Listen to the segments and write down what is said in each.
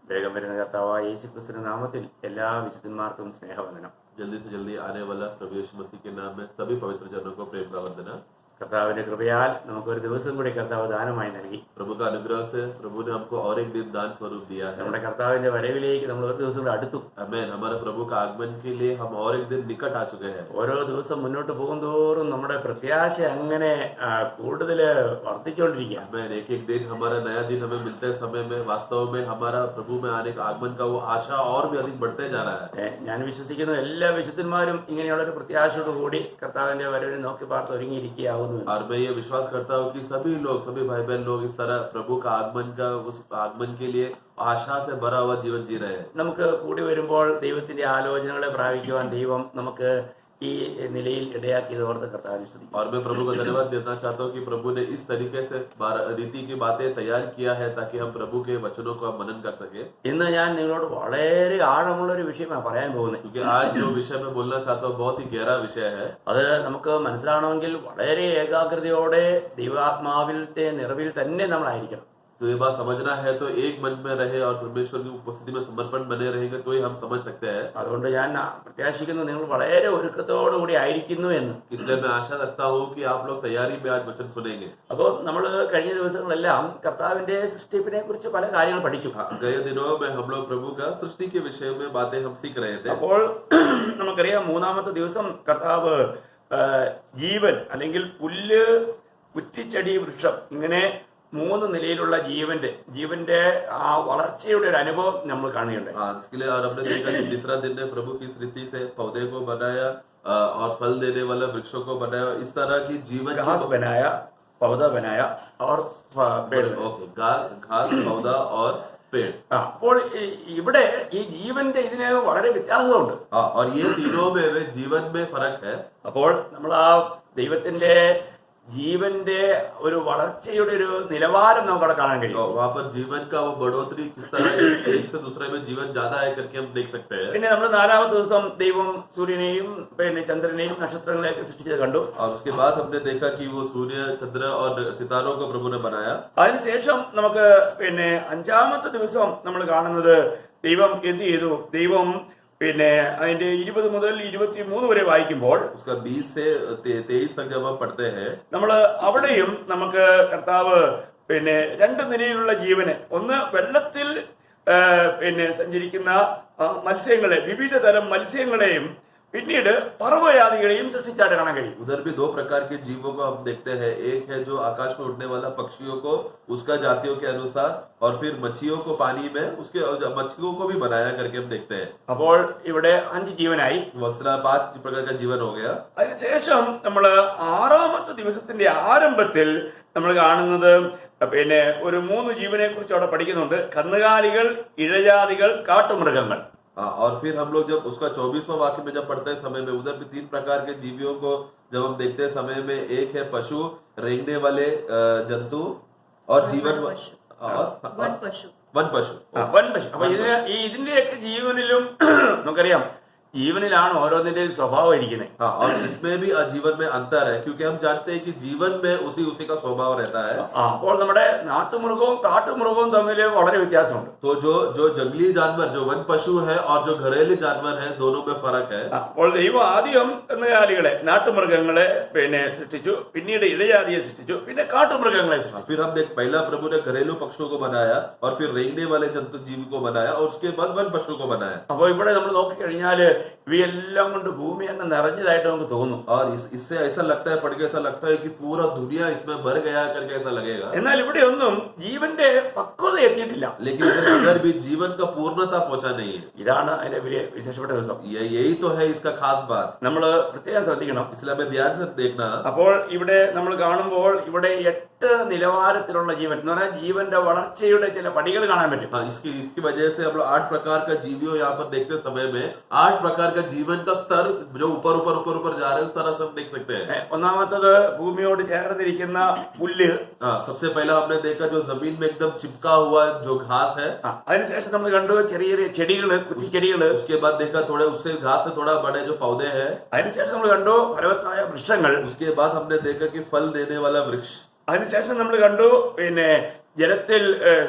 വേഗം വരുന്ന കർത്താവായ യേശുക്രിസ്തുവിന്റെ നാമത്തിൽ എല്ലാ വിശുദ്ധന്മാർക്കും സ്നേഹവന്ദനം. जल्दी से जल्दी आने वाला प्रभु यीशु मसीह के नाम में सभी पवित्र जनों को प्रेम का वंदना। കർത്താവിന്റെ കൃപയാൽ നമുക്കൊരു ദിവസം കൂടി കർത്താവ് ദാനമായി നൽകി. प्रभु का अनुग्रह से प्रभु ने हमको और एक दिन दान स्वरूप दिया है। നമ്മുടെ കർത്താവിന്റെ വരവിലേക്ക് നമ്മൾ ഒരു ദിവസം കൂടി അടുത്തു. आमीन। हमारे प्रभु का आगमन के लिए हम और एक दिन निकट आ चुके हैं। ഓരോ ദിവസം മുന്നോട്ട് പോകുന്തോറും നമ്മുടെ പ്രത്യാശ അങ്ങനെ കൂടുതൽ വർദ്ധിച്ചുകൊണ്ടിരിക്കുകയാണ്. आमीन। एक एक दिन हमारा नया दिन हमें मिलते समय में वास्तव में हमारा प्रभु में आने का आगमन का वो आशा और भी अधिक बढ़ते जा रहा है। ഞാൻ വിശ്വസിക്കുന്നു എല്ലാ വിശുദ്ധന്മാരും ഇങ്ങനെയുള്ള ഒരു പ്രത്യാശയോടുകൂടി കർത്താവിന്റെ വരവിനെ നോക്കി പാർത്ത് ഒരുങ്ങിയിരിക്കുകയാവുന്നു. और मैं ये विश्वास करता हूँ कि सभी लोग, सभी भाई बहन लोग इस तरह प्रभु का आगमन का उस आगमन के लिए आशा से भरा हुआ जीवन जी रहे हैं। നമുക്ക് കൂടി വരുമ്പോൾ ദൈവത്തിന്റെ ആലോചനകളെ പ്രാപിക്കുവാൻ ദൈവം നമുക്ക് ഈ നിലയിൽ ഇടയാക്കിയത് ഓർത്ത് കർത്താവിനെ സ്തുതിക്കുന്നു. और मैं प्रभु को धन्यवाद देना चाहता हूँ कि प्रभु ने इस तरीके से रीति की बातें तैयार किया है ताकि हम प्रभु के वचनों को मनन कर सके। ഇന്ന് ഞാൻ നിങ്ങളോട് വളരെ ആഴമുള്ള ഒരു വിഷയമാണ് പറയാൻ പോകുന്നത്. क्योंकि आज जो विषय मैं बोलना चाहता हूँ बहुत ही गहरा विषय है। അത് നമുക്ക് മനസ്സിലാവണമെങ്കിൽ വളരെ ഏകാഗ്രതയോടെ ദൈവാത്മാവിലത്തെ നിറവിൽ തന്നെ നമ്മളായിരിക്കണം. तो ये बात समझना है तो एक मन में रहे और परमेश्वर की उपस्थिति में समर्पण बने रहेंगे तो ही हम समझ सकते हैं। അതുകൊണ്ട് ഞാൻ പ്രത്യാശിക്കുന്നു നിങ്ങൾ വളരെ ഒരുക്കത്തോടുകൂടി ആയിരിക്കുന്നു എന്ന്. इसलिए मैं आशा रखता हूँ कि आप लोग तैयारी में आज वचन सुनेंगे। അപ്പോൾ നമ്മൾ കഴിഞ്ഞ ദിവസങ്ങളെല്ലാം കർത്താവിന്റെ സൃഷ്ടിപ്പിനെ കുറിച്ച് പല കാര്യങ്ങൾ പഠിച്ചു. गए दिनों में हम लोग प्रभु का सृष्टि के विषय में बातें हम सीख रहे थे। അപ്പോൾ നമുക്കറിയാം മൂന്നാമത്തെ ദിവസം കർത്താവ് ജീവൻ അല്ലെങ്കിൽ പുല്ല്, കുറ്റിച്ചെടി, വൃക്ഷം ഇങ്ങനെ മൂന്ന് നിലയിലുള്ള ജീവന്റെ ആ വളർച്ചയുടെ ഒരു അനുഭവം നമ്മൾ കാണുകയുണ്ടായി. इसके लिए और हमने देखा कि तीसरा दिन ने प्रभु की सृष्टि से पौधे को बनाया और फल देने वाले वृक्षों को बनाया। इस तरह की जीवन घास बनाया, पौधा बनाया और पेड़. ओके, घास, पौधा और पेड़. അപ്പോൾ ഇവിടെ ഈ ജീവന്റെ ഇതിന് വളരെ വ്യത്യാസമുണ്ട്. और ये तीनों में वे जीवन में फर्क है. അപ്പോൾ നമ്മൾ ആ ദൈവത്തിന്റെ ജീവന്റെ ഒരു വളർച്ചയുടെ ഒരു നിലവാരം നമുക്ക് അവിടെ കാണാൻ കഴിയും. वहाँ पर जीवन का वो बढ़ोतरी किस तरह एक से दूसरे में जीवन ज्यादा है करके हम देख सकते हैं. പിന്നെ നമ്മൾ നാലാമത്തെ ദിവസം ദൈവം സൂര്യനെയും പിന്നെ ചന്ദ്രനെയും നക്ഷത്രങ്ങളെയൊക്കെ സൃഷ്ടിച്ചത് കണ്ടു. और उसके बाद हमने देखा कि वो सूर्य, चंद्र और सितारों को प्रभु ने बनाया. അതിനുശേഷം നമുക്ക് പിന്നെ അഞ്ചാമത്തെ ദിവസം നമ്മൾ കാണുന്നത് ദൈവം എന്ത് ചെയ്തു? ദൈവം പിന്നെ അതിന്റെ 20 മുതൽ 23 വരെ വായിക്കുമ്പോൾ उसका 20 से 23 तक जब हम पढ़ते हैं നമ്മൾ അവിടെയും നമുക്ക് കർത്താവ് പിന്നെ രണ്ട് നിലയിലുള്ള ജീവന്, ഒന്ന് വെള്ളത്തിൽ പിന്നെ സഞ്ചരിക്കുന്ന മത്സ്യങ്ങളെ, വിവിധ തരം മത്സ്യങ്ങളെയും പിന്നീട് पर्वयादिകളെയും സൃഷ്ടിച്ചായിട്ട് കാണാൻ കഴിയും. उधर भी दो प्रकार के जीवों को हम देखते हैं. एक है जो आकाश में उड़ने वाला पक्षियों को उसका जातियों के अनुसार, और फिर मच्छियों को पानी में उसके मछलियों को भी बनाया करके हम देखते हैं. അപ്പോൾ ഇവിടെ 5 ജീവനായി. 5 प्रकार का जीवन हो गया. അതിനുശേഷം നമ്മൾ ആറാമത്തെ ദിവസത്തിന്റെ ആരംഭത്തിൽ നമ്മൾ കാണുന്നത് പിന്നെ ഒരു 3 ജീവനെ കുറിച്ച് അവിടെ പഠിക്കുന്നുണ്ട്. കന്നുകാലികൾ, ഇഴജാതികൾ, കാട്ടുമൃഗങ്ങൾ. और फिर हम लोग जब उसका 24वां वाक्य में जब पढ़ते समय में उधर भी 3 प्रकार के जीवियों को जब हम देखते समय में, एक है पशु, रेंगने वाले जंतु और जीवन वन पशु. അപ്പൊ ഇതിന്റെയൊക്കെ ജീവനിലും നമുക്കറിയാം ജീവനിലാണ് ഓരോന്നിന്റെയും സ്വഭാവം ഇരിക്കുന്നത്. और इसमें भी जीवन में अंतर है क्योंकि हम जानते हैं कि जीवन में उसी का स्वभाव रहता है. അപ്പോൾ നമ്മുടെ നാട്ടുമൃഗവും കാട്ടുമൃഗവും തമ്മിൽ വളരെ വ്യത്യാസമുണ്ട്. तो जो जंगली जानवर, जो वन पशु है और जो घरेलू जानवर है, दोनों में फर्क है. അപ്പോൾ ദൈവം ആദ്യം കന്നുകാലികളെ, നാട്ടുമൃഗങ്ങളെ പിന്നെ സൃഷ്ടിച്ചു, പിന്നീട് ഇഴജാതിയെ സൃഷ്ടിച്ചു, പിന്നെ കാട്ടുമൃഗങ്ങളെ സൃഷ്ടിച്ചു. फिर हम पहला प्रभु ने घरेलू पक्षियों को बनाया और फिर रेंगने वाले जंतु जीव को बनाया और उसके बाद वन पशु को बनाया. അപ്പോൾ ഇവിടെ നമ്മൾ നോക്കിക്കഴിഞ്ഞാല് ഇവയെല്ലാം കൊണ്ട് ഭൂമി അങ്ങ് നിറഞ്ഞതായിട്ട് നമുക്ക് തോന്നും. और इससे ऐसा लगता है, पढ़ के ऐसा लगता है कि पूरा दुनिया इसमें भर गया करके ऐसा लगेगा. എന്നാൽ ഇവിടെ ഒന്നും ജീവന്റെ പക്വത എത്തിയിട്ടില്ല. लेकिन इधर भी जीवन का पूर्णता पहुंचा नहीं है. ഇതാണ് അതിന്റെ വലിയ വിശേഷപ്പെട്ട ദിവസം. यही तो है इसका खास बात. നമ്മൾ പ്രത്യേകം ശ്രദ്ധിക്കണം. इसलिए हमें ध्यान से देखना. അപ്പോൾ ഇവിടെ നമ്മൾ കാണുമ്പോൾ ഇവിടെ 8 നിലവാരത്തിലുള്ള ജീവൻ എന്ന് പറഞ്ഞാൽ ജീവന്റെ വളർച്ചയുടെ ചില പടികൾ കാണാൻ പറ്റും. इसकी वजह से हम लोग 8 प्रकार का जीवियों यहाँ पर देखते समय में 8 प्रकार का जीवन का स्तर जो ऊपर जा रहे हैं, उस तरह से हम देख सकते हैं. ഒന്നാമത്തത് ഭൂമിയോട് ചേർന്നിരിക്കുന്ന പുല്ല്. सबसे पहला हमने देखा जो जमीन में एकदम चिपका हुआ जो घास है. അതിനുശേഷം നമ്മൾ കണ്ടു ചെറിയ ചെറിയ ചെടികള്, കുറ്റിച്ചെടികള്. उसके बाद देखा थोड़े उससे घास से थोड़ा बड़े जो पौधे हैं. അതിനുശേഷം നമ്മൾ കണ്ടു ഫലവത്തായ വൃക്ഷങ്ങൾ. उसके बाद हमने देखा कि फल देने वाला वृक्ष. അതിനുശേഷം നമ്മൾ കണ്ടു പിന്നെ ജലത്തിൽ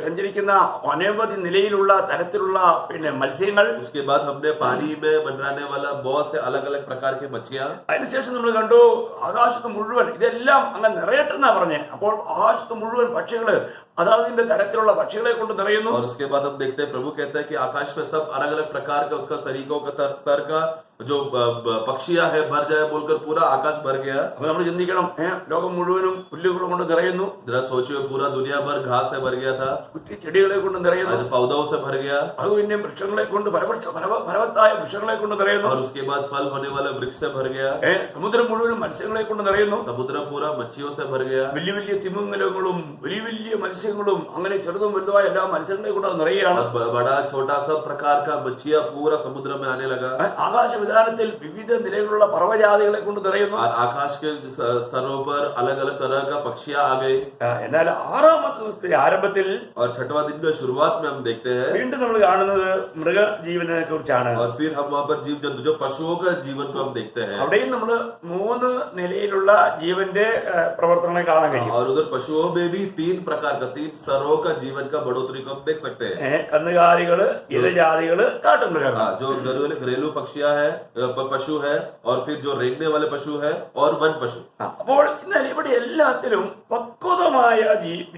സഞ്ചരിക്കുന്ന അനവധി നിലയിലുള്ള തരത്തിലുള്ള പിന്നെ മത്സ്യങ്ങൾ. उसके बाद हमने पानी में मंडराने वाला बहुत से अलग अलग प्रकार की मछलियां. അതിനുശേഷം നമ്മൾ കണ്ടു ആകാശത്ത് മുഴുവൻ ഇതെല്ലാം അങ്ങനെ നിറയട്ടെന്നാ പറഞ്ഞേ. അപ്പോൾ ആകാശത്ത് മുഴുവൻ പക്ഷികള് അതാതിന്റെ തരത്തിലുള്ള പക്ഷികളെ കൊണ്ട് നിറയുന്നു. और उसके बाद हम देखते हैं प्रभु कहता है कि आकाश में सब अलग अलग प्रकार का उसका तरीकों का स्तर का जो पक्षियां है भर जाए बोलकर पूरा आकाश भर गया. അപ്പൊ നമ്മൾ ചിന്തിക്കണം, ലോകം മുഴുവനും പുല്ലുകൾ കൊണ്ട് നിറയുന്നു. जरा सोचिए पूरा दुनिया भर घास से भर गया था, കുറ്റി ചെടികളെ കൊണ്ട് നിറയുന്നു. पौधों से भर गया. അത് പിന്നെ വൃക്ഷങ്ങളെ കൊണ്ട് ഫലവത്തായ വൃക്ഷങ്ങളെ കൊണ്ട് നിറയുന്നു. और उसके बाद फल होने वाले वृक्ष से भर गया. സമുദ്രം മുഴുവനും മത്സ്യങ്ങളെ കൊണ്ട് നിറയുന്നു. समुद्र पूरा मच्छियों से भर गया. വലിയ വലിയ തിമിംഗലങ്ങളും വലിയ വലിയ മത്സ്യങ്ങളും അങ്ങനെ ചെറുതും വലുതുമായ എല്ലാ മത്സ്യങ്ങളെ കൊണ്ട് അത് നിറയുകയാണ്. बड़ा छोटा सब प्रकार का मच्छियां पूरा समुद्र में आने लगा. ആകാശവിധാനത്തിൽ വിവിധ നിലയിലുള്ള പറവജാതികളെ കൊണ്ട് നിറയുന്നു. आकाश के स्तरों पर अलग अलग तरह का पक्षियां आ गए. എന്നാൽ ആറാമത്തെ ദിവസത്തിന്റെ ആരംഭത്തിൽ और छठवां दिन का शुरुआत में हम देखते हैं വീണ്ടും നമ്മൾ കാണുന്നത് മൃഗജീവനെ കുറിച്ചാണ്. और फिर हम वहां पर जीव जंतु जो पशुओं का जीवन को हम देखते हैं. അവിടെയും നമ്മൾ 3 നിലയിലുള്ള ജീവന്റെ പ്രവർത്തനങ്ങളെ കാണാൻ കഴിയും. और उधर पशुओं में भी 3 प्रकार का 3 स्तरों का जीवन का बढ़ोतरी को हम देख सकते हैं. കന്നുകാലികള്, ഇലജാതികള്, കാട്ടുമൃഗങ്ങൾ. जो घरेलू पक्षियां है, पशु है, और फिर जो रेंगने वाले पशु है और वन पशु. അപ്പോൾ എന്നാൽ ഇവിടെ എല്ലാത്തിലും പക്വതമായ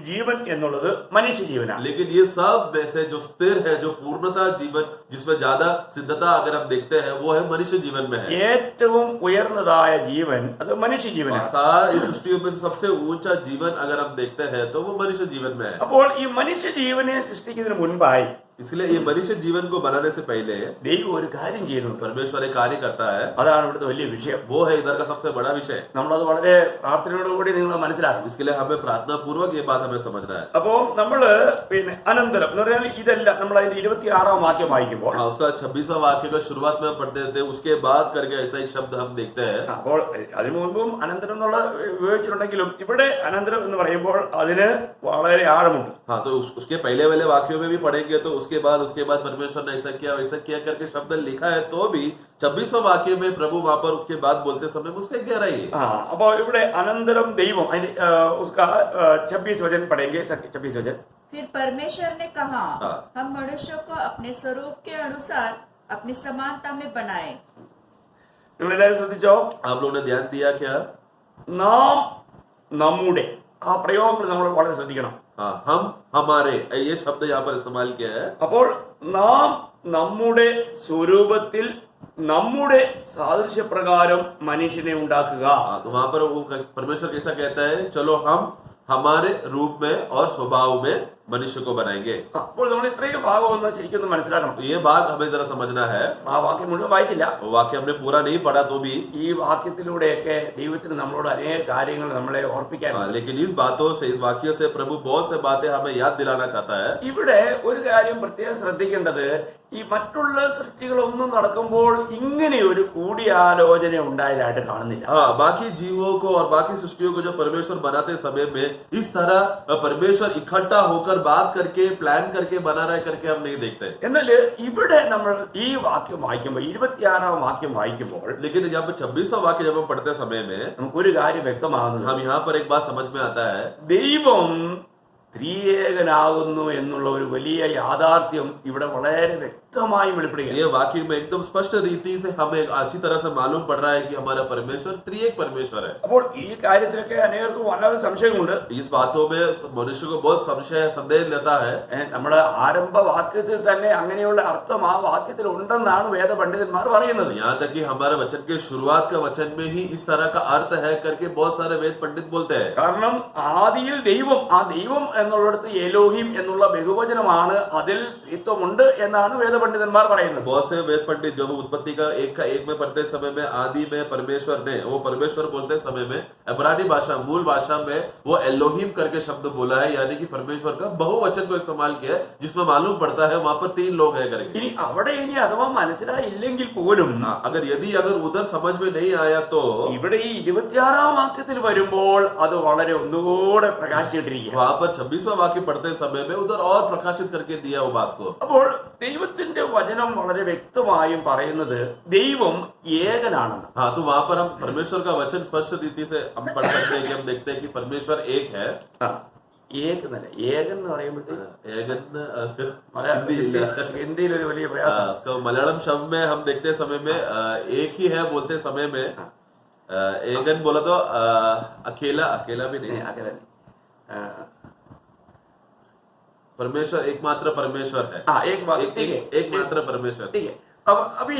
ജീവൻ എന്നുള്ളത് മനുഷ്യജീവനാണ്. लेकिन ये सब में से जो स्थिर है, जो पूर्णता जीवन जिसमें ज्यादा सिद्धता अगर हम देखते हैं वो है मनुष्य जीवन में है. ഏറ്റവും ഉയർന്നതായ ജീവൻ അത് മനുഷ്യജീവനാണ്. सारी सृष्टियों में सबसे ऊंचा जीवन अगर हम देखते हैं तो वो मनुष्य जीवन में है. അപ്പോൾ ഈ മനുഷ്യജീവനെ സൃഷ്ടിക്കുന്നതിന് മുൻപായി इसलिए ये मनुष्य जीवन को बनाने से पहले ദൈവം ഒരു കാര്യം ചെയ്യുന്നു. परमेश्वर एक कार्य करता है. അതാണ് ഇവിടുത്തെ വലിയ വിഷയം. वो है इधर का सबसे बड़ा विषय. നമ്മളത് വളരെ പ്രാർത്ഥനയോടുകൂടി നിങ്ങൾ മനസ്സിലാക്കണം. इसके लिए हमें प्रार्थना पूर्वक ये बात हमें समझना है. അപ്പോ നമ്മള് പിന്നെ അനന്തരം എന്ന് പറഞ്ഞാൽ ഇതെല്ലാം നമ്മൾ അതിന്റെ 26-ാം വാക്യം വായിക്കുമ്പോൾ उसका 26वां वाक्य का शुरुआत में हम पढ़ते थे, उसके बाद करके ऐसा एक शब्द हम देखते हैं. അപ്പോൾ അതിനു മുൻപും അനന്തരം എന്നുള്ള ഉപയോഗിച്ചിട്ടുണ്ടെങ്കിലും ഇവിടെ അനന്തരം എന്ന് പറയുമ്പോൾ അതിന് വളരെ ആഴമുണ്ട്. हाँ, तो उसके पहले वाले वाक्यों में भी पढ़ेंगे तो उसके बाद परमेश्वर ने ऐसा किया वैसा किया करके शब्द लिखा है, तो भी 26वां वाक्य में प्रभु वहां पर उसके बाद बोलते समय उसका गहराई है. അപ്പൊ ഇവിടെ അനന്തരം ദൈവം उसका 26 वचन पढ़ेंगे. 26 वचन. फिर परमेश्वर ने कहा, हाँ। हम मनुष्य को अपने स्वरूप के अनुसार अपनी समानता में बनाए. നിങ്ങളെല്ലാവരും ശ്രദ്ധിച്ചോ? आप लोगों ने ध्यान दिया क्या? നാം നമ്മുടെ ആ പ്രയോഗങ്ങൾ നമ്മൾ വളരെ ശ്രദ്ധിക്കണം. हाँ, हम हमारे ये शब्द यहाँ पर इस्तेमाल किया है. അപ്പോൾ നാം നമ്മുടെ സ്വരൂപത്തിൽ നമ്മുടെ സാദൃശ്യപ്രകാരം മനുഷ്യനെ ഉണ്ടാക്കുക. हाँ, तो वहां पर वो परमेश्वर कैसा कहता है, चलो हम हमारे रूप में और स्वभाव में मनुष्य को बनाएंगे. അപ്പോൾ നമ്മൾ ഇത്രയും ഭാഗം ഒന്ന് ശരിക്കും മനസ്സിലാക്കണം. तो ये बात हमें जरा समझना है. ആ വാക്യം മുഴുവൻ വായിച്ചില്ല. वो वाक्य हमने पूरा नहीं पढ़ा तो भी ഈ വാക്യത്തിലൂടെയൊക്കെ ദൈവത്തിന് നമ്മളോട് അനേക കാര്യങ്ങൾ നമ്മളെ ഓർപ്പിക്കാൻ. लेकिन इस बातों से, इस वाक्यों से प्रभु बहुत से बातें हमें याद दिलाना चाहता है. ഇവിടെ ഒരു കാര്യം പ്രത്യേകം ശ്രദ്ധിക്കേണ്ടത്, ഈ മറ്റുള്ള സൃഷ്ടികളൊന്നും നടക്കുമ്പോൾ ഇങ്ങനെ ഒരു കൂടിയാലോചന ഉണ്ടായതായിട്ട് കാണുന്നില്ല. हाँ, बाकी जीवों को और बाकी सृष्टियों को जो परमेश्वर बनाते समय में इस तरह परमेश्वर इकट्ठा होकर बात करके प्लान करके बना रहे करके हम नहीं देखते. എന്നാൽ ഇവിടെ നമ്മൾ ഈ വാക്യം വായിക്കുമ്പോൾ 26-ാം വാക്യം വായിക്കുമ്പോൾ लेकिन यहाँ पर 26वां वाक्य जब हम पढ़ते समय में നമുക്കൊരു കാര്യം വ്യക്തമാകുന്നത്, हम यहाँ पर एक बात समझ में आता है. ദൈവം ത്രിയേകനാകുന്നു എന്നുള്ള ഒരു വലിയ യാഥാർത്ഥ്യം ഇവിടെ വളരെ വ്യക്തമായി വെളിപ്പെടുകയാണ്. ये वाक्य में एकदम स्पष्ट रीति से हमें अच्छी तरह से मालूम पड़ रहा है कि हमारा परमेश्वर त्रिएक परमेश्वर है. അപ്പോൾ ഈ കാര്യത്തിലൊക്കെ അനേകർക്കും വളരെ സംശയമുണ്ട്. इस बातों में मनुष्य को बहुत संदेह लेता है. നമ്മുടെ ആരംഭ വാക്യത്തിൽ തന്നെ അങ്ങനെയുള്ള അർത്ഥം ആ വാക്യത്തിൽ ഉണ്ടെന്നാണ് വേദപണ്ഡിതന്മാർ പറയുന്നത്. यहाँ तक कि हमारे वचन के शुरुआत का वचन में ही इस तरह का अर्थ है करके बहुत सारे वेद पंडित बोलते हैं. കാരണം ആദിയിൽ ദൈവം, ആ ദൈവം എന്നുള്ളിടത്ത് എലോഹിം എന്നുള്ള ബഹുവചനമാണ്, അതിൽ ത്രിത്വമുണ്ട് എന്നാണ് വേദപണ്ഡിതന്മാർ പറയുന്നത്. बहुत से वेद पंडित जो उत्पत्ति का एक में पढ़ते समय में आदि में परमेश्वर ने, वो परमेश्वर बोलते समय में इब्रानी भाषा मूल भाषा में वो एलोहिम करके शब्द बोला है, यानी कि परमेश्वर का बहुवचन को इस्तेमाल किया है, जिसमें मालूम पड़ता है वहां पर 3 लोग है करके. ഇനി അവിടെ ഇനി അഥവാ മനസ്സിലായില്ലെങ്കിൽ പോലും अगर उधर समझ में नहीं आया तो ഇവിടെ ഈ 26-ാം വാക്യത്തിൽ വരുമ്പോൾ അത് വളരെ ഒന്നുകൂടെ പ്രകാശിച്ചിട്ടിരിക്കുക. वहां पर 26वां वाक्य पढ़ते समय में उधर और प्रकाशित करके दिया वो बात को. അപ്പോൾ ദൈവത്തിന്റെ വചനം വളരെ വ്യക്തമായും പറയുന്നത് ദൈവം ഏകനാണെന്ന്. हाँ, तो वहां पर हम परमेश्वर का वचन स्पष्ट रीति से हम पढ़ सकते हैं कि हम देखते हैं कि परमेश्वर एक है. ഏക എന്നല്ല, ഏകൻ എന്ന് പറയുമ്പോഴത്തേക്ക് एगन हिंदी इल्ल। ഹിന്ദിയിൽ ഒരു വലിയ പ്രയാസം. उसका मलयालम शब्द में हम देखते समय में एक ही है बोलते समय में एगन बोला तो अकेला, अकेला भी नहीं, അങ്ങനെ परमेश्वर एकमात्र परमेश्वर है, एक बात ठीक है, एकमात्र परमेश्वर। ठीक है। अब अभी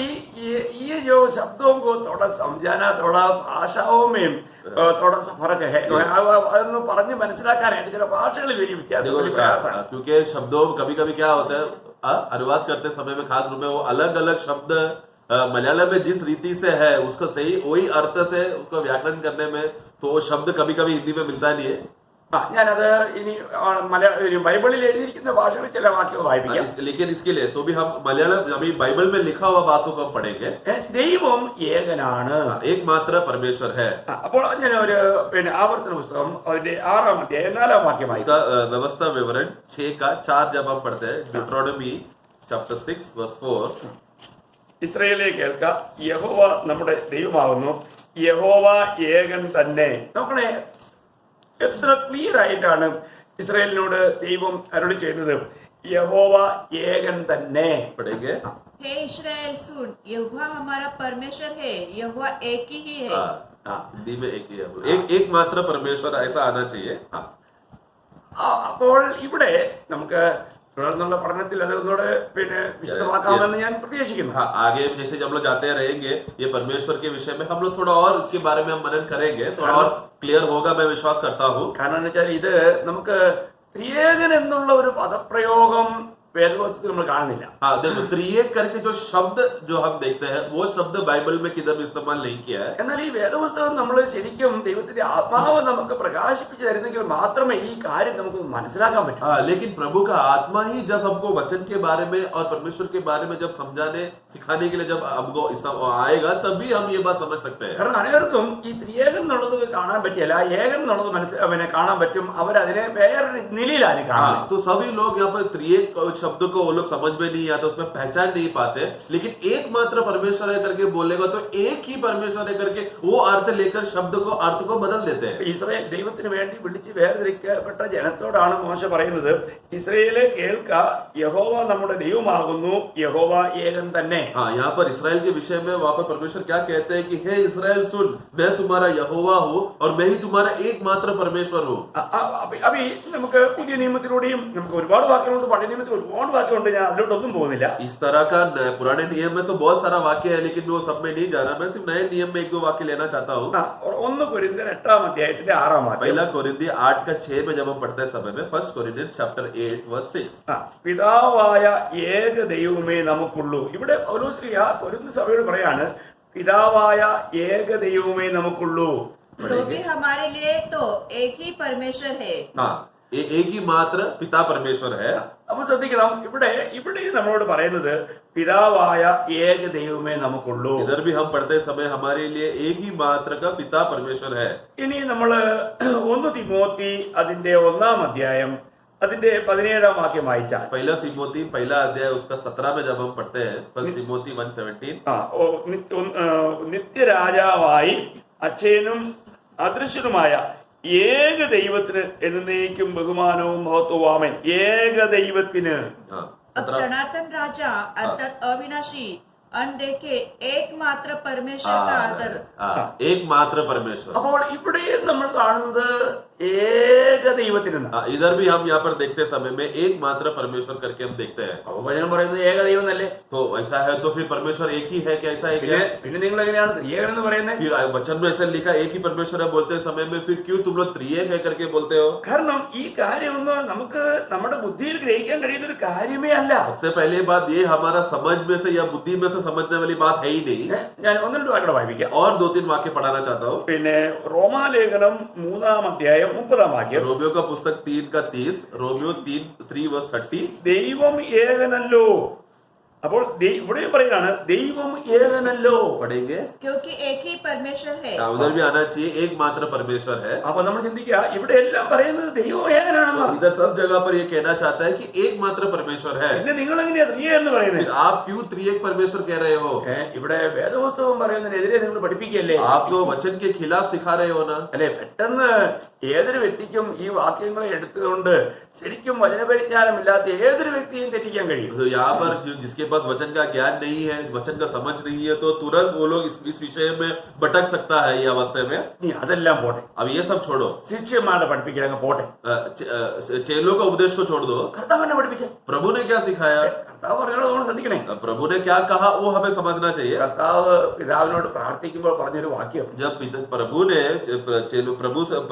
ये जो शब्दों को थोड़ा समझाना, थोड़ा भाषाओं में थोड़ा सा फर्क है, അതൊന്ന് പറഞ്ഞ് മനസ്സിലാക്കാനായിട്ട് ചില ഭാഷകളിൽ വലിയ വ്യത്യാസം, വലിയ പ്രയാസമാണ്. क्योंकि शब्दों कभी कभी क्या होता है अनुवाद करते समय में खास रूप में वो अलग अलग शब्द मलयालम में जिस रीति से है उसको सही वही अर्थ से उसको व्याकरण करने में तो वो शब्द कभी कभी हिंदी में मिलता नहीं है। ഞാനത് ഇനി ബൈബിളിൽ എഴുതിയിരിക്കുന്ന ഭാഷകളിൽ ചില വാക്യങ്ങൾ വായിപ്പിക്കാം. लेकिन इसके लिए तो भी हम मलयालम अभी बाइबल में लिखा हुआ बातों को हम पढ़ेंगे। ദൈവം ഏകനാണ്, एकमात्र परमेश्वर है। അപ്പോൾ ഞാൻ ഒരു ആവർത്തന പുസ്തകം അതിന്റെ 6-ാം അധ്യായം 4-ാം വാക്യമായി इसका व्यवस्था विवरण 6 का 4 जब हम पढ़ते हैं Deuteronomy chapter 6 verse 4 ഇസ്രായേലേ കേൾക്ക, യഹോവ നമ്മുടെ ദൈവമാകുന്നു, യഹോവ ഏകൻ തന്നെ. നോക്കണേ എത്ര ക്ലിയർ ആയിട്ടാണ് ഇസ്രായേലിനോട് ദൈവം അരുളി ചെയ്യുന്നത്, യഹോവ ഏകൻ തന്നെ. पढ़ेंगे। हे इस्राएल सुन, यहोवा हमारा परमेश्वर है, यहोवा एक ही है। हिंदी में एक ही है, एकमात्र परमेश्वर ऐसा आना चाहिए। അപ്പോൾ ഇവിടെ നമുക്ക് തുടർന്നുള്ള പഠനത്തിൽ അത് ഒന്നുകൂടെ വിശദമാക്കാമെന്ന് ഞാൻ പ്രതീക്ഷിക്കുന്നു. हाँ, आगे जैसे जब हम लोग जाते रहेंगे ये परमेश्वर के विषय में हम लोग थोड़ा और इसके बारे में हम मनन करेंगे, थोड़ा और क्लियर होगा मैं विश्वास करता हूँ। കാരണം എന്ന് വെച്ചാൽ ഇത് നമുക്ക് ത്രിയേകൻ എന്നുള്ള ഒരു പദപ്രയോഗം വേദപുസ്തകത്തിൽ നമ്മൾ കാണുന്നില്ല. हाँ देखो, त्रिएक करके जो शब्द जो हम देखते हैं वो शब्द बाइबल में किधर भी इस्तेमाल नहीं किया है। എന്നാൽ ഈ വേദപുസ്തകം നമ്മൾ ശരിക്കും ദൈവത്തിന്റെ ആത്മാവ് നമുക്ക് പ്രകാശിപ്പിച്ചു തരുന്നെങ്കിൽ മാത്രമേ ഈ കാര്യം നമുക്ക് മനസ്സിലാക്കാൻ പറ്റൂ. हाँ, लेकिन प्रभु का आत्मा ही जब हमको वचन के बारे में और परमेश्वर के बारे में जब समझाने सिखाने के लिए जब हमको आएगा तभी हम ये बात समझ सकते हैं। കാരണം അനേർക്കും ഈ ത്രിയേകൻ എന്നുള്ളത് കാണാൻ പറ്റിയല്ല, ഏകൻ എന്നുള്ളത് കാണാൻ പറ്റും, അവരതിനെ വേറൊരു നിലയിലാണ് കാണുന്നത്. तो सभी लोग यहाँ पर त्रिएक शब्द को वो लोग समझ में नहीं आता, उसमें पहचान नहीं पाते, लेकिन एकमात्र परमेश्वर है करके बोलेगा तो एक ही परमेश्वर है करके वो अर्थ लेकर शब्द को अर्थ को बदल देते हैं। ഇസ്രായേൽ ദൈവത്തിന് വേണ്ടി വിളിച്ച് വേർതിരിക്കപ്പെട്ട ജനത്തോടാണ് മോശ പറയുന്നത്, ഇസ്രായേലെ കേൾക്ക, യഹോവ നമ്മുടെ ദൈവമാകുന്നു, യഹോവ ഏകൻ തന്നെ. हाँ, यहाँ पर इसराइल के विषय में वहाँ पर परमेश्वर क्या कहते हैं कि हे इसराइल सुन, मैं तुम्हारा यहोवा हूँ और मैं ही तुम्हारा एकमात्र परमेश्वर हूँ। അപ്പൊ നമുക്ക് പുതിയ നിയമത്തിലൂടെയും നമുക്ക് ഒരുപാട് വാക്യങ്ങളുണ്ട്, പഴയ നിയമത്തിൽ ഒരുപാട് വാക്യമുണ്ട്, ഞാൻ അതിലോട്ടൊന്നും പോകുന്നില്ല. इस तरह का पुराने नियम में तो बहुत सारा वाक्य है, लेकिन वो सब में नहीं जा रहा, मैं सिर्फ नए नियम में एक दो वाक्य लेना चाहता हूँ। 1 കൊരിന്ത്യർ 8-ാം അധ്യായത്തിന്റെ 6-ാം വാക്യം, पहला कोरिन्थियर 8 का 6 में जब हम पढ़ते हैं समय में 1 Corinthians chapter 8 verse 6 പിതാവായ ഏക ദൈവമേ നമുക്കുള്ളൂ. ഇവിടെ പൗലോസ് കൊരിന്ത് സഭയോട് പറയാണ്, പിതാവായ ഏക ദൈവമേ നമുക്കുള്ളൂ. तो भी हमारे लिए तो एक ही परमेश्वर है। हाँ, एक ही मात्र पिता परमेश्वर है। അപ്പൊ ശ്രദ്ധിക്കണം, ഇവിടെ നമ്മളോട് പറയുന്നത് പിതാവായ ഏക ദൈവമേ നമുക്കുള്ളൂ. इधर भी हम पढ़ते समय हमारे लिए एक ही मात्र का पिता परमेश्वर है। ഇനി നമ്മള് 1 തിമോത്തി അതിന്റെ 1-ാം അധ്യായം അതിന്റെ 17-ാം വാക്യം വായിച്ചാൽ, पहला तिमोथी पहला अध्याय उसका 17 में जब हम पढ़ते हैं 1 तिमोथी 1:17 നിത്യരാജാവായി അക്ഷയനും അദൃശ്യനുമായ ഏക ദൈവത്തിന് എന്നേക്കും ബഹുമാനവും മഹത്വവും ആമേൻ. ഏക ദൈവത്തിന്. अब सनातन राजा अर्थात अविनाशी अनदेखे एकमात्र परमेश्वर का आदर। एकमात्र परमेश्वर। അപ്പോൾ ഇവിടെ നമ്മൾ കാണുന്നത് ഏക ദൈവത്തിന്. इधर भी हम यहाँ पर देखते समय में एकमात्र परमेश्वर करके हम देखते हैं। അപ്പോൾ വചനം പറയുന്നത് ഏക ദൈവം എന്നല്ലേ? तो ऐसा है तो फिर परमेश्वर एक ही है क्या? ऐसा है क्या? പിന്നെ നിങ്ങൾ എങ്ങനെയാണ് ത്രിയേകൻ എന്ന് പറയുന്നത്? फिर वचन में ऐसा लिखा एक ही परमेश्वर है बोलते समय में फिर क्यों तुम लोग त्रिएक है करके बोलते हो? കാരണം ഈ കാര്യമൊന്നും നമുക്ക് നമ്മുടെ ബുദ്ധിയിൽ ഗ്രഹിക്കാൻ കഴിയുന്ന ഒരു കാര്യമേ അല്ല. सबसे पहले बात ये हमारा समझ में से या बुद्धि में से समझने वाली बात है ही नहीं। ഞാൻ 1-2 വാക്യം വായിപ്പിക്കാം. और 2-3 वाक्य पढ़ाना चाहता हूँ। പിന്നെ റോമാലേഖനം 3-ാം അധ്യായം 30-ാം വാക്യം, रोमियो का पुस्तक 3 का 30, रोमियो 3 verse 30 ദൈവം ഏകനല്ലോ, അപ്പോൾ ഇവിടെ പറയുകയാണ് ദൈവം ഏകനല്ലോ. पढ़ेंगे क्योंकि एक ही परमेश्वर है। उधर भी आना चाहिए, एकमात्र परमेश्वर है। അപ്പൊ നമ്മൾ ചിന്തിക്കുക ഇവിടെ എല്ലാം പറയുന്നത് ദൈവം ഏകനാണെന്നോ. इधर सब जगह पर ये कहना चाहता है कि एकमात्र परमेश्वर है। പിന്നെ നിങ്ങൾ എങ്ങനെയാ ത്രിയേക എന്ന് പറയുന്നത്? आप क्यों त्रिएक परमेश्वर कह रहे हो? ഇവിടെ വേദപുസ്തകം പറയുന്നതിനെതിരെ നിങ്ങൾ പഠിപ്പിക്കുകയല്ലേ? आप तो वचन के खिलाफ सिखा रहे हो ना? അല്ലെ, പെട്ടെന്ന് ഏതൊരു വ്യക്തിക്കും ഈ വാക്യങ്ങളെ എടുത്തുകൊണ്ട് ശരിക്കും വചനപരിജ്ഞാനമില്ലാത്ത ഏതൊരു വ്യക്തിയും തെറ്റിക്കാൻ കഴിയും. तो यहाँ पर जिसके पास वचन का ज्ञान नहीं है, वचन का समझ नहीं है, तो तुरंत वो लोग इस विषय में भटक सकता है ये अवस्था में। നീ അതെല്ലാം പോട്ടെ, अब ये सब छोड़ो, ശിഷ്യന്മാരുടെ പഠിപ്പിക്കൽ അങ്ങ് പോട്ടെ. चेलों का उपदेश को छोड़ दो। കർത്താവ് എന്നെ പഠിപ്പിച്ചേ, प्रभु ने क्या सिखाया, കർത്താവ് പറഞ്ഞോളൂ, നമ്മൾ ശ്രദ്ധിക്കണേ. प्रभु ने क्या कहा वो हमें समझना चाहिए। കർത്താവ് പിതാവിനോട് പ്രാർത്ഥിക്കുമ്പോൾ പറഞ്ഞൊരു വാക്യം, जब प्रभु ने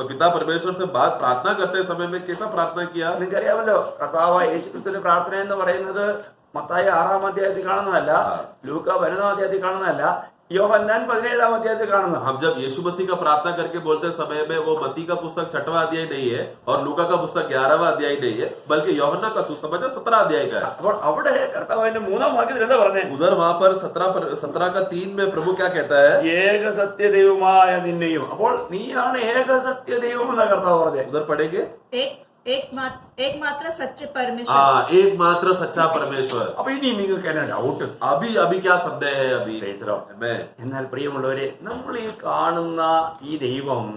पिता परमेश्वर से बात प्रार्थना करते समय में कैसा प्रार्थना किया? നിങ്ങൾക്കറിയാമല്ലോ, കർത്താവ് യേശുക്രിസ്തുവിന്റെ പ്രാർത്ഥന എന്ന് പറയുന്നത് മത്തായി 6-ാം അധ്യായത്തിൽ കാണുന്നതല്ല, ലൂക്ക 11-ാം അധ്യായത്തിൽ കാണുന്നതല്ല, യോഹന്നാൻ 17-ാം അധ്യായത്തിൽ കാണുന്ന. हम जब यीशु मसीह का प्रार्थना करके बोलते समय में वो मत्ती का पुस्तक 6वां अध्याय नहीं है और लूका का पुस्तक 11वां अध्याय नहीं है, बल्कि യോഹന്നാൻ का सुसमाचार 17 अध्याय का है। അപ്പോൾ അവിടെ കർത്താവിന്റെ 3-ാം വാക്യത്തിൽ എന്താ പറഞ്ഞേ? उधर वहां पर 17 का 3 में प्रभु क्या कहता है? ഏക സത്യദൈവമായ നിന്നെയും. അപ്പോൾ നീയാണ് ഏക സത്യദൈവം എന്ന കർത്താവ് പറഞ്ഞേ. उधर पढ़ेंगे एकमात्र सच्चे परमेश्वर। एकमात्र सच्चा परमेश्वर। അപ്പൊ ഇനി നിങ്ങൾക്ക് എന്നാ ഡൗട്ട്? अभी क्या संदेह है? अभी എന്നാൽ പ്രിയമുള്ളവരെ, നമ്മൾ ഈ കാണുന്ന ഈ ദൈവം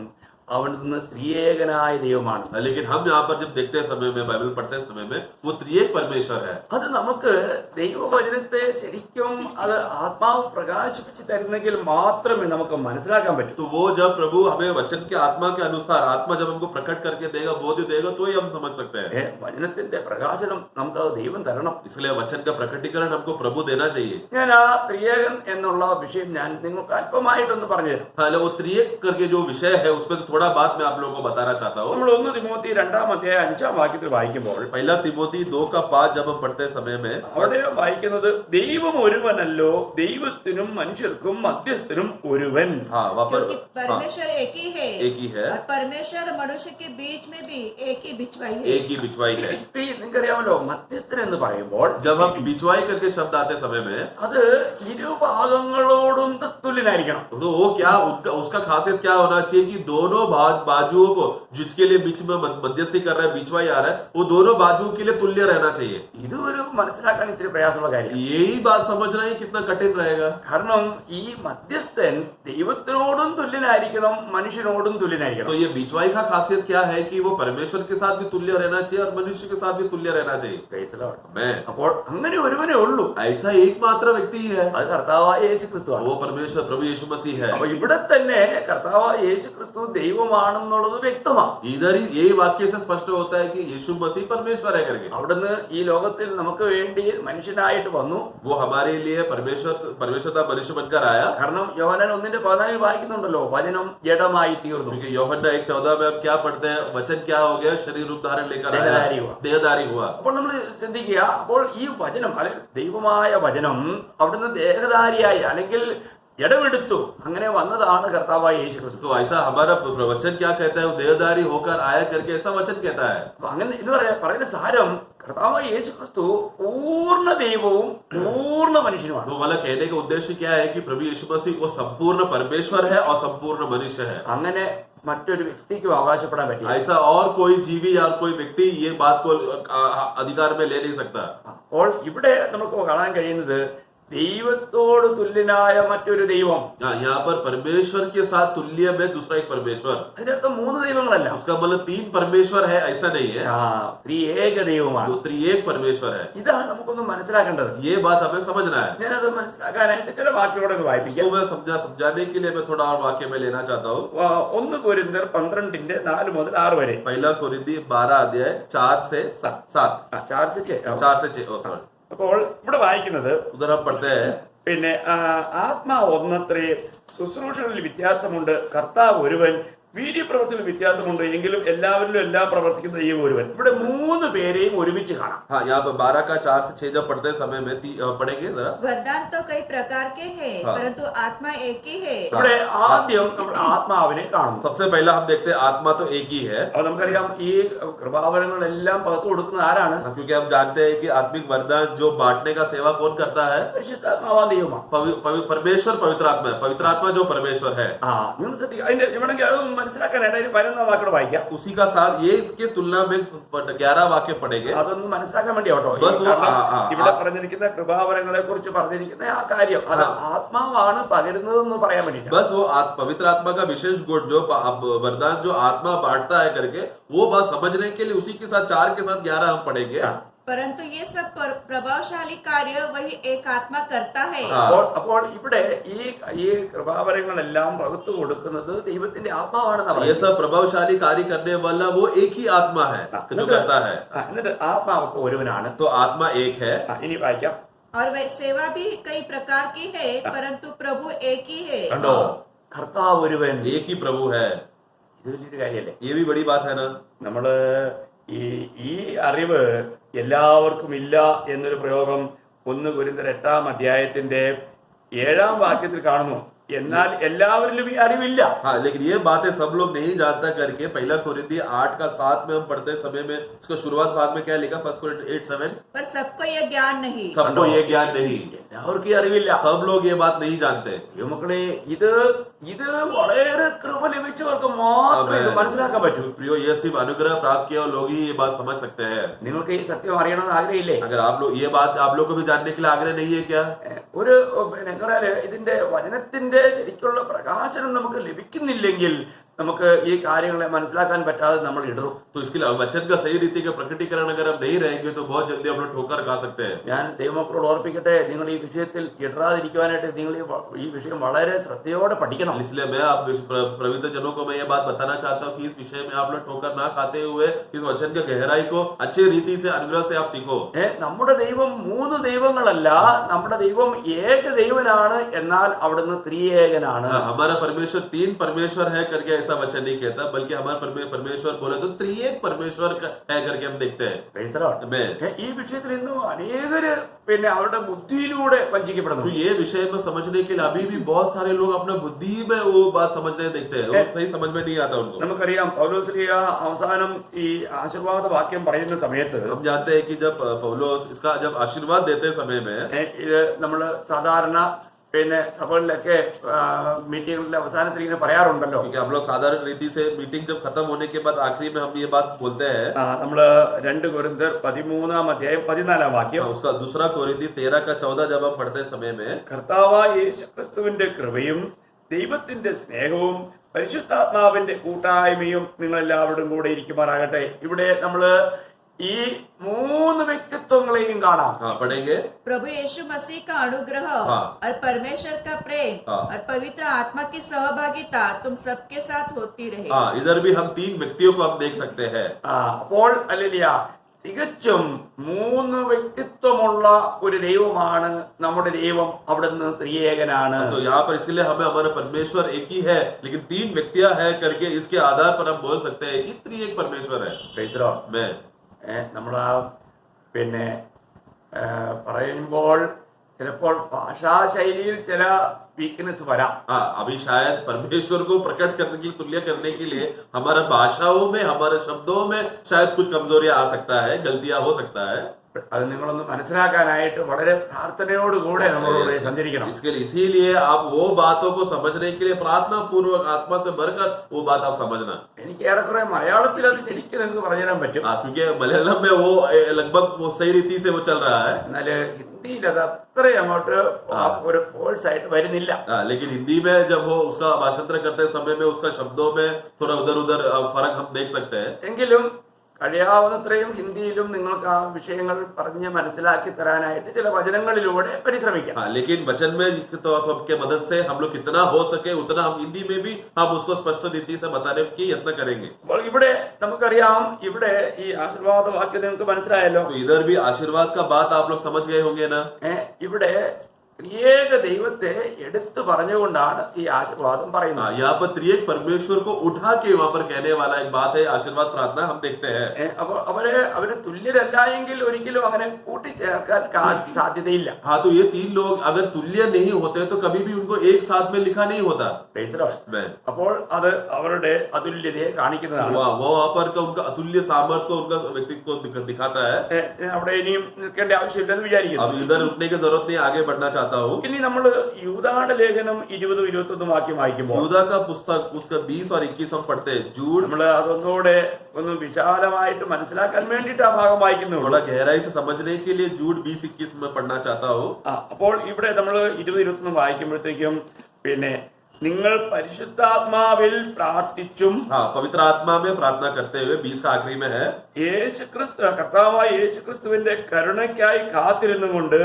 അവിടുന്ന് ത്രിയേകനായ ദൈവമാണ്. लेकिन हम यहाँ पर जब देखते समय में, बाइबल पढ़ते समय में, वो त्रिएक परमेश्वर है। അത് നമുക്ക് ദൈവവചനത്തെ ശരിക്കും അത് ആത്മാവ് പ്രകാശിപ്പിച്ച് തരുന്നെങ്കിൽ മാത്രമേ നമുക്ക് മനസ്സിലാക്കാൻ പറ്റൂ. तो वो जब प्रभु हमें वचन के आत्मा के अनुसार, आत्मा जब हमको प्रकट करके देगा, बोध देगा, तो ही हम समझ सकते हैं। വചനത്തിന്റെ പ്രകാശനം നമുക്ക് അത് ദൈവം തരണം. इसलिए वचन का प्रकटीकरण हमको प्रभु देना चाहिए। ഞാൻ ആ ത്രിയേകൻ എന്നുള്ള വിഷയം ഞാൻ നിങ്ങൾക്ക് അല്പമായിട്ടൊന്ന് പറഞ്ഞുതരാം. हाँ, वो त्रिएक करके जो विषय है उसमें थोड़ा बात मैं आप लोगों को बताना चाहता हूँ। നമ്മൾ 1 തിമോത്തി 2-ാം അധ്യായം 5-ാം വാക്യത്തിൽ വായിക്കുമ്പോൾ, पहला तिमोथी 2:5 जब हम पढ़ते समय में അവിടെ വായിക്കുന്നത് ദൈവം ഒരുവനല്ലോ, ദൈവത്തിനും മനുഷ്യർക്കും മധ്യസ്ഥനും ഒരുവൻ. हाँ, वहाँ पर क्योंकि परमेश्वर एक ही है, एक ही है, और परमेश्वर मनुष्य के बीच में भी एक ही बिछवाई है। एक ही बिछवाई है। നിങ്ങൾക്കറിയാമല്ലോ, മധ്യസ്ഥൻ എന്ന് പറയുമ്പോൾ जब हम बिछवाई करके शब्द आते समय में, അത് ഇരുഭാഗങ്ങളോടും തുല്യനായിരിക്കണം. तो वो क्या, उसका खासियत क्या होना चाहिए कि दोनों बाजुओं को, जिसके लिए बीच में मध्यस्थी कर रहा है, बिछवाई आ रहा है, वो दोनों बाजुओं के लिए तुल्य रहना चाहिए। ഇത് ഒരു മനസ്സിലാക്കാൻ ഇച്ചിരി പ്രയാസമുള്ള കാര്യം. यही बात समझना ही कितना कठिन रहेगा। കാരണം ഈ മധ്യസ്ഥൻ ദൈവത്തിനോടും തുല്യനായിരിക്കണം, മനുഷ്യനോടും തുല്യനായിരിക്കണം. तो ये बिछवाई का खासियत क्या है कि वो परमेश्वर के साथ भी तुल्य रहना चाहिए और मनुष्य के साथ भी तुल्य रहना चाहिए। Praise the Lord. मैं അപ്പോൾ അങ്ങനെ ഒരുവനേ ഉള്ളൂ. ऐसा एकमात्र व्यक्ति है, അത് കർത്താവായ യേശുക്രിസ്തുവാണ്. वो परमेश्वर प्रभु यीशु मसीह है। അപ്പൊ ഇവിടെ തന്നെ കർത്താവായ യേശുക്രിസ്തു ദൈവമാണെന്നുള്ളത് വ്യക്തമാണ്. इधर ही यही वाक्य से स्पष्ट होता है कि यीशु मसीह परमेश्वर है करके। അവിടുന്ന് ഈ ലോകത്തിൽ നമുക്ക് വേണ്ടി മനുഷ്യനായിട്ട് വന്നു. वो हमारे लिए परमेश्वर का मनुष्य बनकर आया। കാരണം യോഹന്നാൻ 1:14 വായിക്കുന്നുണ്ടല്ലോ, വചനം ജഡമായി തീർന്നു. क्योंकि യോഹന്നാൻ 1:14 में हम क्या पढ़ते हैं? वचन क्या हो गया? शरीर रूप धारण लेकर आया, देहधारी हुआ। അപ്പോൾ നമ്മൾ ചിന്തിക്കുക, അപ്പോൾ ഈ വചനം അല്ലെങ്കിൽ ദൈവമായ വചനം അവിടുന്ന് ദേഹധാരിയായി അല്ലെങ്കിൽ ജഡമെടുത്തു, അങ്ങനെ വന്നതാണ് കർത്താവായ യേശുക്രിസ്തു. तो ऐसा हमारा वचन क्या कहता है? वो देहधारी होकर आया करके ऐसा वचन कहता है। അപ്പൊ അങ്ങനെ എന്ന് പറയുന്ന സാരം, കർത്താവായ യേശുക്രിസ്തു പൂർണ്ണ ദൈവവും പൂർണ്ണ മനുഷ്യനുമാണ്. तो वाला कहने का उद्देश्य क्या है कि प्रभु यीशु मसीह वो संपूर्ण परमेश्वर है और संपूर्ण मनुष्य है। അങ്ങനെ മറ്റൊരു വ്യക്തിക്കും അവകാശപ്പെടാൻ പറ്റില്ല. ऐसा और कोई जीवी या कोई व्यक्ति ये बात को अधिकार में ले नहीं सकता। അപ്പോൾ ഇവിടെ നമുക്ക് കാണാൻ കഴിയുന്നത് ദൈവത്തോട് തുല്യനായ മറ്റൊരു ദൈവം. यहाँ पर परमेश्वर के साथ तुल्य में दूसरा एक परमेश्वर। അതിനർത്ഥം 3 ദൈവങ്ങളല്ല, उसका मतलब 3 परमेश्वर है ऐसा नहीं है, ത്രിയേക ദൈവമാണ്. वो त्रिएक परमेश्वर है। ഇതാണ് നമുക്കൊന്ന് മനസ്സിലാക്കേണ്ടത്. ये बात हमें समझना है। ഞാനത് മനസ്സിലാക്കാനായിട്ട് ചില വാക്കുകളോട് വായിപ്പിക്കാം. इसको मैं समझाने के लिए मैं थोड़ा और वाक्य में लेना चाहता हूँ। 1 കൊരിന്ത്യർ 12:4 മുതൽ 6 വരെ. पहला कोरिन्थी 12 अध्याय 4 से 7। 4 से 6. അപ്പോൾ ഇവിടെ വായിക്കുന്നത്, उधर हम पढ़ते हैं, പിന്നെ ആത്മാവ് ഒന്നത്രേ, ശുശ്രൂഷകളിൽ വ്യത്യാസമുണ്ട്, കർത്താവ് ഒരുവൻ, വീര്യപ്രവൃത്തിയിൽ വ്യത്യാസമുണ്ട് എങ്കിലും എല്ലാവരിലും എല്ലാം പ്രവർത്തിക്കുന്ന ദൈവം ഒരുവൻ. ഇവിടെ 3 പേരെയും ഒരുമിച്ച് കാണാം. हाँ, यहाँ पर 12 का 4 से 6 जब पढ़ते समय में पढ़ेंगे जरा। वरदान तो कई प्रकार के हैं, हाँ। परंतु आत्मा एक ही है। ഇവിടെ ആദ്യം നമ്മൾ ആത്മാവിനെ കാണുന്നു. सबसे पहला हम देखते हैं आत्मा तो एक ही है। അപ്പൊ നമുക്കറിയാം ഈ കൃപാവരങ്ങളെല്ലാം പകർത്തു കൊടുക്കുന്നത് ആരാണ്? क्योंकि हम जानते हैं कि आत्मिक वरदान जो बांटने का सेवा कौन करता है? പരിശുദ്ധാത്മാവാ ദൈവമാണ്. परमेश्वर पवित्र आत्मा है। पवित्र आत्मा जो परमेश्वर है। നിങ്ങൾ ശ്രദ്ധിക്കുക, അതിന്റെ ഇവിടെ അത് മനസ്സിലാക്കാനായിട്ട് അതിന് 11 വാക്യോട് വായിക്കാം. उसी का साथ ये इसके तुलना में 11 वाक्य पढ़ेंगे। അതൊന്ന് മനസ്സിലാക്കാൻ വേണ്ടി കേട്ടോ. ബസ് ഇവിടെ പറഞ്ഞിരിക്കുന്ന കൃപാവരങ്ങളെ കുറിച്ച് പറഞ്ഞിരിക്കുന്ന ആ കാര്യം അത് ആത്മാവാണ് പകരുന്നതെന്ന് പറയാൻ വേണ്ടിട്ട്. बस वो पवित्र आत्मा का विशेष गुण जो वरदान जो आत्मा बांटता है करके वो बात समझने के लिए उसी के साथ 4 के साथ 11 हम पढ़ेंगे। परंतु ये सब प्रभावशाली कार्य वही एक आत्मा करता है। അപ്പോൾ ഇവിടെ ഈ കൃപാവരങ്ങളെല്ലാം പകർത്തു കൊടുക്കുന്നത് ദൈവത്തിന്റെ ആത്മാവാണെന്ന് ये പറയുന്നത്. सब प्रभावशाली कार्य करने वाला वो एक ही आत्मा है जो करता है। എന്നിട്ട് ആത്മാവ് ഒരുവനാണ്. तो आत्मा एक है। ഇനി വായിക്കാം. और वह सेवा भी कई प्रकार की है, परंतु प्रभु एक ही है। കണ്ടോ, കർത്താവ് ഒരുവൻ. एक ही प्रभु है। ഇത് വലിയൊരു കാര്യല്ലേ? ये भी बड़ी बात है ना। നമ്മള് ഈ അറിവ് എല്ലാവർക്കും ഇല്ല എന്നൊരു പ്രയോഗം 1 കൊരിന്ത്യർ 8-ാം അധ്യായത്തിന്റെ 7-ാം വാക്യത്തിൽ കാണുന്നു. എന്നാൽ എല്ലാവരിലും ഈ അറിവില്ല. हाँ, लेकिन ये बातें सब लोग नहीं जानता करके 1 कोरिन्थियों 8 का 7 में हम पढ़ते समय में उसका शुरुआत भाग में क्या लिखा? 1 कोरिन्थियों 8:7 पर सबको यह ज्ञान नहीं। सबको ये ज्ञान नहीं। എല്ലാവർക്കും ഈ അറിവില്ല. सब लोग ये बात नहीं जानते। മക്കളെ, ഇത് വളരെ കൃപ ലഭിച്ചവർക്ക് മാത്രമേ ഇത് മനസ്സിലാക്കാൻ പറ്റൂ. प्रियो, ये सिर्फ अनुग्रह प्राप्त किया लोग ही ये बात समझ सकते हैं। നിങ്ങൾക്ക് ഈ സത്യം അറിയണമെന്ന് ആഗ്രഹമില്ലേ? अगर आप लोग ये बात आप लोग को भी जानने के लिए आग्रह नहीं है क्या? ഒരു ഇതിന്റെ വചനത്തിന്റെ ശരിക്കുള്ള പ്രകാശനം നമുക്ക് ലഭിക്കുന്നില്ലെങ്കിൽ നമുക്ക് ഈ കാര്യങ്ങളെ മനസ്സിലാക്കാൻ പറ്റാതെ നമ്മൾ ഇടറും. तो इसके लिए वचन का सही रीति का प्रकटीकरण अगर हम नहीं रहेंगे तो बहुत जल्दी हम लोग ठोकर खा सकते हैं। ഞാൻ ദൈവമക്കളോട് ഓർപ്പിക്കട്ടെ, നിങ്ങൾ ഈ വിഷയത്തിൽ ഇടറാതിരിക്കുവാനായിട്ട് നിങ്ങൾ ഈ വിഷയം വളരെ ശ്രദ്ധയോടെ പഠിക്കണം. इसलिए मैं आप प्रवित्र जनों को मैं ये बात बताना चाहता हूँ कि इस विषय में आप लोग ठोकर ना खाते हुए इस वचन की गहराई को अच्छी रीति से अनुग्रह से आप सीखो। നമ്മുടെ ദൈവം 3 ദൈവങ്ങളല്ല, നമ്മുടെ ദൈവം ഏക ദൈവനാണ്. എന്നാൽ അവിടുന്ന് ത്രിയേകനാണ്. हमारा परमेश्वर 3 परमेश्वर है करके ऐसा वचन नहीं कहता, बल्कि हमारा परमेश्वर बोले तो त्रिएक परमेश्वर है करके हम देखते हैं। ഈ വിഷയത്തിൽ ഇന്നും അനേകര് അവരുടെ ബുദ്ധിയിലൂടെ വഞ്ചിക്കപ്പെടുന്നു. तो ये विषय में समझने के लिए अभी भी बहुत सारे लोग अपने बुद्धि में वो बात समझने देखते हैं, वो सही समझ में नहीं आता उनको। നമുക്കറിയാം, പൗലോസ്ലീഹ അവസാനം ഈ ആശീർവാദ വാക്യം പറയുന്ന സമയത്ത് हम जानते हैं कि जब पौलुस इसका जब आशीर्वाद देते समय में ഇത് നമ്മള് സാധാരണ സഭകളിലൊക്കെ മീറ്റിംഗിലെ അവസാനത്തിൽ ഇങ്ങനെ പറയാറുണ്ടല്ലോ. हम लोग साधारण रीति से मीटिंग जब खत्म होने के बाद आखिरी में हम ये बात बोलते हैं। നമ്മള് 2 കൊരിന്ത്യർ 13-ാം അധ്യായം 14-ാം വാക്യം, उसका 2 कोरिन्थियों 13 का 14 जब हम पढ़ते समय में കർത്താവായ യേശുക്രിസ്തുവിന്റെ കൃപയും ദൈവത്തിന്റെ സ്നേഹവും പരിശുദ്ധാത്മാവിന്റെ കൂട്ടായ്മയും നിങ്ങളെല്ലാവരും കൂടെ ഇരിക്കുമാറാകട്ടെ. ഇവിടെ നമ്മള് ഈ 3 വ്യക്തിത്വങ്ങളെയും കാണാം. पढ़ेंगे प्रभु यीशु मसीह का अनुग्रह हाँ। और परमेश्वर का प्रेम हाँ। और पवित्र आत्मा की सहभागिता तुम सबके साथ होती रहे। हाँ, इधर भी हम 3 व्यक्तियों को हम देख सकते हैं। അപ്പോൾ അല്ലേലിയ തികച്ചും 3 വ്യക്തിത്വമുള്ള ഒരു ദൈവമാണ് നമ്മുടെ ദൈവം. അവിടുന്ന് ത്രിയേകനാണ്. तो यहाँ पर इसके लिए हमें हमारा परमेश्वर एक ही है, लेकिन 3 व्यक्तियां हैं करके इसके आधार पर हम बोल सकते हैं कि त्रिएक परमेश्वर है। मैं നമ്മളാ പറയുമ്പോൾ ചിലപ്പോൾ ഭാഷാശൈലിയിൽ ചില വീക്ക്നെസ് വരാം. हाँ, अभी शायद परमेश्वर को प्रकट करने के लिए तुल्य करने के लिए हमारा भाषाओं में हमारे शब्दों में शायद कुछ कमजोरियां आ सकता है, गलतियां हो सकता है। അത് നിങ്ങളൊന്ന് മനസ്സിലാക്കാനായിട്ട് വളരെ പ്രാർത്ഥനയോടുകൂടെ നമ്മളോട് സഞ്ചരിക്കണം. इसीलिए आप वो बातों को समझने के लिए प्रार्थना पूर्वक आत्मा से भरकर वो बात आप समझना। എനിക്ക് ഏറെക്കുറെ മലയാളത്തിൽ അത് ശരിക്കും നിങ്ങൾക്ക് പറഞ്ഞു തരാൻ പറ്റും. क्योंकि मलयालम में वो लगभग वो सही रीति से वो चल रहा है, എന്നാല് ഹിന്ദിയിൽ അത് അത്ര അങ്ങോട്ട് ഒരു ഫോഴ്സ് ആയിട്ട് വരുന്നില്ല. लेकिन हिंदी में जब वो उसका भाषांतर करते समय में उसका शब्दों में थोड़ा उधर उधर फर्क हम देख सकते हैं। എങ്കിലും കഴിയാവുന്നത്രയും ഹിന്ദിയിലും നിങ്ങൾക്ക് ആ വിഷയങ്ങൾ പറഞ്ഞ് മനസ്സിലാക്കി തരാനായിട്ട് ചില വചനങ്ങളിലൂടെ പരിശ്രമിക്കാം. लेकिन वचन में तो के मदद से हम लोग कितना हो सके उतना हम हिंदी में भी हम उसको स्पष्ट रीति से बताने की यत्न करेंगे। അപ്പോൾ ഇവിടെ നമുക്കറിയാം, ഇവിടെ ഈ ആശീർവാദ വാക്യം നിങ്ങൾക്ക് മനസ്സിലായല്ലോ. तो इधर भी आशीर्वाद का बात आप लोग समझ गए होंगे ना। ഇവിടെ ത്രിയേക ദൈവത്തെ എടുത്തു പറഞ്ഞുകൊണ്ടാണ് ഈ ആശീർവാദം हाँ, പറയുന്നത്. यहाँ पर त्रिएक परमेश्वर को उठा के वहां पर कहने वाला एक बात है, आशीर्वाद प्रार्थना हम देखते हैं। അപ്പൊ അവര് തുല്യരല്ല എങ്കിൽ ഒരിക്കലും അങ്ങനെ കൂട്ടിച്ചേർക്കാൻ സാധ്യതയില്ല. हाँ, तो ये तीन लोग अगर तुल्य नहीं होते तो कभी भी उनको एक साथ में लिखा नहीं होता। Praise the Lord. मैं അപ്പോൾ അത് അവരുടെ അതുല്യതയെ കാണിക്കുന്നതാണ്. वो वहां पर का उनका अतुल्य सामर्थ्य को उनका व्यक्तित्व को दिखाता है। അവിടെ ഇനിയും നിൽക്കേണ്ട ആവശ്യമില്ലെന്ന് വിചാരിക്കുന്നു. अब इधर रुकने की जरूरत नहीं, आगे बढ़ना चाहता हूँ। ഇനി നമ്മൾ യൂദായുടെ ലേഖനം 20-21 വാക്യം വായിക്കുമ്പോൾ यूदा का पुस्तक उसका 20 और 21 हम पढ़ते हैं। झूठ നമ്മൾ അതൊന്നുകൂടെ ഒന്ന് വിശാലമായിട്ട് മനസ്സിലാക്കാൻ വേണ്ടിയിട്ട് ആ ഭാഗം വായിക്കുന്നുള്ളൂ. थोड़ा गहराई से समझने के लिए झूठ 20-21 में पढ़ना चाहता हूँ। അപ്പോൾ ഇവിടെ നമ്മൾ 20-21 വായിക്കുമ്പോഴത്തേക്കും പിന്നെ നിങ്ങൾ പരിശുദ്ധാത്മാവിൽ പ്രാർത്ഥിച്ചും हाँ, पवित्र आत्मा में प्रार्थना करते हुए 20 का आखिरी में है। കർത്താവായ യേശുക്രിസ്തുവിന്റെ കരുണയ്ക്കായി കാത്തിരുന്നുകൊണ്ട്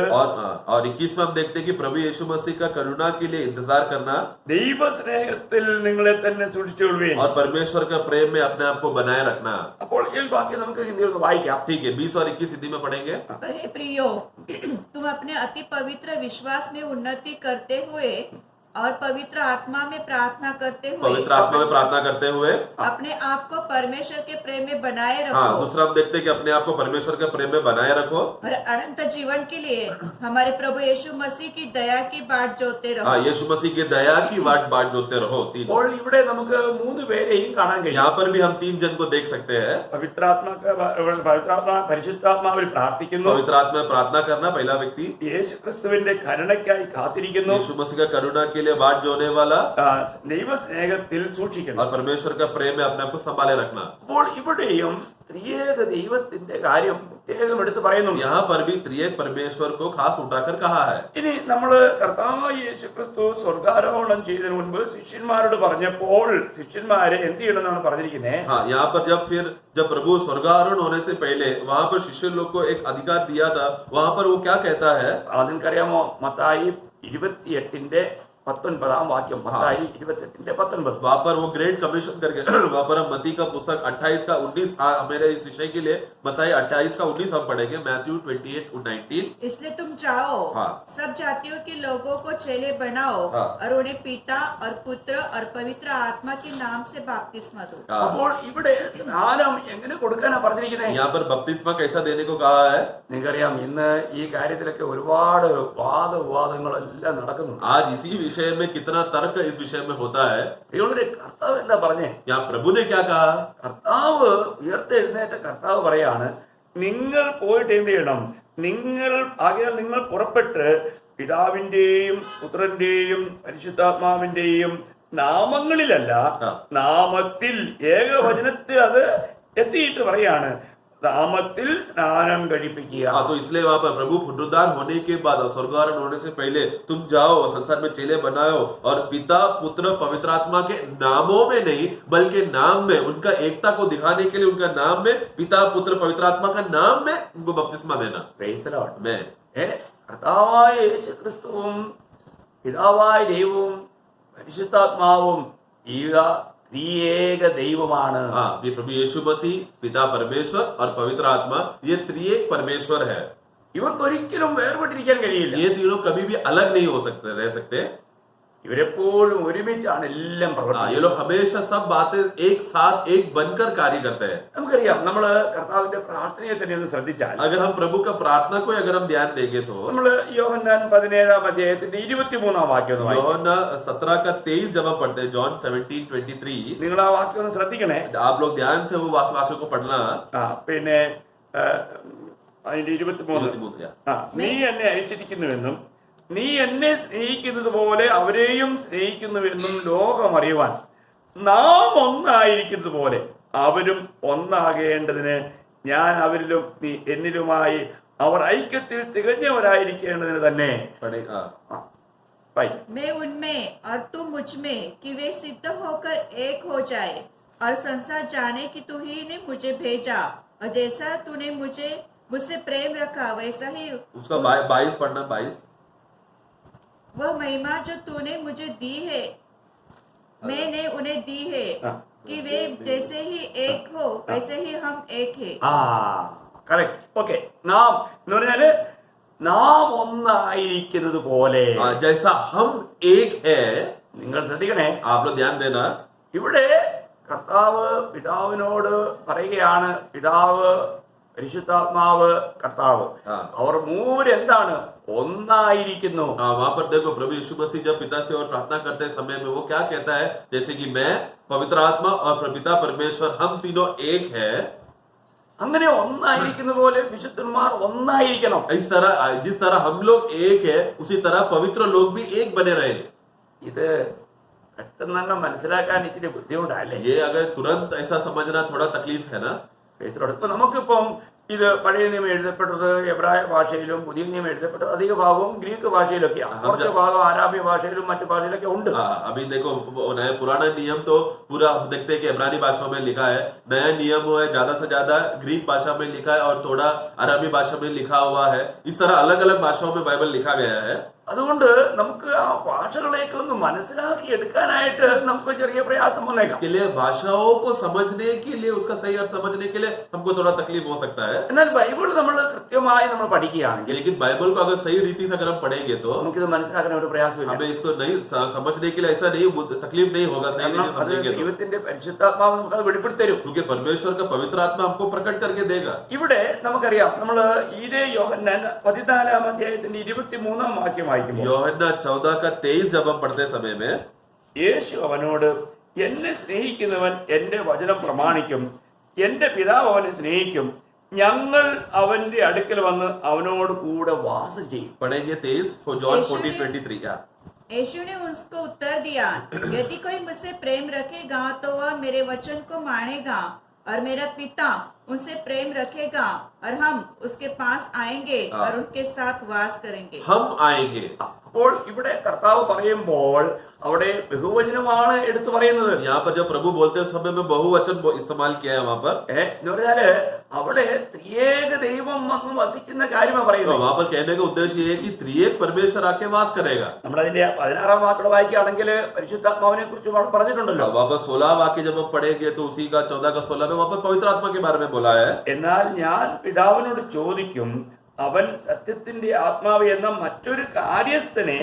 और 21 में हम देखते हैं कि प्रभु यीशु मसीह का करुणा के लिए इंतजार करना ദൈവസ്നേഹത്തിൽ നിങ്ങളെ തന്നെ സൂക്ഷിച്ചുകൊള്ളുകയും. और परमेश्वर का प्रेम में अपने आप को बनाए रखना। അപ്പോൾ ഈ വാക്യം നമുക്ക് ഹിന്ദിയിൽ ഒന്ന് വായിക്കാം. ठीक है, 20 और 21 हिंदी में पढ़ेंगे। पर हे प्रियो, तुम अपने अति पवित्र विश्वास में उन्नति करते हुए और पवित्र आत्मा में प्रार्थना करते हुए पवित्र आत्मा में प्रार्थना करते हुए अपने आप को परमेश्वर के प्रेम में बनाए हाँ, रखो दूसरा हम देखते हैं कि अपने आप को परमेश्वर के प्रेम में बनाए रखो और अनंत जीवन के लिए हमारे प्रभु यीशु मसीह की दया की बाट जोते रहो। हाँ, यीशु मसीह की दया की बाट जोते रहो। तीन, അപ്പോൾ ഇവിടെ നമുക്ക് 3 പേരെയും കാണാൻ കഴിയും. यहाँ पर भी हम 3 जन को देख सकते हैं। പരിശുദ്ധാത്മാവിൽ പ്രാർത്ഥിക്കുന്നു, पवित्र आत्मा में प्रार्थना करना पहला व्यक्ति, യേശുക്രിസ്തുവിന്റെ കരുണയ്ക്കായി കാത്തിരിക്കുന്നു, यीशु मसीह का करुणा के लिए बाट जोने वाला ദൈവസ്നേഹത്തിൽ സൂക്ഷിക്കുന്നു. और परमेश्वर का प्रेम में अपने आप को संभाले रखना। അപ്പോൾ ഇവിടെയും ത്രിയേക ദൈവത്തിന്റെ കാര്യം പ്രത്യേകം എടുത്ത് പറയുന്നുണ്ട്. यहाँ पर भी त्रिएक परमेश्वर को खास उठाकर कहा है। ഇനി നമ്മള് കർത്താവായ യേശുക്രിസ്തു സ്വർഗാരോഹണം ചെയ്തതിനു മുൻപ് ശിഷ്യന്മാരോട് പറഞ്ഞപ്പോൾ ശിഷ്യന്മാരെ എന്ത് ചെയ്യണമെന്നാണ് പറഞ്ഞിരിക്കുന്നത്? हाँ, यहाँ पर जब प्रभु स्वर्गारोहण होने से पहले वहां पर शिष्य लोग को एक अधिकार दिया था, वहां पर वो क्या कहता है? നിങ്ങൾക്കറിയാമോ? മത്തായി 28:19 വാക്യം. മത്തായി 28:19. वहां पर वो ग्रेट कमीशन करके वहां पर हम मत्ती का पुस्तक 28 का 19 मेरे इस विषय के लिए मत्ती 28 का 19 हम पढ़ेंगे। मैथ्यू 28:19। इसलिए तुम जाओ, हाँ। सब जातियों के लोगों को चेले बनाओ हाँ। और उन्हें पिता और पुत्र और पवित्र आत्मा के नाम से बपतिस्मा दो। അപ്പോൾ ഇവിടെ സ്നാനം എങ്ങനെ കൊടുക്കാനാ പറഞ്ഞിരിക്കുന്നത്? यहाँ पर बपतिस्मा कैसा देने को कहा है? നിങ്ങൾക്കറിയാം, ഇന്ന് ഈ കാര്യത്തിലൊക്കെ ഒരുപാട് വാദങ്ങളെല്ലാം നടക്കുന്നു. आज इसी विषय में कितना तर्क इस विषय में होता है। ദൈവത്തിന്റെ കർത്താവ് എന്താ പറഞ്ഞേ? यहाँ प्रभु ने क्या कहा? കർത്താവ് ഉയർത്തെഴുന്നേറ്റ കർത്താവ് പറയാണ്, നിങ്ങൾ പോയിട്ട് എന്ത് ചെയ്യണം? നിങ്ങൾ പുറപ്പെട്ട് പിതാവിന്റെയും പുത്രന്റെയും പരിശുദ്ധാത്മാവിന്റെയും നാമങ്ങളിലല്ല, നാമത്തിൽ ഏകവചനത്തിൽ അത് എത്തിയിട്ട് പറയാണ്, നാമത്തിൽ സ്നാനം കഴിപ്പിക്കുക. हाँ, तो इसलिए वहां पर प्रभु पुनरुद्धार होने के बाद और स्वर्गारोहण होने से पहले तुम जाओ और संसार में चेले बनाओ और पिता पुत्र पवित्र आत्मा के नामों में नहीं बल्कि नाम में उनका एकता को दिखाने के लिए उनका नाम में पिता पुत्र पवित्र आत्मा का नाम में उनको बपतिस्मा देना। Praise the Lord. मैं കർത്താവായ യേശുക്രിസ്തുവും പിതാവായ ദൈവവും പരിശുദ്ധാത്മാവും ഈ ത്രിയേക ദൈവമാണ്. हाँ, ये प्रभु यीशु मसीह पिता परमेश्वर और पवित्र आत्मा ये त्रिएक परमेश्वर है। ഇവർക്കൊരിക്കലും വേർപെട്ടിരിക്കാൻ കഴിയില്ല. ये तीनों कभी भी अलग नहीं हो सकते, रह सकते। ഇവരെപ്പോഴും ഒരുമിച്ചാണ് എല്ലാം ये പ്രവർത്തിക്കുന്നത്. लोग हमेशा सब बातें एक साथ एक बनकर कार्य करते हैं। നമുക്കറിയാം, നമ്മള് കർത്താവിന്റെ പ്രാർത്ഥനയെ തന്നെ ഒന്ന് ശ്രദ്ധിച്ചാൽ, अगर हम प्रभु का प्रार्थना को अगर हम ध्यान देंगे तो നമ്മള് യോഹന്നാൻ 17:23 വാക്യം ഒന്ന് വായിക്കും. യോഹन्ना 17 का 23 जब हम पढ़ते हैं, जॉन 17:23, നിങ്ങൾ ആ വാക്യം ഒന്ന് ശ്രദ്ധിക്കണേ. आप लोग ध्यान से वो वाक्य को पढ़ना। പിന്നെ അതിന്റെ 23, 23 നീ എന്നെ അയച്ചിരിക്കുന്നുവെന്നും നീ എന്നെ സ്നേഹിക്കുന്നത് പോലെ അവരെയും സ്നേഹിക്കുന്നുവെന്നും ലോകം അറിയുവാൻ നാം ഒന്നായിരിക്കുന്നത് പോലെ അവരും ഒന്നാകേണ്ടതിന് ഞാൻ അവരിലും നീ എന്നിലുമായി അവർ ഐക്യത്തിൽ തികഞ്ഞവരായിരിക്കേണ്ടതിന് തന്നെ. मैं उनमें और तुम मुझ में कि वे सिद्ध होकर एक हो जाए और संसार जाने कि तू ही ने मुझे भेजा और जैसा तूने मुझसे प्रेम रखा वैसा ही उसका 22 पढ़ना। 22 वह महिमा जो तूने मुझे दी है मैंने उन्हें दी है कि वे जैसे ही एक हो वैसे ही हम एक है. കറക്റ്റ്. ഓക്കെ, നാം എന്ന് പറഞ്ഞാല് നാം ഒന്നായിരിക്കുന്നത് പോലെ. जैसा हम एक है, നിങ്ങൾ ശ്രദ്ധിക്കണേ, आप लोग ध्यान देना, ഇവിടെ കർത്താവ് പിതാവിനോട് പറയുകയാണ്, പിതാവ്, പരിശുദ്ധാത്മാവ്, കർത്താവ്, അവർ മൂവരെന്താണ്? ഒന്നായിരിക്കുന്നു. वहां पर देखो प्रभु यीशु मसीह जब पिता से और प्रार्थना करते समय में वो क्या कहता है, जैसे कि मैं, पवित्र आत्मा और पिता परमेश्वर, हम तीनों एक है. അങ്ങനെ ഒന്നായിരിക്കുന്ന പോലെ വിശുദ്ധന്മാർ ഒന്നായിരിക്കണം. इस तरह जिस तरह हम लोग एक है, उसी तरह पवित्र लोग भी एक बने रहे. ഇത് പെട്ടെന്ന് മനസ്സിലാക്കാൻ ഇച്ചിരി ബുദ്ധിമുട്ടല്ലേ? ये अगर तुरंत ऐसा समझना थोड़ा तकलीफ है ना. ഇപ്പൊ നമുക്കിപ്പം ഇത് പഴയ നിയമം എഴുതപ്പെട്ടത് എബ്രായ ഭാഷയിലും പുതിയ നിയമം എഴുതപ്പെട്ടത് അധിക ഭാഗവും ഗ്രീക്ക് ഭാഷയിലൊക്കെയാണ്. കുറച്ച് ഭാഗം അരാബി ഭാഷയിലും മറ്റു ഭാഷയിലൊക്കെ ഉണ്ട്. अभी देखो नया पुराना नियम तो पूरा हम देखते हैं कि इब्रानी भाषा में लिखा है, नया नियम है ज्यादा से ज्यादा ग्रीक भाषा में लिखा है और थोड़ा अरबी भाषा में लिखा हुआ है. इस तरह अलग अलग भाषाओं में बाइबल लिखा गया है. അതുകൊണ്ട് നമുക്ക് ആ ഭാഷകളെയൊക്കെ ഒന്ന് മനസ്സിലാക്കി എടുക്കാനായിട്ട് നമുക്ക് ചെറിയ പ്രയാസം വന്നേക്കാം. इसके लिए भाषाओं को समझने के लिए, उसका सही अर्थ समझने के लिए हमको थोड़ा तकलीफ हो सकता है. എന്നാൽ ബൈബിൾ നമ്മൾ കൃത്യമായി നമ്മൾ പഠിക്കുകയാണെങ്കിൽ, लेकिन बाइबल को अगर सही रीति से अगर हम पढ़ेंगे तो നമുക്കിത് മനസ്സിലാക്കാൻ ഒരു പ്രയാസമില്ല. हमें इसको नहीं समझने के लिए ऐसा नहीं, तकलीफ नहीं होगा सही रीति से അത് समझेंगे तो. ദൈവത്തിന്റെ പരിശുദ്ധാത്മാവ് നമുക്ക് അത് വെളിപ്പെടുത്തരും. क्योंकि परमेश्वर का पवित्र आत्मा हमको प्रकट करके देगा. ഇവിടെ നമുക്കറിയാം, നമ്മൾ ഇതേ യോഹന്നാൻ 14-ാം അധ്യായത്തിന്റെ 23-ാം വാക്യം വായിക്കുമ്പോൾ യോഹന്നാൻ 14 का 23 जब हम पढ़ते समय में, യേശു അവനോട്, എന്നെ സ്നേഹിക്കുന്നവൻ എന്റെ വചനം പ്രമാണിക്കും, എന്റെ പിതാവ് അവനെ സ്നേഹിക്കും, ഞങ്ങൾ അവന്റെ അടുക്കൽ വന്ന് അവനോട് കൂടെ വാസം ചെയ്യും. पढ़ेंगे 23 जॉन 14:23. यीशु ने उसको उत्तर दिया, यदि कोई मुझसे प्रेम रखेगा तो वह मेरे वचन को मानेगा, और मेरा पिता उनसे प्रेम रखेगा, और हम उसके पास आएंगे और उनके साथ वास करेंगे. हम आएंगे. അപ്പോൾ ഇവിടെ കർത്താവ് പറയുമ്പോൾ അവിടെ ബഹുവചനമാണ് എടുത്തു പറയുന്നത്. यहाँ पर जब प्रभु बोलते समय में बहुवचन इस्तेमाल किया है वहाँ पर. എന്ന് പറഞ്ഞാല് അവിടെ ത്രിയേക ദൈവം വന്ന് വസിക്കുന്ന കാര്യമാണ് പറയുന്നത്. वहाँ पर कहने का उद्देश्य ये है कि त्रिएक परमेश्वर आके वास करेगा. നമ്മളതിന്റെ 16-ാം വാക്യം വായിക്കുകയാണെങ്കിൽ പരിശുദ്ധാത്മാവിനെ കുറിച്ച് പറഞ്ഞിട്ടുണ്ടല്ലോ. वहाँ पर 16 वाक्य जब हम पढ़ेंगे तो उसी का 14 का 16 में वहाँ पर पवित्र आत्मा के बारे में बोला है. എന്നാൽ ഞാൻ പിതാവിനോട് ചോദിക്കും, അവൻ സത്യത്തിന്റെ ആത്മാവ് എന്ന മറ്റൊരു കാര്യസ്ഥനെ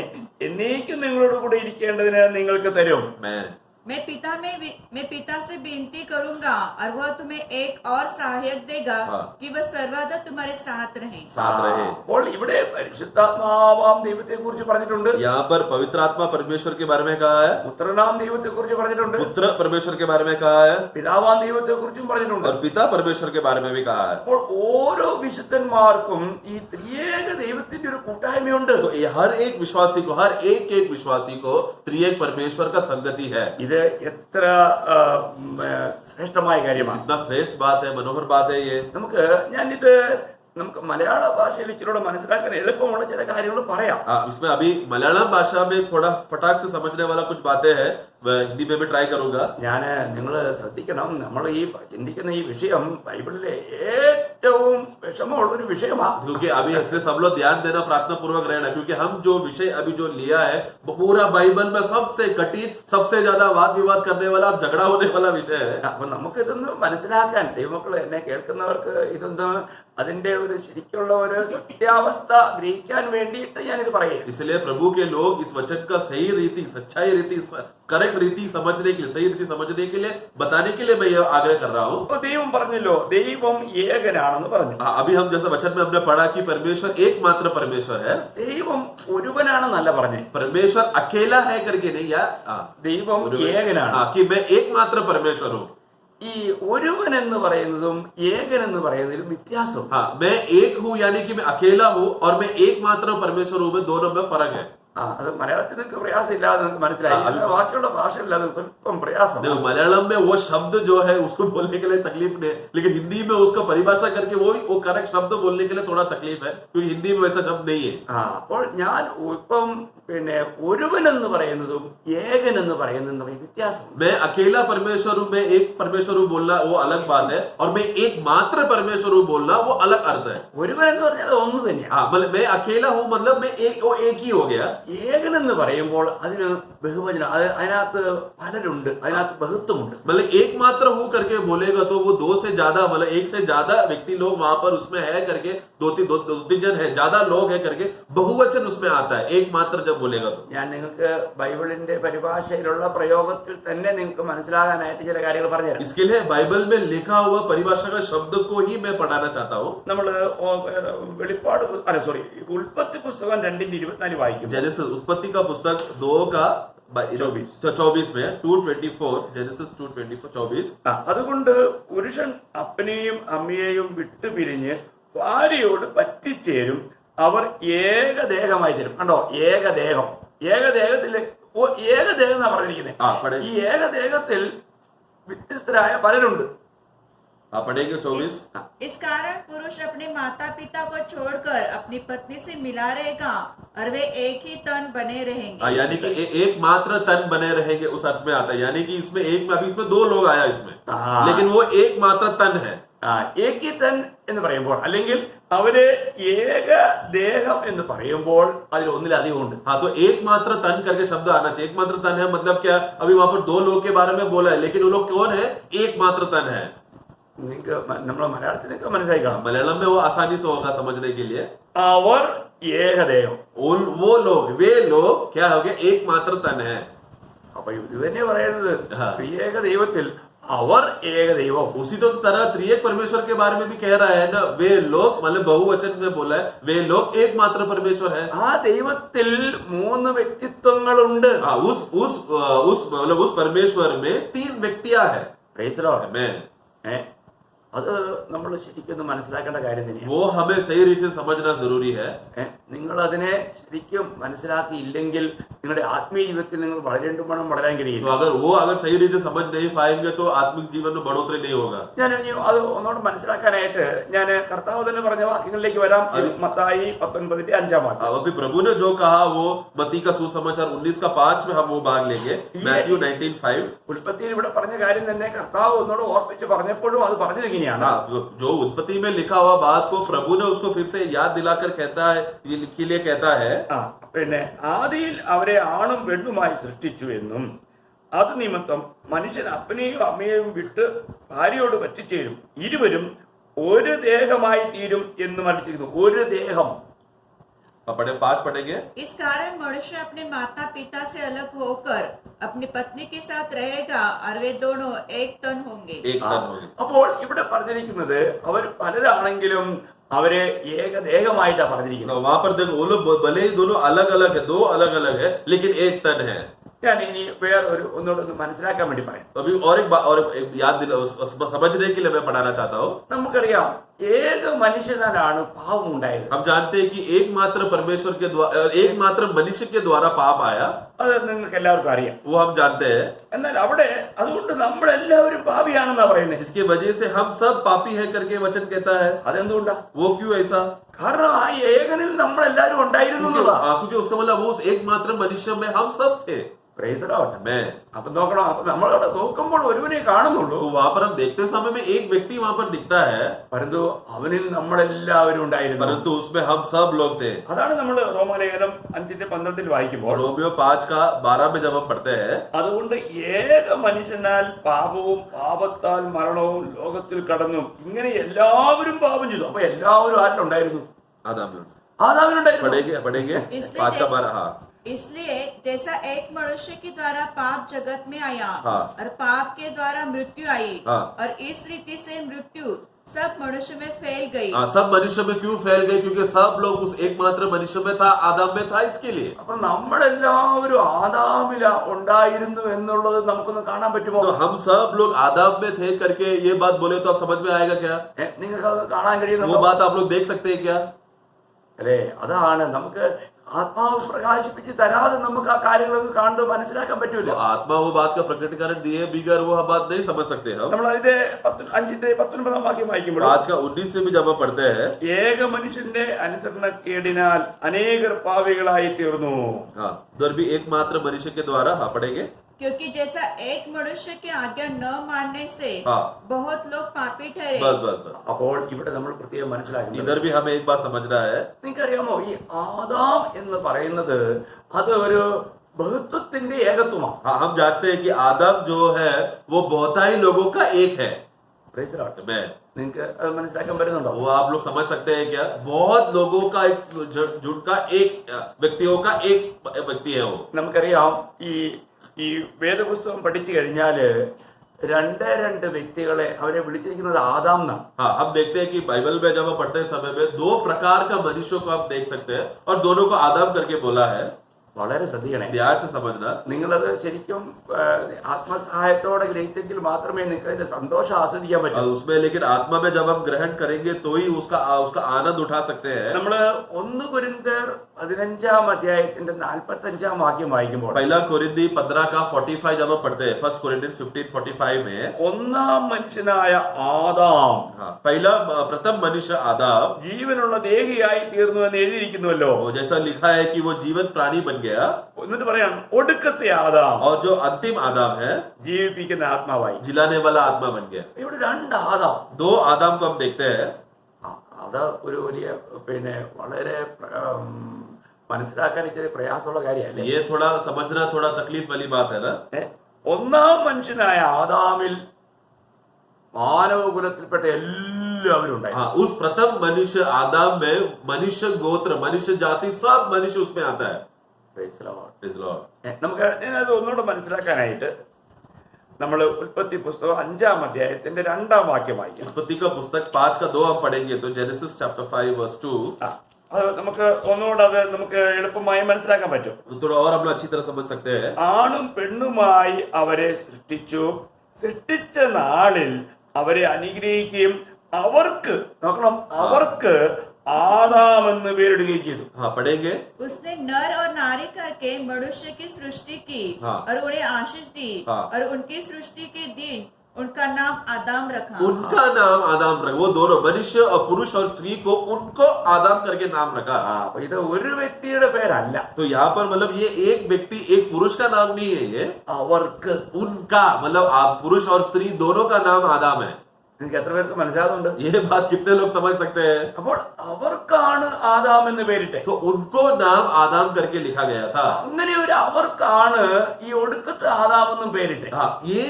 എന്നേക്കും നിങ്ങളോട് കൂടെ ഇരിക്കേണ്ടതിന് നിങ്ങൾക്ക് തരും. मैं पिता से विनती करूंगा और वह तुम्हें एक और सहायक देगा कि वह सर्वदा तुम्हारे साथ रहे. അപ്പോൾ ഇവിടെ പരിശുദ്ധാത്മാവാം ദൈവത്തെ കുറിച്ച് പറഞ്ഞിട്ടുണ്ട്. यहाँ पर पवित्र आत्मा परमेश्वर के बारे में कहा है. പുത്രനാം ദൈവത്തെ കുറിച്ച് പറഞ്ഞിട്ടുണ്ട്. पुत्र परमेश्वर के बारे में कहा है. പിതാവാം ദൈവത്തെ കുറിച്ചും പറഞ്ഞിട്ടുണ്ട്. और पिता परमेश्वर के बारे में भी कहा है. അപ്പോൾ ഓരോ വിശുദ്ധന്മാർക്കും ഈ ത്രിയേക ദൈവത്തിന്റെ ഒരു കൂട്ടായ്മയുണ്ട്. तो हर एक विश्वासी को, हर एक विश्वासी को त्रिएक परमेश्वर का संगति है. ഇത് എത്ര ശ്രേഷ്ഠമായ കാര്യമാണ്. इतना श्रेष्ठ बात है, मनोहर बात है ये. നമുക്ക് മലയാള ഭാഷയിൽ ഇച്ചിരി മനസ്സിലാക്കാൻ എളുപ്പമുള്ള ചില കാര്യങ്ങൾ പറയാം. इसमें अभी मलयालम भाषा में थोड़ा फटाक से समझने वाला कुछ बातें हैं, हिंदी में भी ट्राई करूंगा. നിങ്ങൾ ശ്രദ്ധിക്കണം, നമ്മൾ ഈ ചിന്തിക്കുന്ന ഈ വിഷയം ബൈബിളിലെ ഏറ്റവും വിഷമമുള്ള ഒരു വിഷയമാണ്. क्योंकि अभी ऐसे सब लोग ध्यान देना, प्रार्थना पूर्वक रहना, क्योंकि हम जो विषय अभी जो लिया है वो पूरा बाइबल में सबसे कठिन, सबसे ज्यादा वाद विवाद करने वाला और झगड़ा होने वाला विषय है. അപ്പൊ നമുക്കിതൊന്ന് മനസ്സിലാക്കാൻ, ദൈവമക്കൾ എന്നെ കേൾക്കുന്നവർക്ക് ഇതൊന്ന് അതിന്റെ ഒരു ശരിക്കുള്ള ഒരു സത്യാവസ്ഥ ഗ്രഹിക്കാൻ വേണ്ടിയിട്ട് ഞാനിത് പറയുക. इसलिए प्रभु के लोग इस वचन का सही रीति, सच्चाई रीति, करेक्ट रीति समझने के लिए, सही रीति समझने के लिए, बताने के लिए मैं ये आग्रह कर रहा हूँ. ദൈവം പറഞ്ഞല്ലോ, ദൈവം ഏകനാണെന്ന് പറഞ്ഞു. अभी हम जैसे वचन में हमने पढ़ा कि परमेश्वर एकमात्र परमेश्वर है. ദൈവം ഒരുവനാണെന്നല്ല പറഞ്ഞേ, परमेश्वर अकेला है करके नहीं, या ദൈവം ഏകനാണ്. कि मैं एकमात्र परमेश्वर हूँ. ഈ ഒരുവൻ എന്ന് പറയുന്നതും ഏകൻ എന്ന് പറയുന്നതിലും വ്യത്യാസം. मैं एक हूँ यानी कि मैं अकेला हूँ, और मैं एकमात्र परमेश्वर हूँ, मैं दोनों में फर्क है. അത് മലയാളത്തിൽ നിങ്ങൾക്ക് പ്രയാസം ഇല്ലാതെ നിങ്ങൾക്ക് മനസ്സിലായി. ബാക്കിയുള്ള ഭാഷയില്ലാതെ സ്വല്പം പ്രയാസം. देखो मलयालम में वो शब्द जो है उसको बोलने के लिए तकलीफ नहीं, लेकिन हिंदी में उसको परिभाषा करके वो करेक्ट शब्द बोलने के लिए थोड़ा तकलीफ है, क्योंकि हिंदी में वैसा शब्द नहीं है. അപ്പോൾ ഞാൻ ഇപ്പം ഒരുവൻ എന്ന് പറയുന്നതും ഏകൻ എന്ന് പറയുന്നതും വ്യത്യാസം. मैं अकेला परमेश्वर हूँ, मैं एक परमेश्वर हूँ बोलना वो अलग बात है, और मैं एकमात्र परमेश्वर हूँ बोलना वो अलग अर्थ है. ഒരുവൻ എന്ന് പറഞ്ഞാൽ ഒന്ന് തന്നെയാണ്. मैं अकेला हूँ मतलब मैं एक ही हो गया. ഏകനെന്ന് പറയുമ്പോൾ അതിന് ബഹുവചനം, അതിനകത്ത് പലരുണ്ട്, അതിനകത്ത് ബഹുത്വമുണ്ട്. मतलब एकमात्र हूँ करके बोलेगा तो वो दो से ज्यादा, मतलब एक से ज्यादा व्यक्ति लोग वहां पर उसमें है करके, दो तीन जन है, ज्यादा लोग है करके बहुवचन उसमें आता है एकमात्र जब बोलेगा तो. ഞാൻ നിങ്ങൾക്ക് ബൈബിളിന്റെ പരിഭാഷയിലുള്ള പ്രയോഗത്തിൽ തന്നെ നിങ്ങൾക്ക് മനസ്സിലാകാനായിട്ട് ചില കാര്യങ്ങൾ പറഞ്ഞുതരാം. इसके लिए बाइबल में लिखा हुआ परिभाषा का शब्द को ही मैं पढ़ाना चाहता हूँ. നമ്മള് വെളിപ്പാട് ഉൽപ്പത്തി പുസ്തകം 2:24 വായിക്കും. जेनेसिस उत्पत्ति का पुस्तक 2 का 24 में 2:24, जेनेसिस 2:24. അതുകൊണ്ട് പുരുഷൻ അപ്പനെയും അമ്മയെയും വിട്ടുപിരിഞ്ഞ് ഭാര്യയോട് പറ്റിച്ചേരും, അവർ ഏകദേഹമായി തീരും. കണ്ടോ, ഏകദേഹം. ഏകദേഹത്തില് ഏകദേഹം എന്നാ പറഞ്ഞിരിക്കുന്നത്. ഈ ഏകദേഹത്തിൽ വ്യത്യസ്തരായ പലരുണ്ട്. पढ़ेंगे 24. इस कारण पुरुष अपने माता पिता को छोड़कर अपनी पत्नी से मिला रहेगा और वे एक ही तन बने रहेंगे. यानी कि एक मात्र तन बने रहेंगे उस अर्थ में आता है. यानी कि इसमें एक में, अभी इसमें दो लोग आया इसमें, लेकिन वो एक मात्र तन है. ഏകി തൻ എന്ന് പറയുമ്പോൾ, അല്ലെങ്കിൽ അവര് ഏക ദേഹം എന്ന് പറയുമ്പോൾ അതിൽ ഒന്നിലധികം ഉണ്ട്. हाँ, तो एक मात्र तन करके शब्द आना चाहिए. एक मात्र तन है मतलब क्या? अभी वहां पर दो लोग के बारे में बोला है, लेकिन वो लोग कौन है? एक मात्र तन है. നിങ്ങൾക്ക് നമ്മളെ മലയാളത്തിൽ നിങ്ങൾക്ക് മനസ്സിലായി കാണാം. मलयालम में वो आसानी से होगा समझने के लिए. അവർ ഏകദേഹം. वो लोग, वे लोग क्या हो गए? एक मात्र तन है. അപ്പൊ ഇത് തന്നെ പറയുന്നത് ത്രിയേക ദൈവത്തിൽ അവർ ഏകദൈവം. उसी तो तरह त्रिएक परमेश्वर के बारे में भी कह रहा है ना, वे लोग, मतलब बहुवचन में बोला है, वे लोग एक मात्र परमेश्वर है. ആ ദൈവത്തിൽ 3 വ്യക്തിത്വങ്ങളുണ്ട്. मतलब उस परमेश्वर में 3 व्यक्तियां है. Praise the lord. आमेन. അത് നമ്മൾ ശരിക്കും മനസ്സിലാക്കേണ്ട കാര്യം തന്നെയാണ്. वो हमें सही रीति से समझना जरूरी है. നിങ്ങൾ അതിനെ ശരിക്കും മനസ്സിലാക്കിയില്ലെങ്കിൽ നിങ്ങളുടെ ആത്മീയ ജീവിതത്തിൽ നിങ്ങൾ വളരാൻ കഴിയില്ല. तो अगर सही रीति से समझ नहीं पाएंगे तो आत्मिक जीवन में बढ़ोतरी नहीं होगा. ഞാൻ അത് ഒന്നുകൂടെ മനസ്സിലാക്കാനായിട്ട് ഞാൻ കർത്താവ് തന്നെ പറഞ്ഞ വാക്യങ്ങളിലേക്ക് വരാം. മത്തായി 19:5. अभी प्रभु ने जो कहा वो मत्ती का सुसमाचार 19:5 में हम वो भाग लेंगे. मैथ्यू 19:5. ഉൽപ്പത്തിയിൽ ഇവിടെ പറഞ്ഞ കാര്യം തന്നെ കർത്താവ് ഒന്നുകൂടെ ഓർപ്പിച്ച് പറഞ്ഞപ്പോഴും അത് പറഞ്ഞത് ഇങ്ങനെയാണ്. जो उत्पत्ति में लिखा हुआ बात को प्रभु ने उसको फिर से याद दिलाकर कहता है, के लिए कहता है. പിന്നെ ആദിയിൽ അവരെ ആണും പെണ്ണുമായി സൃഷ്ടിച്ചു എന്നും അത് നിമിത്തം മനുഷ്യൻ അപ്പനെയും അമ്മയെയും വിട്ട് ഭാര്യയോട് പറ്റിച്ചേരും, ഇരുവരും ഒരു ദേഹമായി തീരും എന്നും അടിച്ചിരിക്കുന്നു. ഒരു ദേഹം. 5 पढ़ेंगे. इस कारण मनुष्य अपने माता पिता से अलग होकर अपनी पत्नी के साथ रहेगा और वे दोनों एक तन होंगे. അപ്പോൾ ഇവിടെ പറഞ്ഞിരിക്കുന്നത് അവർ പലരാണെങ്കിലും അവരെ ഏകദേഹമായിട്ടാണ് പറഞ്ഞിരിക്കുന്നത്. वहां पर देखो, वो लोग भले ही दोनों अलग अलग है, 2 अलग अलग है, लेकिन एक तन है. ഞാൻ ഇനി വേറെ ഒന്നുകൂടെ മനസ്സിലാക്കാൻ വേണ്ടി പറയാം. अभी और एक याद समझने के लिए मैं पढ़ाना चाहता हूँ. നമുക്കറിയാം ഏക മനുഷ്യനാണ് പാപം ഉണ്ടായത്. हम जानते हैं कि एकमात्र परमेश्वर के द्वारा, एकमात्र मनुष्य के द्वारा पाप आया. അത് നിങ്ങൾക്ക് എല്ലാവർക്കും അറിയാം. वो हम जानते हैं. എന്നാൽ അവിടെ അതുകൊണ്ട് നമ്മളെല്ലാവരും പാപിയാണെന്നാ പറയുന്നത്. जिसकी वजह से हम सब पापी है करके वचन कहता है. അതെന്തുകൊണ്ടാ? वो क्यों ऐसा? കാരണം ആ ഏകനിൽ നമ്മളെല്ലാവരും ഉണ്ടായിരുന്നു എന്നുള്ളതാ. क्योंकि उसका मतलब वो एकमात्र मनुष्य में हम सब थे. Price the Lord. അപ്പൊ നോക്കണം, അപ്പൊ നമ്മളവിടെ നോക്കുമ്പോൾ ഒരുവനെ കാണുന്നുള്ളൂ. वहां पर हम देखते समय में एक व्यक्ति वहां पर दिखता है, परंतु അവനിൽ നമ്മളെല്ലാവരും ഉണ്ടായിരുന്നു. परंतु उसमें हम सब लोग थे. അതാണ് നമ്മൾ റോമാലേഖനം 5:12 വായിക്കുമ്പോൾ, रोमियो 5:12 में जब हम पढ़ते हैं, അതുകൊണ്ട് ഏക മനുഷ്യനാൽ പാപവും പാപത്താൽ മരണവും ലോകത്തിൽ കടന്നു, ഇങ്ങനെ എല്ലാവരും പാപം ചെയ്തു. അപ്പൊ എല്ലാവരും ആരിലുണ്ടായിരുന്നു? ആദാമിലുണ്ടായിരുന്നു. पढ़ेंगे 5:12. इसलिए जैसा एक मनुष्य के द्वारा पाप जगत में आया और पाप के द्वारा मृत्यु आई और इस रीति से मृत्यु सब मनुष्य में फैल गई. सब मनुष्य में क्यों फैल गई? क्योंकि सब लोग उस एकमात्र मनुष्य में था, आदम में था. इसके लिए അപ്പൊ നമ്മളെല്ലാവരും ആദാമില ഉണ്ടായിരുന്നു എന്നുള്ളത് നമുക്കൊന്ന് കാണാൻ പറ്റുമോ? तो हम सब लोग आदम में थे करके ये बात बोले तो आप समझ में आएगा क्या? നിങ്ങൾക്ക് അത് കാണാൻ കഴിയുന്നു? वो बात आप लोग देख सकते हैं क्या? അല്ലേ? അതാണ് നമുക്ക് ആത്മാവ് പ്രകാശിപ്പിച്ച് തരാതെ നമുക്ക് ആ കാര്യങ്ങളൊക്കെ കണ്ട് മനസ്സിലാക്കാൻ പറ്റൂല. आत्मा वो बात का प्रकटीकरण दिए बिगर वो बात नहीं समझ सकते हम. നമ്മൾ അതിന്റെ 5:19 വാക്യം വായിക്കുമ്പോൾ, आज का 19 में भी जब हम पढ़ते हैं, ഏക മനുഷ്യന്റെ അനുസരണക്കേടിനാൽ അനേകർ പാപികളായി തീർന്നു. उधर भी एकमात्र मनुष्य के द्वारा. पढ़ेंगे क्योंकि जैसा एक मनुष्य की आज्ञा न मानने से हाँ। बहुत लोग पापी ठहरे, बस बस बस അപ്പോൾ ഇവിടെ നമ്മൾ പ്രത്യേകം മനസ്സിലാക്കുന്നത് इधर भी हमें एक बात समझना है। നിങ്ങൾക്കറിയാമോ, ഈ ആദാം എന്ന് പറയുന്നത് അത് ഒരു ബഹുത്വത്തിന്റെ ഏകത്വമാണ്. हाँ, हम जानते हैं कि आदम जो है वो बहुताई लोगों का एक है। Praise the Lord. मैं നിങ്ങൾക്ക് അത് മനസ്സിലാക്കാൻ പറ്റുന്നുണ്ടോ? वो आप लोग समझ सकते हैं क्या? बहुत लोगों का एक जुट का एक व्यक्तियों का एक व्यक्ति है वो। നമുക്കറിയാം, ഈ വേദപുസ്തകം പഠിച്ചു കഴിഞ്ഞാല് രണ്ട് വ്യക്തികളെ അവരെ വിളിച്ചിരിക്കുന്നത് ആദാം എന്നാണ്. हाँ, हम देखते हैं कि बाइबल में जब हम पढ़ते समय में दो प्रकार का मनुष्यों को आप देख सकते हैं और दोनों को आदम करके बोला है। വളരെ ശ്രദ്ധിക്കണേ. ध्यान से समझना। നിങ്ങളത് ശരിക്കും ആത്മസഹായത്തോടെ ഗ്രഹിച്ചെങ്കിൽ മാത്രമേ നിങ്ങൾക്ക് അതിന്റെ സന്തോഷം ആസ്വദിക്കാൻ और പറ്റൂ. उसमें लेकिन आत्मा में जब हम ग्रहण करेंगे तो ही उसका आनंद उठा सकते हैं। നമ്മള് 1 കൊരിന്ത്യർ 15-ാം അധ്യായത്തിന്റെ 45-ാം വാക്യം വായിക്കുമ്പോൾ पहला कोरिन्थी 15 का 45 जब हम पढ़ते हैं, फर्स्ट कोरिन्थियंस 15:45 में, ഒന്നാം മനുഷ്യനായ ആദാം हाँ, पहला प्रथम मनुष्य आदम, ജീവനുള്ള ദേഹിയായി തീർന്നു എന്ന് എഴുതിയിരിക്കുന്നുവല്ലോ. वो जैसा लिखा है कि वो जीवित प्राणी बन गया എന്നിട്ട് പറയാണ് ഒടുക്കത്തെ ആദാം और जो अंतिम आदम है ജീവിപ്പിക്കുന്ന ആത്മാവായി. जिलाने वाला आत्मा बन गया। ഇവിടെ 2 ആദാം. दो आदम को हम देखते हैं। അത് ഒരു വലിയ വളരെ മനസ്സിലാക്കാൻ ഇച്ചിരി പ്രയാസമുള്ള കാര്യമല്ലേ? ये थोड़ा समझना थोड़ा तकलीफ वाली बात है ना। ഒന്നാം മനുഷ്യനായ ആദാമിൽ മാനവകുലത്തിൽപ്പെട്ട എല്ലാവരും ഉണ്ടായി. हाँ, उस प्रथम मनुष्य आदम में मनुष्य गोत्र, मनुष्य जाति, सब मनुष्य उसमें आता है। Praise the Lord. Praise the Lord. നമുക്ക് ഞാനത് ഒന്നുകൂടെ മനസ്സിലാക്കാനായിട്ട് നമ്മൾ ഉൽപ്പത്തി പുസ്തകം 5-ാം അധ്യായത്തിന്റെ 2-ാം വാക്യം വായിക്കും. उत्पत्ति का पुस्तक 5 का 2 हम पढ़ेंगे तो जेनेसिस चैप्टर 5 वर्स 2। അത് നമുക്ക് ഒന്നുകൂടെ അത് നമുക്ക് എളുപ്പമായി മനസ്സിലാക്കാൻ പറ്റും. थोड़ा और हम लोग अच्छी तरह समझ सकते हैं। ആണും പെണ്ണുമായി അവരെ സൃഷ്ടിച്ചു, സൃഷ്ടിച്ച നാളിൽ അവരെ അനുഗ്രഹിക്കുകയും അവർക്ക് നോക്കണം, അവർക്ക് ആദാം എന്ന് പേരിടുകയും ചെയ്തു. हाँ, पढ़ेंगे। उसने नर और नारी करके मनुष्य की सृष्टि की हाँ। और उन्हें आशीष दी हाँ। और उनकी सृष्टि के दिन उनका नाम आदम रखा। उनका नाम आदम रखा। वो दोनों मनुष्य और पुरुष और स्त्री को उनको आदम करके नाम रखा। അപ്പൊ ഇത് ഒരു വ്യക്തിയുടെ പേരല്ല, तो यहाँ पर मतलब ये एक व्यक्ति एक पुरुष का नाम नहीं है, ये അവർക്ക്. उनका मतलब पुरुष और स्त्री दोनों का नाम आदम है। നിങ്ങൾക്ക് എത്ര പേർക്ക് മനസ്സിലാകുന്നുണ്ട്? ये बात कितने लोग समझ सकते हैं? അപ്പോൾ അവർക്കാണ് ആദാം എന്ന് പേരിട്ടെ. तो उनको नाम आदम करके लिखा गया था। അങ്ങനെ ഒരു അവർക്കാണ് ഈ ഒടുക്കത്തെ ആദാം എന്നും പേരിട്ടെ. हाँ, ये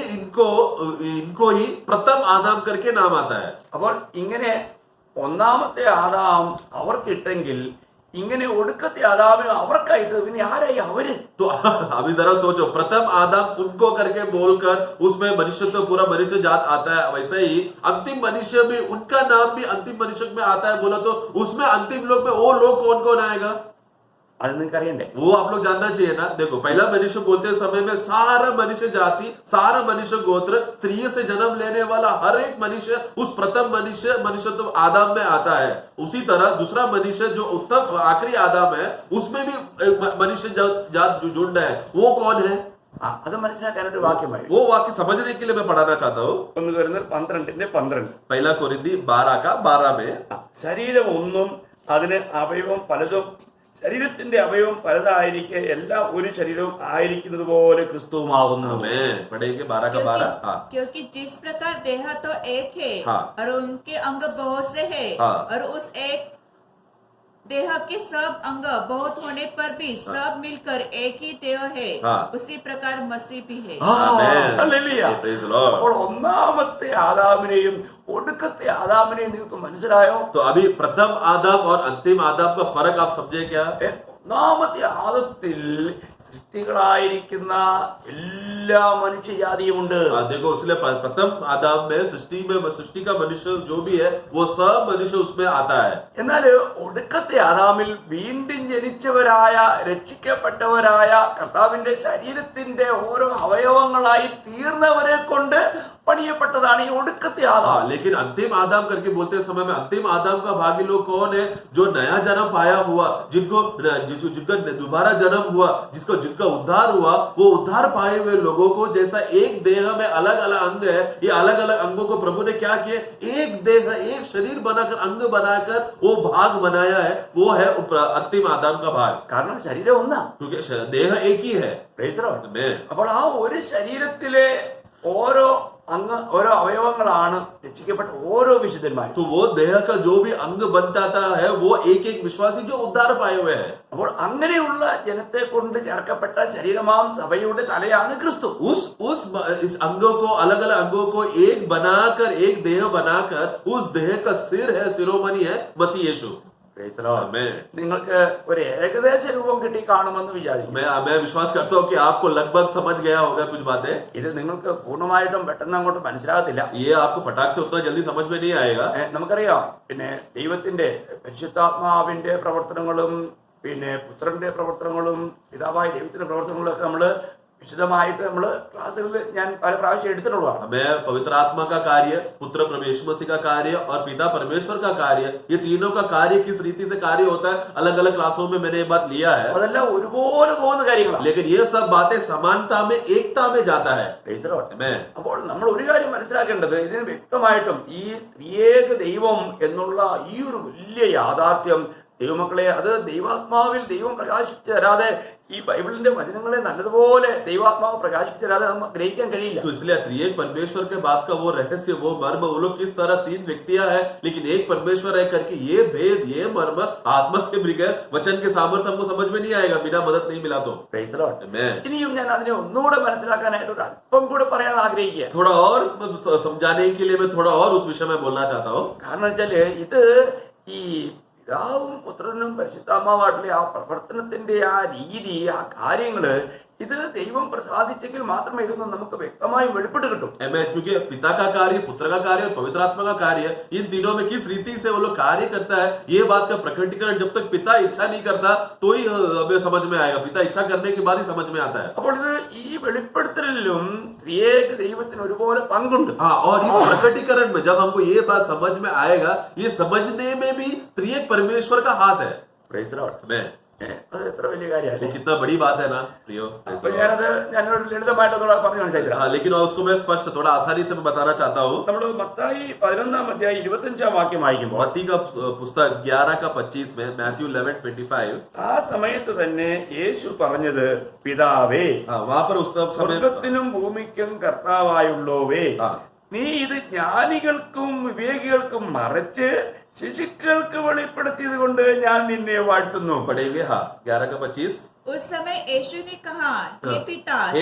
इनको ही प्रथम आदम करके नाम आता है। അപ്പോൾ ഇങ്ങനെ ഒന്നാമത്തെ ആദാം അവർക്കിട്ടെങ്കിൽ ഇങ്ങനെ ഒടുക്കത്തെ ആദാമിന് അവർക്കായിട്ട് പിന്നെ ആരായി അവര്? तो अभी जरा सोचो, प्रथम आदम उनको करके बोलकर उसमें मनुष्य तो पूरा मनुष्य जात आता है, वैसे ही अंतिम मनुष्य भी उनका नाम भी अंतिम मनुष्य में आता है बोला तो उसमें अंतिम लोग में वो लोग कौन कौन आएगा? അത് നിങ്ങൾക്ക് അറിയണ്ടേ? वो आप लोग जानना चाहिए ना। देखो, पहला मनुष्य बोलते समय में सारा मनुष्य जाति, सारा मनुष्य गोत्र, स्त्री से जन्म लेने वाला हर एक मनुष्य उस प्रथम मनुष्य तो आदम में आता है। उसी तरह दूसरा मनुष्य जो उत्तम आखिरी आदम है उसमें भी मनुष्य जात जो जुड़ है, वो कौन है? അത് മനസ്സിലാക്കാനൊരു വാക്യമായി वो वाक्य समझने के लिए मैं पढ़ाना चाहता हूँ। 1 കൊരിന്ത്യർ 12:12. पहला कोरिन्थी 12 का 12 में, ശരീരം ഒന്നും അതിന് അവയവം പലതും, ശരീരത്തിന്റെ അവയവം പലതായിരിക്കെ എല്ലാം ഒരു ശരീരവും ആയിരിക്കുന്നത് പോലെ ക്രിസ്തുവുമാകുന്നു. पढ़ेंगे 12 का 12। हाँ, क्योंकि जिस प्रकार देह तो एक है हाँ। और उनके अंग बहुत से हैं हाँ। और उस एक देह के सब अंग बहुत होने पर भी सब मिलकर एक ही देह है, हाँ। उसी प्रकार मसीह भी है। Amen. Hallelujah. Praise the Lord. അപ്പോൾ ഒന്നാമത്തെ ആദാമിനെയും ഒടുക്കത്തെ ആദാമിനെയും നിങ്ങൾക്ക് മനസ്സിലായോ? तो अभी प्रथम आदम और अंतिम आदम का फर्क आप समझे क्या? ഒന്നാമത്തെ ആദത്തിൽ സൃഷ്ടികളായിരിക്കുന്ന എല്ലാ മനുഷ്യജാതിയുമുണ്ട്. देखो, उसने प्रथम आदम में सृष्टि का मनुष्य जो भी है वो सब मनुष्य उसमें आता है। എന്നാൽ ഒടുക്കത്തെ ആദാമിൽ വീണ്ടും ജനിച്ചവരായ രക്ഷിക്കപ്പെട്ടവരായ കർത്താവിന്റെ ശരീരത്തിന്റെ ഓരോ അവയവങ്ങളായി തീർന്നവരെ കൊണ്ട് പണിയപ്പെട്ടതാണ് ഈ ഒടുക്കത്തെ ആദാം. लेकिन अंतिम आदम करके बोलते समय में अंतिम आदम का भागी लोग कौन है? जो नया जन्म पाया हुआ, जिनका दोबारा जन्म हुआ, जिनका जिनका उद्धार हुआ वो उद्धार पाए हुए लोगों को जैसा एक देह में अलग अलग अंग है, ये अलग अलग अंगों को प्रभु ने क्या किया, एक देह एक शरीर बनाकर अंग बनाकर वो भाग बनाया है, वो है अंतिम आदम का भाग, കാരണം ശരീരം ഒന്നാ. क्योंकि देह एक ही है. Praise the Lord. Amen. അപ്പോൾ ആ ഒരു ശരീരത്തിലെ ഓരോ ഓരോ അവയവങ്ങളാണ് രക്ഷിക്കപ്പെട്ട ഓരോ വിശുദ്ധന്മാരും. तो वो देह का जो भी अंग बनता है वो एक एक विश्वासी जो उद्धार पाए हुए हैं. അപ്പോൾ അങ്ങനെയുള്ള ജനത്തെ കൊണ്ട് ചേർക്കപ്പെട്ട ശരീരമാം സഭയുടെ തലയാണ് ക്രിസ്തു. इस अंगों को अलग अलग अंगों को एक बनाकर एक देह बनाकर उस देह का सिर है, शिरोमणि है मसीह यीशु. Praise the Lord. നിങ്ങൾക്ക് ഒരു ഏകദേശ രൂപം കിട്ടി കാണുമെന്ന് വിചാരിക്കും. मैं विश्वास करता हूँ कि आपको लगभग समझ गया होगा कुछ बातें. ഇത് നിങ്ങൾക്ക് പൂർണ്ണമായിട്ടും പെട്ടെന്ന് അങ്ങോട്ട് മനസ്സിലാകത്തില്ല. ये आपको फटाक से उतना जल्दी समझ में नहीं आएगा. നമുക്കറിയാം പിന്നെ ദൈവത്തിന്റെ പരിശുദ്ധാത്മാവിന്റെ പ്രവർത്തനങ്ങളും പിന്നെ പുത്രന്റെ പ്രവർത്തനങ്ങളും പിതാവായ ദൈവത്തിന്റെ പ്രവർത്തനങ്ങളും ഒക്കെ നമ്മള് വിശദമായിട്ട് നമ്മള് ക്ലാസ്സുകളിൽ ഞാൻ പല പ്രാവശ്യം എടുത്തിട്ടുള്ളതാണ്. मैं पवित्र आत्मा का कार्य, पुत्र प्रभु यीशु मसीह का कार्य और पिता परमेश्वर का कार्य, ये तीनों का कार्य किस रीति से कार्य होता है अलग अलग क्लासों में मैंने ये बात लिया है. അതെല്ലാം ഒരുപോലെ പോകുന്ന കാര്യങ്ങളാണ്. लेकिन ये सब बातें समानता में एकता में जाता है. Praise the Lord. Amen. അപ്പോൾ നമ്മൾ ഒരു കാര്യം മനസ്സിലാക്കേണ്ടത് ഇതിന് വ്യക്തമായിട്ടും ഈ ത്രിയേക ദൈവം എന്നുള്ള ഈ ഒരു വലിയ യാഥാർത്ഥ്യം ദൈവമക്കളെ, അത് ദൈവാത്മാവിൽ ദൈവം പ്രകാശിച്ചു തരാതെ ഈ ബൈബിളിന്റെ വചനങ്ങളെ നല്ലതുപോലെ ദൈവാത്മാവ് പ്രകാശിച്ചു തരാതെ നമുക്ക് ഗ്രഹിക്കാൻ കഴിയില്ല. तो इसलिए त्रिएक परमेश्वर के बात का वो रहस्य, वो मर्म, वो लोग किस तरह तीन व्यक्तियां हैं लेकिन एक परमेश्वर है करके ये भेद, ये मर्म आत्मा के मृग वचन के सामर्थ्य हमको समझ में नहीं आएगा बिना मदद नहीं मिला तो. Praise the Lord. Amen. ഇനിയും ഞാൻ അതിനെ ഒന്നുകൂടെ മനസ്സിലാക്കാനായിട്ട് ഒരു അല്പം കൂടെ പറയാൻ ആഗ്രഹിക്കുക. थोड़ा और समझाने के लिए मैं थोड़ा और उस विषय में बोलना चाहता हूँ. കാരണം വെച്ചാല് ഇത് ഈ പിതാവും പുത്രനും പരിശുദ്ധാത്മാവായിട്ടുള്ള ആ പ്രവർത്തനത്തിന്റെ ആ രീതി, ആ കാര്യങ്ങള് ഇത് ദൈവം പ്രസാദിച്ചെങ്കിൽ മാത്രമേ ഇതൊന്നും നമുക്ക് വ്യക്തമായി വെളിപ്പെട്ട് കിട്ടും. क्योंकि पिता का कार्य, पुत्र का कार्य और पवित्र आत्मा का कार्य, इन तीनों में किस रीति से वो लोग कार्य करता है ये बात का प्रकटीकरण जब तक पिता इच्छा नहीं करता तो ही हमें समझ में आएगा. पिता इच्छा करने के बाद ही समझ में आता है. അപ്പോൾ ഇത് ഈ വെളിപ്പെടുത്തലിലും ത്രിയേക ദൈവത്തിന് ഒരുപോലെ പങ്കുണ്ട്. हाँ, और इस प्रकटीकरण में जब हमको ये बात समझ में आएगा, ये समझने में भी त्रिएक परमेश्वर का हाथ है. Praise the Lord. Amen. അത് എത്ര വലിയ കാര്യമല്ലേ. कितना बड़ी बात है ना प्रियो. അപ്പൊ ഞാനൊരു ലളിതമായിട്ടൊന്നുകൂടെ പറഞ്ഞു മനസ്സിലാക്കാം. हाँ, लेकिन उसको मैं स्पष्ट थोड़ा आसानी से मैं बताना चाहता हूँ. നമ്മൾ മത്തായി 11-ാം അധ്യായം 25-ാം വാക്യം വായിക്കുമ്പോൾ मत्ती का पुस्तक 11:25 में, मैथ्यू 11:25, ആ സമയത്ത് തന്നെ യേശു പറഞ്ഞത്, പിതാവേ, वहां पर उस समय സ്വർഗത്തിനും ഭൂമിക്കും കർത്താവായുള്ളോവേ, നീ ഇത് ജ്ഞാനികൾക്കും വിവേകികൾക്കും മറച്ച് ശിശുക്കൾക്ക് വെളിപ്പെടുത്തിയത് കൊണ്ട് ഞാൻ നിന്നെ വാഴ്ത്തുന്നു. पढ़ेंगे. हाँ, 11:25. उस समय यीशु ने कहा, हे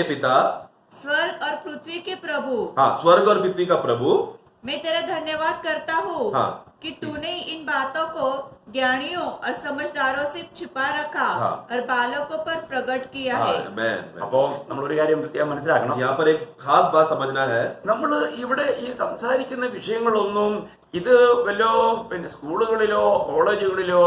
पिता, स्वर्ग और पृथ्वी के प्रभु, हाँ, स्वर्ग और पृथ्वी का प्रभु, मैं तेरा धन्यवाद करता हूँ हाँ, कि तूने इन बातों को ज्ञानियों और समझदारों से छिपा रखा हाँ, और बालकों पर प्रकट किया हाँ, है. amen. അപ്പോ നമ്മളൊരു കാര്യം പ്രത്യേകം മനസ്സിലാക്കണം. यहाँ पर एक खास बात समझना है. നമ്മൾ ഇവിടെ ഈ സംസാരിക്കുന്ന വിഷയങ്ങളൊന്നും ഇത് വല്ലോ പിന്നെ സ്കൂളുകളിലോ കോളേജുകളിലോ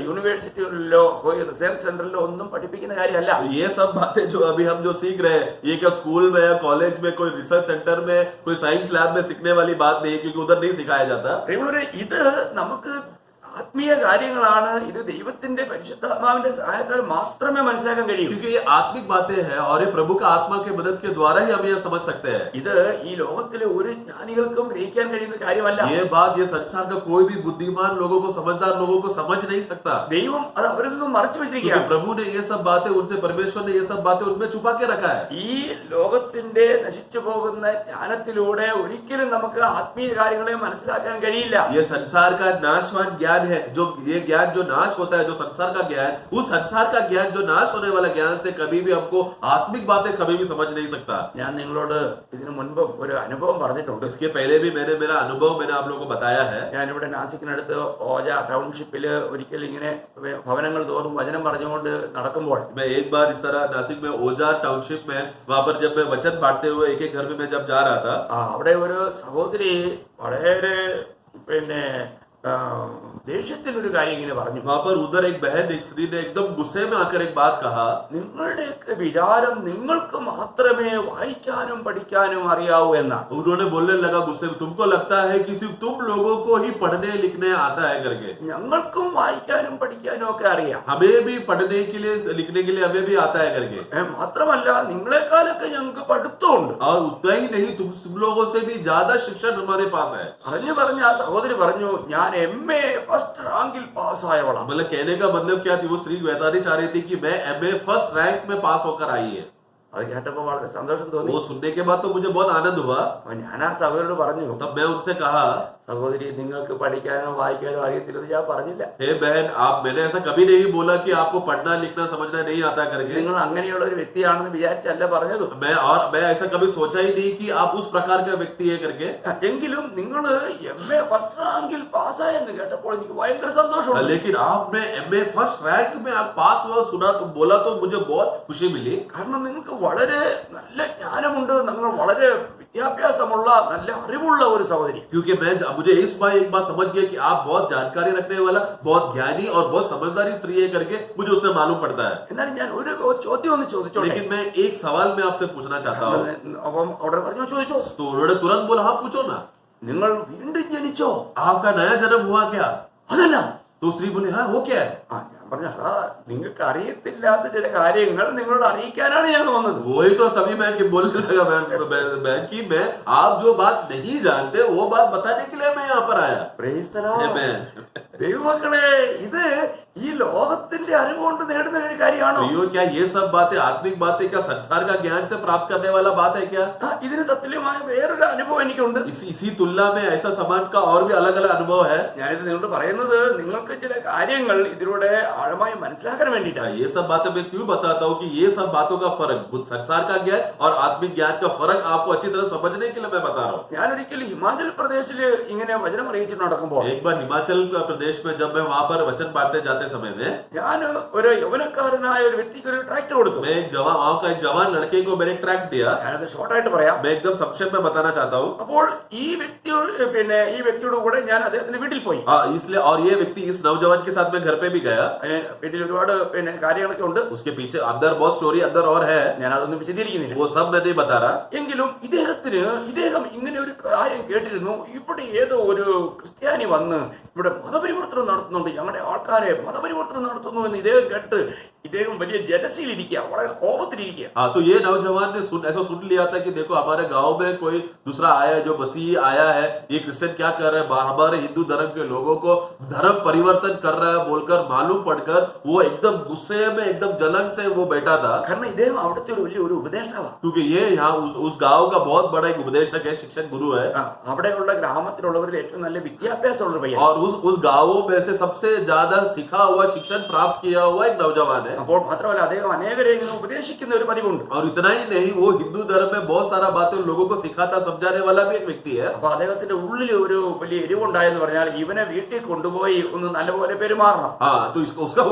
യൂണിവേഴ്സിറ്റികളിലോ റിസർച്ച് സെന്ററിലോ ഒന്നും പഠിപ്പിക്കുന്ന കാര്യമല്ല. ये सब बातें जो अभी हम जो सीख रहे हैं, ये क्या स्कूल में या कॉलेज में, कोई रिसर्च सेंटर में, कोई साइंस लैब में सीखने वाली बात नहीं है, क्योंकि उधर नहीं सिखाया जाता. ഇത് നമുക്ക് ആത്മീയ കാര്യങ്ങളാണ്. ഇത് ദൈവത്തിന്റെ പരിശുദ്ധാത്മാവിന്റെ സഹായത്താൽ മാത്രമേ മനസ്സിലാക്കാൻ കഴിയൂ. क्योंकि ये आत्मिक बातें हैं और ये प्रभु का आत्मा के मदद के द्वारा ही हम ये समझ सकते हैं. ഇത് ഈ ലോകത്തിലെ ഒരു ജ്ഞാനികൾക്കും ഗ്രഹിക്കാൻ കഴിയുന്ന കാര്യമല്ല. ये बात ये संसार का कोई भी बुद्धिमान लोगों को, समझदार लोगों को समझ नहीं सकता. ദൈവം അത് അവരിൽ നിന്നും മറച്ചു വെച്ചിരിക്കുകയാണ്. प्रभु ने ये सब बातें उनसे, परमेश्वर ने ये सब बातें उनमें छुपा के रखा है. ഈ ലോകത്തിന്റെ നശിച്ചു പോകുന്ന ജ്ഞാനത്തിലൂടെ ഒരിക്കലും നമുക്ക് ആത്മീയ കാര്യങ്ങളെ മനസ്സിലാക്കാൻ കഴിയില്ല. ये संसार का नाशवान ज्ञान है, जो ये ज्ञान जो नाश होता है, जो संसार का ज्ञान, उस संसार का ज्ञान जो नाश होने वाला ज्ञान से कभी भी हमको आत्मिक बातें कभी भी समझ नहीं सकता. ഞാൻ നിങ്ങളോട് ഇതിനു മുൻപ് ഒരു അനുഭവം പറഞ്ഞിട്ടുണ്ട്. इसके पहले भी मेरा अनुभव मैंने आप लोगों को बताया है. ഞാനിവിടെ നാസിക്കിനടുത്ത് ഓജ ടൗൺഷിപ്പിൽ ഒരിക്കൽ ഇങ്ങനെ ഭവനങ്ങൾ തോറും വചനം പറഞ്ഞുകൊണ്ട് നടക്കുമ്പോൾ मैं एक बार इस तरह नासिक में ओजार टाउनशिप में, वहां पर जब मैं वचन बांटते हुए एक एक घर में मैं जब जा रहा था, അവിടെ ഒരു സഹോദരി വളരെ പിന്നെ ദേഷ്യത്തിൽ ഒരു കാര്യം ഇങ്ങനെ പറഞ്ഞു. वहां पर उधर एक बहन एक स्त्री ने एकदम गुस्से में आकर एक बात कहा, നിങ്ങളുടെയൊക്കെ വിചാരം നിങ്ങൾക്ക് മാത്രമേ വായിക്കാനും പഠിക്കാനും അറിയാവൂ എന്നാണ്. उन्होंने बोलने लगा गुस्से में, तुमको लगता है कि सिर्फ तुम लोगों को ही पढ़ने लिखने आता है करके? ഞങ്ങൾക്കും വായിക്കാനും പഠിക്കാനും ഒക്കെ അറിയാം. हमें भी पढ़ने के लिए लिखने के लिए हमें भी आता है करके. മാത്രമല്ല നിങ്ങളെക്കാളൊക്കെ ഞങ്ങൾക്ക് പഠിത്തമുണ്ട്. और उतना ही नहीं, तुम लोगों से भी ज्यादा शिक्षण हमारे पास है. പറഞ്ഞ ആ സഹോദരി പറഞ്ഞു, ഞാൻ MA ഫസ്റ്റ് റാങ്കിൽ പാസ്സായവളാണ്. मतलब कहने का मतलब क्या थी, वो स्त्री बतानी चाह रही थी कि मैं MA फर्स्ट रैंक में पास होकर आई है. അത് കേട്ടപ്പോ വളരെ സന്തോഷം തോന്നി. वो सुनने के बाद तो मुझे बहुत आनंद हुआ. ഞാൻ ആ സഹോദരിയോട് പറഞ്ഞു, तब मैं उनसे कहा, സഹോദരി നിങ്ങൾക്ക് പഠിക്കാനോ വായിക്കാനോ അറിയത്തില്ലെന്ന് ഞാൻ പറഞ്ഞില്ല. हे बहन, मैंने ऐसा कभी नहीं बोला कि आपको पढ़ना लिखना समझना नहीं आता करके. നിങ്ങൾ അങ്ങനെയുള്ള ഒരു വ്യക്തിയാണെന്ന് വിചാരിച്ചല്ല പറഞ്ഞത്. मैं ऐसा कभी सोचा ही नहीं कि आप उस प्रकार का व्यक्ति है करके. എങ്കിലും നിങ്ങൾ MA ഫസ്റ്റ് റാങ്കിൽ പാസ്സായെന്ന് കേട്ടപ്പോൾ എനിക്ക് ഭയങ്കര സന്തോഷമുണ്ട്. लेकिन आपने MA फर्स्ट रैंक में आप पास हुआ सुना तो बोला तो मुझे बहुत खुशी मिली. കാരണം നിങ്ങൾക്ക് വളരെ നല്ല ജ്ഞാനമുണ്ട്, നിങ്ങൾ വളരെ വിദ്യാഭ്യാസമുള്ള നല്ല അറിവുള്ള ഒരു സഹോദരി. क्योंकि मुझे इस बार एक बात समझ गया कि आप बहुत जानकारी रखने वाला, बहुत ज्ञानी और बहुत समझदारी स्त्री है करके मुझे उससे मालूम पड़ता है. എന്നാലും ഞാൻ ഒരു ചോദ്യം ഒന്ന് ചോദിച്ചോട്ടെ. लेकिन मैं एक सवाल मैं आपसे पूछना चाहता हूँ. അപ്പം അവിടെ പറഞ്ഞു ചോദിച്ചോ. तो उन्होंने तुरंत बोला, हाँ पूछो ना, നിങ്ങൾ വീണ്ടും ജനിച്ചോ? आपका नया जन्म हुआ क्या? അതല്ല. तो स्त्री बोली, हाँ वो क्या है? ഞാൻ പറഞ്ഞു, നിങ്ങൾക്ക് അറിയത്തില്ലാത്ത ചില കാര്യങ്ങൾ നിങ്ങളോട് അറിയിക്കാനാണ് ഞങ്ങൾ വന്നത്. वही तो तभी मैं कि बोलने लगा मैं कि मैं आप जो बात नहीं जानते वो बात बताने के लिए मैं यहाँ पर आया. Praise the Lord. Amen. ദൈവമക്കളെ, ഇത് ഈ ലോകത്തിന്റെ അറിവ് കൊണ്ട് നേടുന്ന ഒരു കാര്യമാണോ? प्रियो, क्या ये सब बातें आत्मिक बातें क्या संसार का ज्ञान से प्राप्त करने वाला बात है क्या? ഇതിന് തത്തുല്യമായ വേറൊരു അനുഭവം എനിക്കുണ്ട്. इसी तुलना में ऐसा समाज का और भी अलग अलग अनुभव है. ഞാനിത് നിങ്ങളോട് പറയുന്നത് നിങ്ങൾക്ക് ചില കാര്യങ്ങൾ ഇതിലൂടെ ആഴമായി മനസ്സിലാക്കാൻ വേണ്ടിയിട്ടാണ്. ये सब बातें मैं क्यों बताता हूँ कि ये सब बातों का फर्क, संसार का ज्ञान और आत्मिक ज्ञान का फर्क आपको अच्छी तरह समझने के लिए मैं बता रहा हूँ. ഞാനൊരിക്കലും ഹിമാചൽ പ്രദേശില് ഇങ്ങനെ വചനം അറിയിച്ചു നടക്കുമ്പോൾ एक बार हिमाचल प्रदेश में जब मैं वहां पर वचन बांटते जाते समय में ഞാൻ ഒരു യൗവനക്കാരനായ ഒരു വ്യക്തിക്ക് ഒരു ട്രാക്ട് കൊടുത്തു. मैं एक जवान, वहां का एक जवान लड़के को मैंने ट्रैक दिया. ഞാനത് ഷോർട്ടായിട്ട് പറയാം. मैं एकदम संक्षेप में बताना चाहता हूँ. അപ്പോൾ ഈ വ്യക്തിയോട് കൂടെ ഞാൻ അദ്ദേഹത്തിന്റെ വീട്ടിൽ പോയി. इसलिए और ये व्यक्ति इस नौजवान के साथ मैं घर पे भी गया. വീട്ടിൽ ഒരുപാട് കാര്യങ്ങളൊക്കെ ഉണ്ട്. उसके पीछे अंदर बहुत स्टोरी अंदर और है, ഞാൻ അതൊന്നും വിശദീകരിക്കുന്നില്ല. वो सब मैं नहीं बता रहा. എങ്കിലും ഇദ്ദേഹം ഇങ്ങനെ ഒരു കാര്യം കേട്ടിരുന്നു. ഇവിടെ ഏതോ ഒരു ക്രിസ്ത്യാനി വന്ന് ഇവിടെ മതപരിവർത്തനം നടത്തുന്നുണ്ട്, ഞങ്ങളുടെ ആൾക്കാരെ മതപരിവർത്തനം നടത്തുന്നു എന്ന് ഇദ്ദേഹം കേട്ട് ഇദ്ദേഹം വലിയ ജലസിയിലിരിക്കുക, വളരെ കോപത്തിലിരിക്കുക. हाँ, तो ये नौजवान ने ऐसा सुन लिया था कि देखो हमारे गांव में कोई दूसरा आया है जो मसीह आया है, ये क्रिश्चियन क्या कर रहा है, हमारे हिंदू धर्म के लोगों को धर्म परिवर्तन कर रहा है बोलकर मालूम पड़कर वो एकदम गुस्से में एकदम जलन से वो बैठा था. കാരണം ഇദ്ദേഹം അവിടുത്തെ ഒരു വലിയൊരു ഉപദേഷ്ടാവാണ്. क्योंकि ये यहाँ उस गांव का बहुत बड़ा एक उपदेशक है, शिक्षक गुरु है. അവിടെയുള്ള ഗ്രാമത്തിലുള്ളവരിൽ ഏറ്റവും നല്ല വിദ്യാഭ്യാസമുള്ള പയ്യൻ. और उस गांवों में से सबसे ज्यादा सीखा हुआ शिक्षण प्राप्त किया हुआ एक नौजवान है. അപ്പോൾ മാത്രമല്ല അദ്ദേഹം അനേകരെ ഇങ്ങനെ ഉപദേശിക്കുന്ന ഒരു പതിവുണ്ട്. और इतना ही नहीं, वो हिंदू धर्म में बहुत सारा बातें लोगों को सिखाता समझाने वाला भी एक व्यक्ति है. അപ്പൊ അദ്ദേഹത്തിന്റെ ഉള്ളിൽ ഒരു വലിയ എരിവുണ്ടായെന്ന് പറഞ്ഞാൽ ഇവനെ വീട്ടിൽ കൊണ്ടുപോയി ഒന്ന് നല്ലപോലെ പെരുമാറണം. हाँ, तो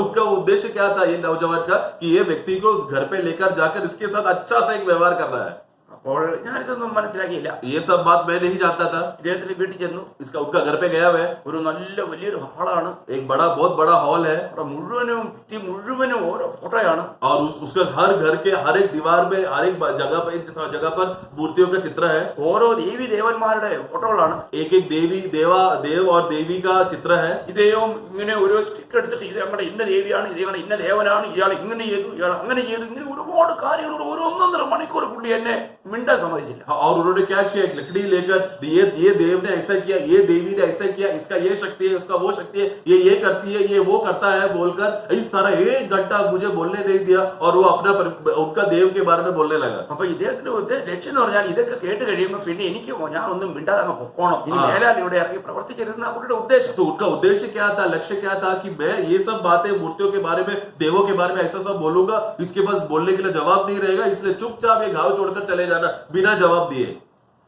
उनका उद्देश्य क्या था ये नौजवान का कि ये व्यक्ति को घर पे लेकर जाकर इसके साथ अच्छा सा एक व्यवहार करना है. അപ്പോൾ ഞാനിതൊന്നും മനസ്സിലാക്കിയില്ല. ये सब बात मैं नहीं जानता था. ഇദ്ദേഹത്തിന്റെ വീട്ടിൽ ചെന്നു. उनका घर पे गया मैं. ഒരു വലിയൊരു ഹാളാണ്. एक बहुत बड़ा हॉल है. അവിടെ മുഴുവനും ഓരോ ഫോട്ടോയാണ്. और उसका हर घर के हर एक दीवार में हर एक जगह पर मूर्तियों का चित्र है. ഓരോ ദേവി ദേവന്മാരുടെ ഫോട്ടോകളാണ്. एक देव और देवी का चित्र है. ഇദ്ദേഹം ഇങ്ങനെ ഒരു സ്റ്റിക്ക് എടുത്തിട്ട് ഇത് നമ്മുടെ ഇന്ന ദേവിയാണ്, ഇത് ഞങ്ങളുടെ ഇന്ന ദേവനാണ്, ഇയാൾ ഇങ്ങനെ ചെയ്തു, ഇയാൾ അങ്ങനെ ചെയ്തു, ഇങ്ങനെ ഒരുപാട് കാര്യങ്ങൾ ഒരു 1.5 മണിക്കൂർ പുള്ളി എന്നെ മിണ്ടാൻ സമ്മതിച്ചില്ല. और उन्होंने क्या किया, एक लकड़ी लेकर ये देव ने ऐसा किया, ये देवी ने ऐसा किया, इसका ये शक्ति है, उसका वो शक्ति है, ये करती है, ये वो करता है बोलकर इस तरह 1 घंटा मुझे बोलने नहीं दिया और वो उनका देव के बारे में बोलने लगा. അപ്പൊ ഇദ്ദേഹത്തിന്റെ ലക്ഷ്യം എന്ന് പറഞ്ഞാൽ ഇതൊക്കെ കേട്ട് കഴിയുമ്പോൾ പിന്നെ എനിക്ക് ഞാൻ ഒന്നും മിണ്ടാതെ അങ്ങ് പൊക്കോണം, ഇനി മേലാൽ ഇവിടെ ഇറങ്ങി പ്രവർത്തിക്കരുതെന്ന് അവരുടെ ഉദ്ദേശം. तो उनका उद्देश्य क्या था, लक्ष्य क्या था कि मैं ये सब बातें मूर्तियों के बारे में, देवों के बारे में ऐसा सब बोलूंगा, इसके पास बोलने के लिए जवाब नहीं रहेगा, इसलिए चुपचाप ये गांव छोड़कर चले जाना बिना जवाब दिए.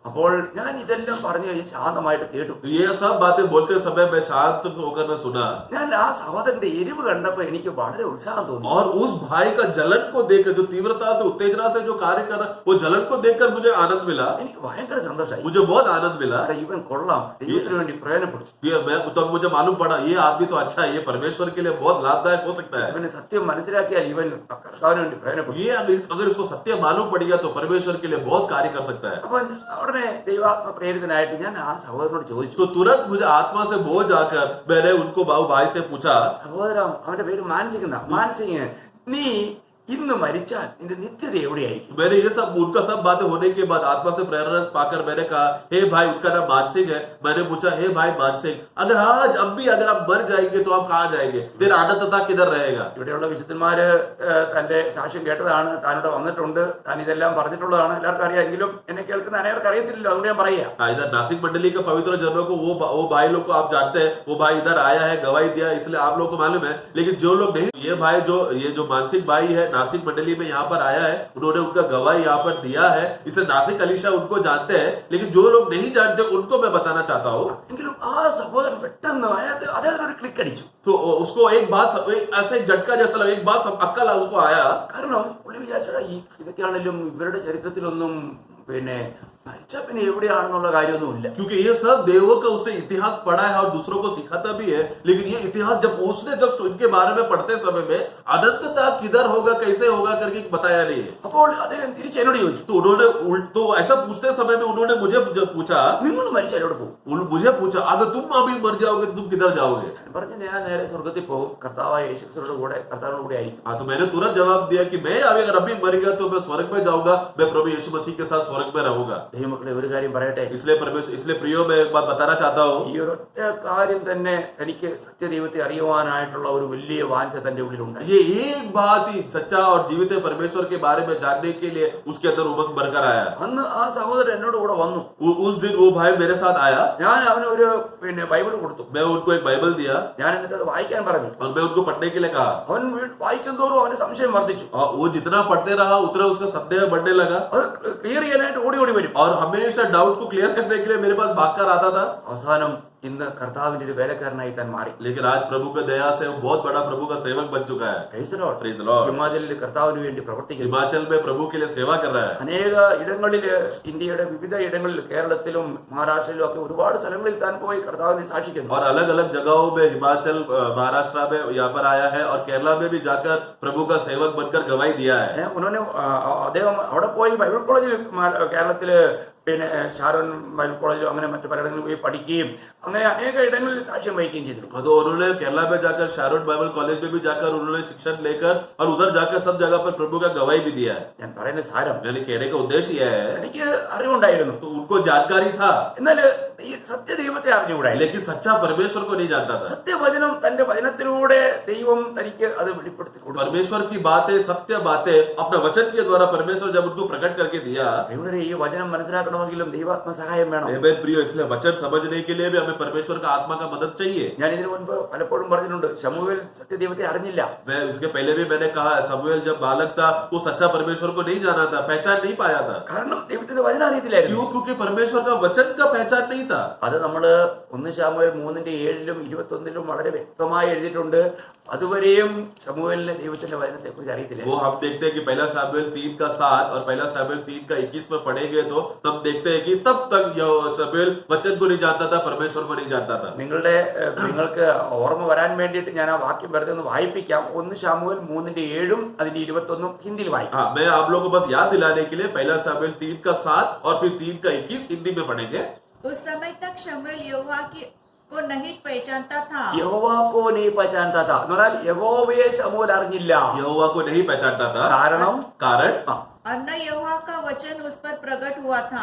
അപ്പോൾ ഞാൻ ഇതെല്ലാം പറഞ്ഞു കഴിഞ്ഞ് ശാന്തമായിട്ട് കേട്ടു. ये सब बातें बोलते समय मैं शांत होकर मैं सुना, ഞാൻ ആ സഹോദരന്റെ എരിവ് കണ്ടപ്പോ എനിക്ക് വളരെ ഉത്സാഹം തോന്നി. और उस भाई का जलन को देखकर, जो तीव्रता से उत्तेजना से जो कार्य कर रहा, वो जलन को देखकर मुझे आनंद मिला, എനിക്ക് ഭയങ്കര സന്തോഷമായി. मुझे बहुत आनंद मिला। ഇവൻ കൊള്ളാം, ദൈവത്തിന് വേണ്ടി പ്രയോജനപ്പെടും. ये मैं तब मुझे मालूम पड़ा ये आदमी तो अच्छा है, ये परमेश्वर के लिए बहुत लाभदायक हो सकता है। ഇവന് സത്യം മനസ്സിലാക്കിയാൽ ഇവൻ കർത്താവിന് വേണ്ടി പ്രയോജനപ്പെടും. ये अगर इसको सत्य मालूम पड़ गया तो परमेश्वर के लिए बहुत कार्य कर सकता है। അപ്പൊ ഉടനെ ദൈവാത്മ പ്രേരിതനായിട്ട് ഞാൻ ആ സഹോദരനോട് ചോദിച്ചു. तो तुरंत मुझे आत्मा से बोझ आकर मैंने उनको भाई से पूछा, സഹോദര, അവന്റെ പേര് മാനസിക്, മാനസിക്, നീ ഇന്ന് മരിച്ചാൽ നിന്റെ നിത്യത എവിടെയായിരിക്കും? मैंने ये सब उनका सब बातें होने के बाद आत्मा से प्रेरणा पाकर मैंने कहा, हे भाई, उनका नाम मानसिक है, मैंने पूछा, हे भाई मानसिक, अगर आज अब भी अगर आप मर जाएंगे तो आप कहाँ जाएंगे? तेरा आनंदता किधर रहेगा? ഇവിടെയുള്ള വിശുദ്ധന്മാര് തന്റെ സാക്ഷ്യം കേട്ടതാണ്, താനിവിടെ വന്നിട്ടുണ്ട്, താൻ ഇതെല്ലാം പറഞ്ഞിട്ടുള്ളതാണ്, എല്ലാവർക്കും അറിയാം. എങ്കിലും എന്നെ കേൾക്കുന്ന അനേകർക്ക് അറിയത്തില്ലല്ലോ, അതുകൊണ്ട് ഞാൻ പറയാ. इधर नासिक मंडली का पवित्र जनों को वो भाई लोग को आप जानते हैं, वो भाई इधर आया है, गवाही दिया, इसलिए आप लोग को मालूम है। लेकिन जो लोग नहीं, ये भाई ये जो मानसिक भाई है नासिक मंडली में यहाँ पर आया है, उन्होंने उनका गवाही यहाँ पर दिया है, इसलिए नासिक अलीशा उनको जानते हैं। लेकिन जो लोग नहीं जानते उनको मैं बताना चाहता हूँ, എങ്കിലും ആ സഹോദരൻ പെട്ടെന്ന് അദ്ദേഹത്തിന് ഒരു ക്ലിക്ക് അടിച്ചു. तो उसको एक बात ऐसे एक झटका जैसा लगा, एक बात अक्कल उसको आया। കാരണം പുള്ളി വിചാരിച്ചാ ഇതൊക്കെയാണെങ്കിലും ഇവരുടെ ചരിത്രത്തിലൊന്നും പിന്നെ മരിച്ച പിന്നെ എവിടെയാണെന്നുള്ള കാര്യമൊന്നുമില്ല. क्योंकि ये सब देवों का उसने इतिहास पढ़ा है और दूसरों को सिखाता भी है, लेकिन ये इतिहास जब इनके बारे में पढ़ते समय में अनंतता किधर होगा, कैसे होगा करके बताया नहीं है। അപ്പോൾ അദ്ദേഹം തിരിച്ച് എന്നോട് ചോദിച്ചു, तो उन्होंने तो ऐसा पूछते समय में उन्होंने मुझे जब पूछा, നിങ്ങൾ മരിച്ചാൽ എവിടെ പോകും? मुझे पूछा, अगर तुम अभी मर जाओगे तो तुम किधर जाओगे? പറഞ്ഞു, ഞാൻ നേരെ സ്വർഗത്തിൽ പോകും, കർത്താവായ യേശുക്രിസ്തുവിന്റെ കൂടെ ആയിരിക്കും. हाँ, तो मैंने तुरंत जवाब दिया कि मैं अगर अभी मर गया तो मैं स्वर्ग में जाऊंगा, मैं प्रभु यीशु मसीह के साथ स्वर्ग में रहूंगा। ദൈവമക്കളെ, ഒരു കാര്യം പറയട്ടെ. इसलिए प्रियो मैं एक बात बताना चाहता हूँ, ഈ ഒരൊറ്റ കാര്യം തന്നെ തനിക്ക് സത്യദൈവത്തെ അറിയുവാനായിട്ടുള്ള ഒരു വലിയ വാഞ്ച തന്റെ ഉള്ളിലുണ്ടായി. ये एक बात ही सच्चा और जीवित परमेश्वर के बारे में जानने के लिए उसके अंदर उमंग भरकर आया। അന്ന് ആ സഹോദരൻ എന്നോട് കൂടെ വന്നു. उस दिन वो भाई मेरे साथ आया, ഞാൻ അവന് ഒരു ബൈബിൾ കൊടുത്തു. मैं उनको एक बाइबल दिया ഞാൻ എന്നിട്ട് അത് വായിക്കാൻ പറഞ്ഞു. और मैं उनको पढ़ने के लिए कहा। അവൻ വായിക്കും തോറും അവന് സംശയം വർദ്ധിച്ചു. और वो जितना पढ़ते रहा उतना उसका संदेह बढ़ने लगा അത് ക്ലിയർ ചെയ്യാനായിട്ട് ഓടി വരും. और हमेशा डाउट को क्लियर करने के लिए मेरे पास भागकर आता था। അവസാനം ഇന്ന് കർത്താവിന്റെ ഒരു വേലക്കാരനായി താൻ മാറി. लेकिन आज प्रभु का दया से वो बहुत बड़ा प्रभु का सेवक बन चुका है। Praise the Lord. Praise the Lord. ഹിമാചലിൽ കർത്താവിന് വേണ്ടി പ്രവർത്തിക്കുന്നു. हिमाचल में प्रभु के लिए सेवा कर रहा है। അനേക ഇടങ്ങളിൽ, ഇന്ത്യയുടെ വിവിധ ഇടങ്ങളിൽ, കേരളത്തിലും മഹാരാഷ്ട്രയിലും ഒക്കെ ഒരുപാട് സ്ഥലങ്ങളിൽ താൻ പോയി കർത്താവിനെ സാക്ഷിക്കുന്നു. और अलग अलग जगहों में हिमाचल, महाराष्ट्र में यहाँ पर आया है और केरला में भी जाकर प्रभु का सेवक बनकर गवाही दिया है। അദ്ദേഹം അവിടെ പോയി ബൈബിൾ കോളേജിൽ കേരളത്തില് പിന്നെ ഷാരോൺ ബൈബിൾ കോളേജിലും അങ്ങനെ മറ്റു പലയിടങ്ങളിൽ പോയി പഠിക്കുകയും അങ്ങനെ അനേക ഇടങ്ങളിൽ സാക്ഷ്യം വഹിക്കുകയും ചെയ്തിട്ടുണ്ട്. तो उन्होंने केरला में जाकर शारोन बाइबल कॉलेज में भी जाकर उन्होंने शिक्षण लेकर और उधर जाकर सब जगह पर प्रभु का गवाही भी दिया है। ഞാൻ പറയുന്ന സാരം, यानी कहने का उद्देश्य यह है, എനിക്ക് അറിവുണ്ടായിരുന്നു, तो उनको जानकारी था, എന്നാൽ ഈ സത്യദൈവത്തെ അറിഞ്ഞുകൂടായി. लेकिन सच्चा परमेश्वर को नहीं जानता था। സത്യവചനം തന്റെ വചനത്തിലൂടെ ദൈവം തനിക്ക് അത് വെളിപ്പെടുത്തി കൊടുത്തു. परमेश्वर की बातें, सत्य बातें अपना वचन के द्वारा परमेश्वर जब उनको प्रकट करके दिया। ഇവിടെ ഈ വചനം മനസ്സിലാക്കണമെങ്കിലും ദൈവാത്മ സഹായം വേണം. प्रियो, इसलिए वचन समझने के लिए भी हमें परमेश्वर का आत्मा का मदद चाहिए। ഞാൻ ഇതിനു മുൻപ് പലപ്പോഴും പറഞ്ഞിട്ടുണ്ട്, ശമൂവേൽ സത്യദൈവത്തെ അറിഞ്ഞില്ല. मैं इसके पहले भी मैंने कहा, शमूएल जब बालक था वो सच्चा परमेश्वर को नहीं जाना था, पहचान नहीं पाया था। കാരണം ദൈവത്തിന്റെ വചനം അറിയത്തില്ലായിരുന്നു. क्यों? क्योंकि परमेश्वर का वचन का पहचान नहीं था। അത് നമ്മള് 1 ശമൂവേൽ 3:7 21 വളരെ വ്യക്തമായി എഴുതിയിട്ടുണ്ട്. അതുവരെയും ശമൂവേലിന് ദൈവത്തിന്റെ വചനത്തെ കുറിച്ച് അറിയത്തില്ല. वो हम देखते हैं कि पहला शमूएल 3:7 और पहला शमूएल 3:21 में पढ़ेंगे तो हम देखते हैं कि तब तक शमूएल वचन को नहीं जानता था, परमेश्वर को नहीं जानता था। നിങ്ങൾക്ക് ഓർമ്മ വരാൻ വേണ്ടിയിട്ട് ഞാൻ ആ വാക്യം വെറുതെ ഒന്ന് വായിപ്പിക്കാം. 1 ശമൂവേൽ 3:7 അതിന്റെ 21 ഹിന്ദിയിൽ വായിക്കാം. हाँ, मैं आप लोगों को बस याद दिलाने के लिए पहला शमूएल 3:7 और फिर 3:21 हिंदी में पढ़ेंगे। उस समय तक शमूएल यहोवा को नहीं पहचानता था। യഹോവാ കോ നീ പഹചാനതാ താ എന്ന് പറഞ്ഞാൽ യഹോവയെ ശമൂവേൽ അറിഞ്ഞില്ല. यहोवा को नहीं पहचानता था। कारण और न यहोवा का वचन उस पर प्रकट हुआ था।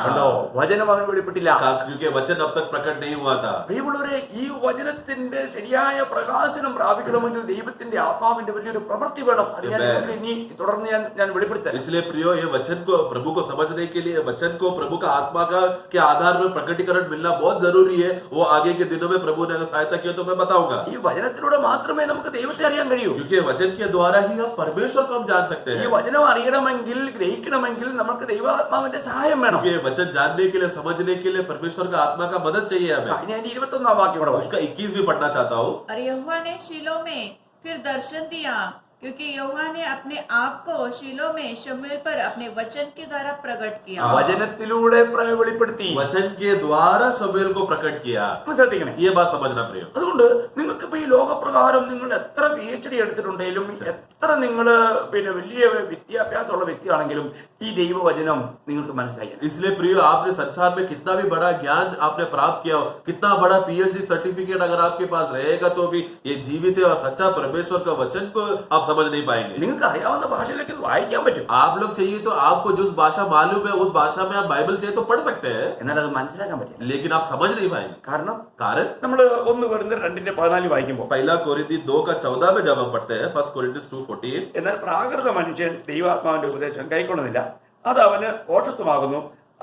വചനം അവന് വെളിപ്പെട്ടില്ല. क्योंकि वचन अब तक प्रकट नहीं हुआ था। പ്രിയമുള്ളവരെ, ഈ വചനത്തിന്റെ ശരിയായ പ്രകാശനം പ്രാപിക്കണമെങ്കിൽ ദൈവത്തിന്റെ ആത്മാവിന്റെ വലിയൊരു പ്രവൃത്തി വേണം. അത് ഞാൻ നിങ്ങൾക്ക് ഇനി തുടർന്ന് ഞാൻ വെളിപ്പെടുത്താം. इसलिए प्रियो, ये वचन को प्रभु को समझने के लिए वचन को प्रभु का आत्मा का के आधार में प्रकटीकरण मिलना बहुत जरूरी है। वो आगे के दिनों में प्रभु ने अगर सहायता की तो मैं बताऊंगा। ഈ വചനത്തിലൂടെ മാത്രമേ നമുക്ക് ദൈവത്തെ അറിയാൻ കഴിയൂ. क्योंकि वचन के द्वारा ही हम परमेश्वर को हम जान सकते ഈ हैं। വചനം അറിയണമെങ്കിൽ ഗ്രഹിക്കണമെങ്കിൽ നമുക്ക് ദൈവാത്മാവിന്റെ സഹായം വേണം. ये वचन जानने के लिए, समझने के लिए परमेश्वर का आत्मा का मदद चाहिए हमें. ഇനി അതിന്റെ 21 വാക്യം കൂടെ വായിക്കാം. उसका 21 भी पढ़ना चाहता हूँ. और यहोवा ने शीलो में फिर दर्शन दिया, क्योंकि यहोवा ने अपने आप को शीलो में शमूएल पर अपने वचन के द्वारा प्रकट किया. വചനത്തിലൂടെ വെളിപ്പെടുത്തി. वचन के द्वारा शमूएल को प्रकट किया. ശ്രദ്ധിക്കണേ. ये बात समझना प्रिय. അതുകൊണ്ട് നിങ്ങൾക്ക് ഇപ്പൊ ഈ ലോകപ്രകാരം നിങ്ങൾ എത്ര PhD എടുത്തിട്ടുണ്ടെങ്കിലും, എത്ര നിങ്ങൾ വലിയ വിദ്യാഭ്യാസമുള്ള വ്യക്തിയാണെങ്കിലും ഈ ദൈവവചനം നിങ്ങൾക്ക് മനസ്സിലായി. इसलिए प्रिय, आपने संसार में कितना भी बड़ा ज्ञान आपने प्राप्त किया हो, कितना बड़ा PhD सर्टिफिकेट अगर आपके पास रहेगा तो भी ये जीवित है और सच्चा परमेश्वर का वचन को आप समझ नहीं पाएंगे. നിങ്ങൾക്ക് അറിയാവുന്ന ഭാഷയിലേക്ക് ഇത് വായിക്കാൻ പറ്റും. आप लोग चाहिए तो आपको जो भाषा मालूम है उस भाषा में आप बाइबल चाहिए तो पढ़ सकते हैं, എന്നാൽ അത് മനസ്സിലാക്കാൻ പറ്റില്ല. लेकिन आप समझ नहीं पाएंगे. കാരണം कारण നമ്മൾ 1 കൊരിന്ത്യർ 2:14 വായിക്കുമ്പോൾ, पहला कोरिन्थी 2:14 में जब हम पढ़ते हैं, 1 Corinthians 2:14, എന്നാൽ പ്രാകൃത മനുഷ്യൻ ദൈവാത്മാവിന്റെ ഉപദേശം കൈക്കൊള്ളുന്നില്ല, അത് അവന് പോഷത്വമാകുന്നു,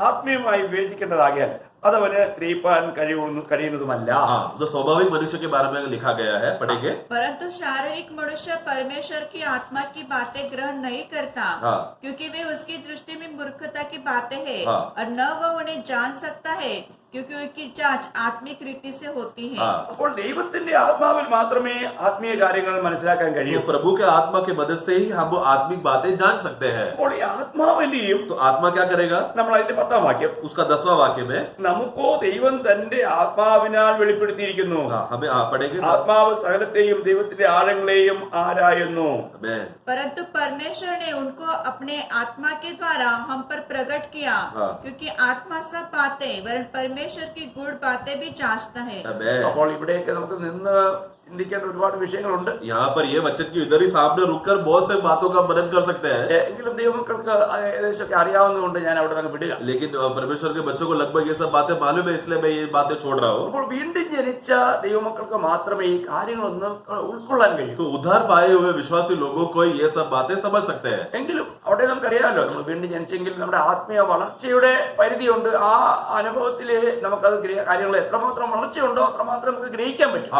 ആത്മീയമായി വിവേചിക്കേണ്ടതാകിയാൽ അതവന് ഗ്രഹിപ്പാൻ കഴിയുന്നതുമല്ല. तो स्वाभाविक मनुष्य के बारे में लिखा गया है, पढ़ेंगे. परंतु शारीरिक मनुष्य परमेश्वर की आत्मा की बातें ग्रहण नहीं करता, क्योंकि वे उसकी दृष्टि में मूर्खता की बातें हैं, और न वह उन्हें जान सकता है, क्योंकि उनकी जांच आत्मिक रीति से होती है. അപ്പോൾ ദൈവത്തിന്റെ ആത്മാവിൽ മാത്രമേ ആത്മീയ കാര്യങ്ങൾ മനസ്സിലാക്കാൻ കഴിയൂ. तो प्रभु के आत्मा की मदद से ही हम वो आत्मिक बातें जान सकते हैं. അപ്പോൾ ഈ ആത്മാവിന്റെയും, तो आत्मा क्या करेगा? നമ്മൾ അതിന്റെ 10ാം വാക്യം, उसका 10वां वाक्य में നമുക്കോ ദൈവം തന്റെ ആത്മാവിനാൽ വെളിപ്പെടുത്തിയിരിക്കുന്നു. हमें पढ़ेंगे. ആത്മാവ് സകലത്തെയും ദൈവത്തിന്റെ ആഴങ്ങളെയും ആരായുന്നു. परंतु परमेश्वर ने उनको अपने आत्मा के द्वारा हम पर प्रकट किया, क्योंकि आत्मा सब बातें वरन परमेश्वर की गूढ़ बातें भी जांचता है. അപ്പോൾ ഇവിടെയൊക്കെ നമുക്ക് നിന്ന് ചിന്തിക്കേണ്ട ഒരുപാട് വിഷയങ്ങളുണ്ട്. यहाँ पर ये वचन की इधर ही सामने रुककर बहुत से बातों का मनन कर सकते हैं. എങ്കിലും ദൈവമക്കൾക്ക് ഏകദേശമൊക്കെ അറിയാവുന്നതുകൊണ്ട് ഞാൻ അവിടെ നിന്ന് വിടുക. लेकिन परमेश्वर के बच्चों को लगभग ये सब बातें मालूम है, इसलिए मैं ये बातें छोड़ रहा हूँ. അപ്പോൾ വീണ്ടും ജനിച്ച ദൈവമക്കൾക്ക് മാത്രമേ ഈ കാര്യങ്ങളൊന്ന് ഉൾക്കൊള്ളാൻ കഴിയൂ. तो उद्धार पाए हुए विश्वासी लोगों को ये सब बातें समझ सकते हैं. എങ്കിലും അവിടെ നമുക്കറിയാമല്ലോ, നമ്മൾ വീണ്ടും ജനിച്ചെങ്കിൽ നമ്മുടെ ആത്മീയ വളർച്ചയുടെ പരിധിയുണ്ട്. ആ അനുഭവത്തില് നമുക്കത് കാര്യങ്ങൾ എത്രമാത്രം വളർച്ചയുണ്ടോ അത്രമാത്രം നമുക്ക് ഗ്രഹിക്കാൻ പറ്റും.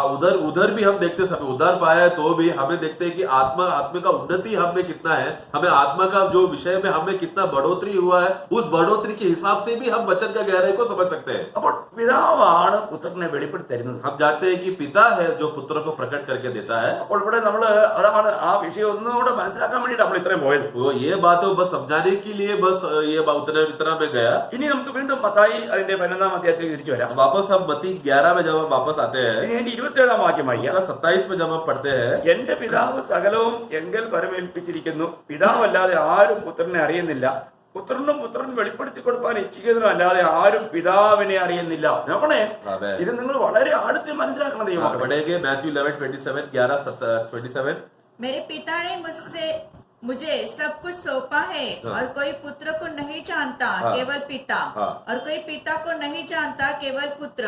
उधर भी हम देखते समय उद्धार पाया है तो भी हमें देखते हैं कि आत्मा का उन्नति हमें कितना है, हमें आत्मा का जो विषय में हमें कितना बढ़ोतरी हुआ है, उस बढ़ोतरी के हिसाब से भी हम वचन का गहराई को समझ सकते हैं. അപ്പോൾ പിതാവാണ് പുത്രനെ വെളിപ്പെടുത്തി തരുന്നത്. हम जानते हैं कि पिता है जो पुत्र को प्रकट करके देता है. അപ്പോൾ ഇവിടെ നമ്മൾ അതാണ് ആ വിഷയം ഒന്നുകൂടെ മനസ്സിലാക്കാൻ വേണ്ടിയിട്ട് നമ്മൾ ഇത്രയും പോയത്. वो ये बातों बस समझाने के लिए बस ये इतना में गया. ഇനി നമുക്ക് വീണ്ടും മത്തായി അതിന്റെ 15ാം അധ്യായത്തിലേക്ക് തിരിച്ചു വരാം. वापस हम मत्ती 11 में जब हम वापस आते हैं, ഇനി അതിന്റെ 27ാം വാക്യം വായിക്കാം. 27 में जब हम पढ़ते हैं, എന്റെ പിതാവ് സകലവും എങ്കൽ പരമേൽപ്പിച്ചിരിക്കുന്നു, പിതാവല്ലാതെ ആരും പുത്രനെ അറിയുന്നില്ല, പുത്രനും പുത്രൻ വെളിപ്പെടുത്തി കൊടുക്കാൻ ഇച്ഛിക്കുന്നതിനും അല്ലാതെ ആരും പിതാവിനെ അറിയുന്നില്ല. നോക്കണേ, ഇത് നിങ്ങൾ വളരെ അടുത്ത് മനസ്സിലാക്കണം. पढ़ेंगे मैथ्यू 11:27. मेरे पिता ने मुझे सब कुछ सौंपा है, और कोई पुत्र को नहीं जानता केवल पिता, और कोई पिता को नहीं जानता केवल पुत्र,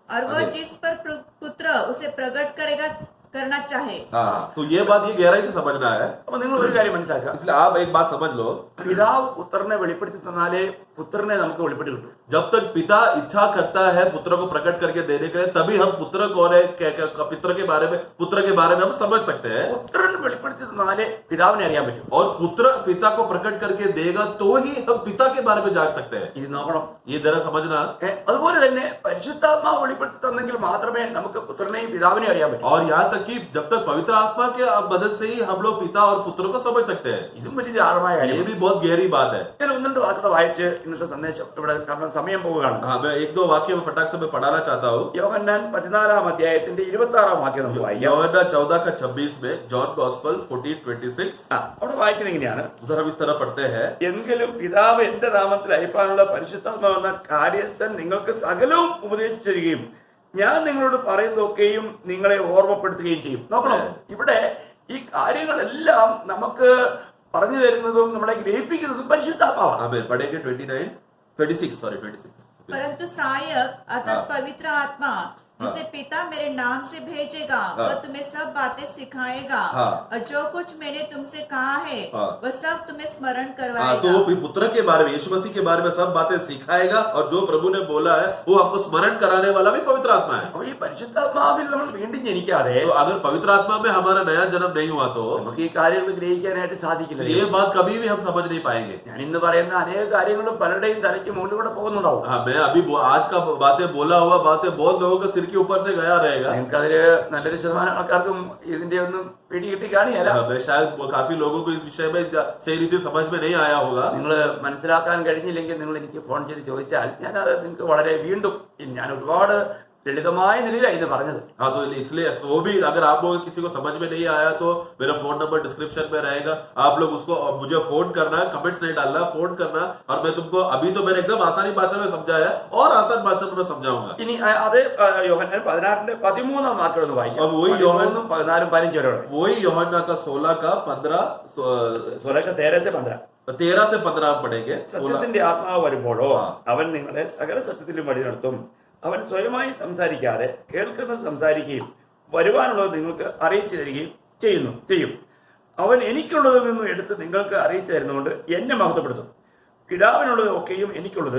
और वह जिस पर पुत्र उसे प्रकट करना चाहे. तो ये बात ये गहराई से समझना है. അപ്പൊ നിങ്ങൾ ഒരു കാര്യം മനസ്സിലാക്കുക. इसलिए आप एक बात समझ लो, പിതാവ് പുത്രനെ വെളിപ്പെടുത്തി തന്നാലേ പുത്രനെ നമുക്ക് വെളിപ്പെടുത്തി കിട്ടും. जब तक पिता इच्छा करता है पुत्र को प्रकट करके देने के लिए, तभी हम पुत्र कौन है, पुत्र के बारे में हम समझ सकते हैं. പുത്രൻ വെളിപ്പെടുത്തി തന്നാലേ പിതാവിനെ അറിയാൻ പറ്റും. और पुत्र पिता को प्रकट करके देगा तो ही हम पिता के बारे में जान सकते हैं. ഇത് നോക്കണം. ये जरा समझना. അതുപോലെ തന്നെ പരിശുദ്ധാത്മാവ് വെളിപ്പെടുത്തി തന്നെങ്കിൽ മാത്രമേ നമുക്ക് പുത്രനെയും പിതാവിനെയും അറിയാൻ പറ്റൂ. और यहाँ तक कि जब तक पवित्र आत्मा के मदद से ही हम लोग पिता और पुत्र को समझ सकते हैं. ഇതും വലിയ ആഴമായ ये കാര്യം. भी बहुत गहरी बात है. ഞാൻ 1-2 വാക്കുകൾ വായിച്ച് ഇന്നത്തെ സന്ദേശം ഇവിടെ, കാരണം സമയം പോവുകയാണ്. हाँ, मैं 1-2 वाक्य में फटाक से मैं पढ़ाना चाहता हूँ. യോഹന്നാൻ 14ാം അധ്യായത്തിന്റെ 26ാം വാക്യം നമുക്ക് വായിക്കാം. യോഹന്നാൻ 14:26 में, जॉन गॉस्पेल 14:26. അവിടെ വായിക്കുന്നത് ഇങ്ങനെയാണ്. उधर हम इस तरह पढ़ते हैं, എങ്കിലും പിതാവ് എന്റെ നാമത്തിൽ അയപ്പാനുള്ള പരിശുദ്ധാത്മാവെന്ന കാര്യസ്ഥൻ നിങ്ങൾക്ക് സകലവും ഉപദേശിച്ചു തരികയും ഞാൻ നിങ്ങളോട് പറയുന്നതൊക്കെയും നിങ്ങളെ ഓർമ്മപ്പെടുത്തുകയും ചെയ്യും. നോക്കണം, ഇവിടെ ഈ കാര്യങ്ങളെല്ലാം നമുക്ക് പറഞ്ഞു തരുന്നതും നമ്മളെ ഗ്രഹിപ്പിക്കുന്നതും പരിശുദ്ധാത്മാവാണ്. पढ़ेंगे 26. परंतु सहायक अर्थात पवित्र आत्मा जिसे पिता मेरे नाम से भेजेगा वह तुम्हें सब बातें सिखाएगा और जो कुछ मैंने तुमसे कहा है वह सब तुम्हें स्मरण तो करवाएगा। वो पुत्र के बारे में, यीशु मसीह के बारे में सब बातें सिखाएगा और जो प्रभु ने बोला है वो हमको स्मरण कराने वाला भी पवित्र आत्मा है। അപ്പോൾ ഈ പരിശുദ്ധാത്മാവിൽ നമ്മൾ വീണ്ടും ജനിക്കാതെ तो अगर पवित्र आत्मा में हमारा नया जन्म नहीं हुआ तो നമുക്ക് ഈ കാര്യങ്ങൾ ഗ്രഹിക്കാനായിട്ട് സാധിക്കില്ല. ये बात कभी भी हम समझ नहीं पाएंगे। ഞാൻ ഇന്ന് പറയുന്ന അനേക കാര്യങ്ങളും പലരുടെയും തലയ്ക്ക് മുകളിലൂടെ പോകുന്നുണ്ടാവും. हाँ, मैं अभी आज का बातें बोला हुआ बातें बहुत लोगों के सिर के ऊपर से गया रहेगा। നിങ്ങൾക്കതില് നല്ലൊരു ശതമാനം ആൾക്കാർക്കും ഇതിന്റെ ഒന്നും പിടി കിട്ടി കാണിയല്ല. मैं शायद काफी लोगों को इस विषय में सही रीति समझ में नहीं आया होगा। നിങ്ങൾ മനസ്സിലാക്കാൻ കഴിഞ്ഞില്ലെങ്കിൽ നിങ്ങൾ എനിക്ക് ഫോൺ ചെയ്ത് ചോദിച്ചാൽ ഞാൻ അത് നിങ്ങൾക്ക് വളരെ വീണ്ടും ഞാൻ ഒരുപാട് ലളിതമായ നിലയിലാണ് ഇത് പറഞ്ഞത്. हाँ, तो इसलिए वो भी अगर आप लोग किसी को समझ में नहीं आया तो मेरा फोन नंबर डिस्क्रिप्शन में रहेगा, आप लोग उसको मुझे फोन करना, कमेंट्स नहीं डालना, फोन करना और मैं तुमको अभी तो मैंने एकदम आसानी भाषा में समझाया और आसान भाषा में समझाऊंगा। ഇനി അത് യോഹന്നാൻ 16:13 വാക്യം വായിക്കാം. अब वही യോഹന്നാൻ 14-15 വരെ. वही यूहन्ना का 16 का 15 13-15 13 से 15 पढ़ेंगे। സത്യത്തിന്റെ ആത്മാവ് വരുമ്പോഴോ അവൻ നിങ്ങളെ സകല സത്യത്തിലും വഴി നടത്തും. അവൻ സ്വയമായി സംസാരിക്കാതെ കേൾക്കുന്നത് സംസാരിക്കുകയും വരുവാനുള്ളത് നിങ്ങൾക്ക് അറിയിച്ചു തരികയും ചെയ്യും. അവൻ എനിക്കുള്ളതിൽ നിന്നും എടുത്ത് നിങ്ങൾക്ക് അറിയിച്ചു തരുന്നതുകൊണ്ട് എന്നെ മഹത്വപ്പെടുത്തും. പിതാവിനുള്ളത് ഒക്കെയും എനിക്കുള്ളത്,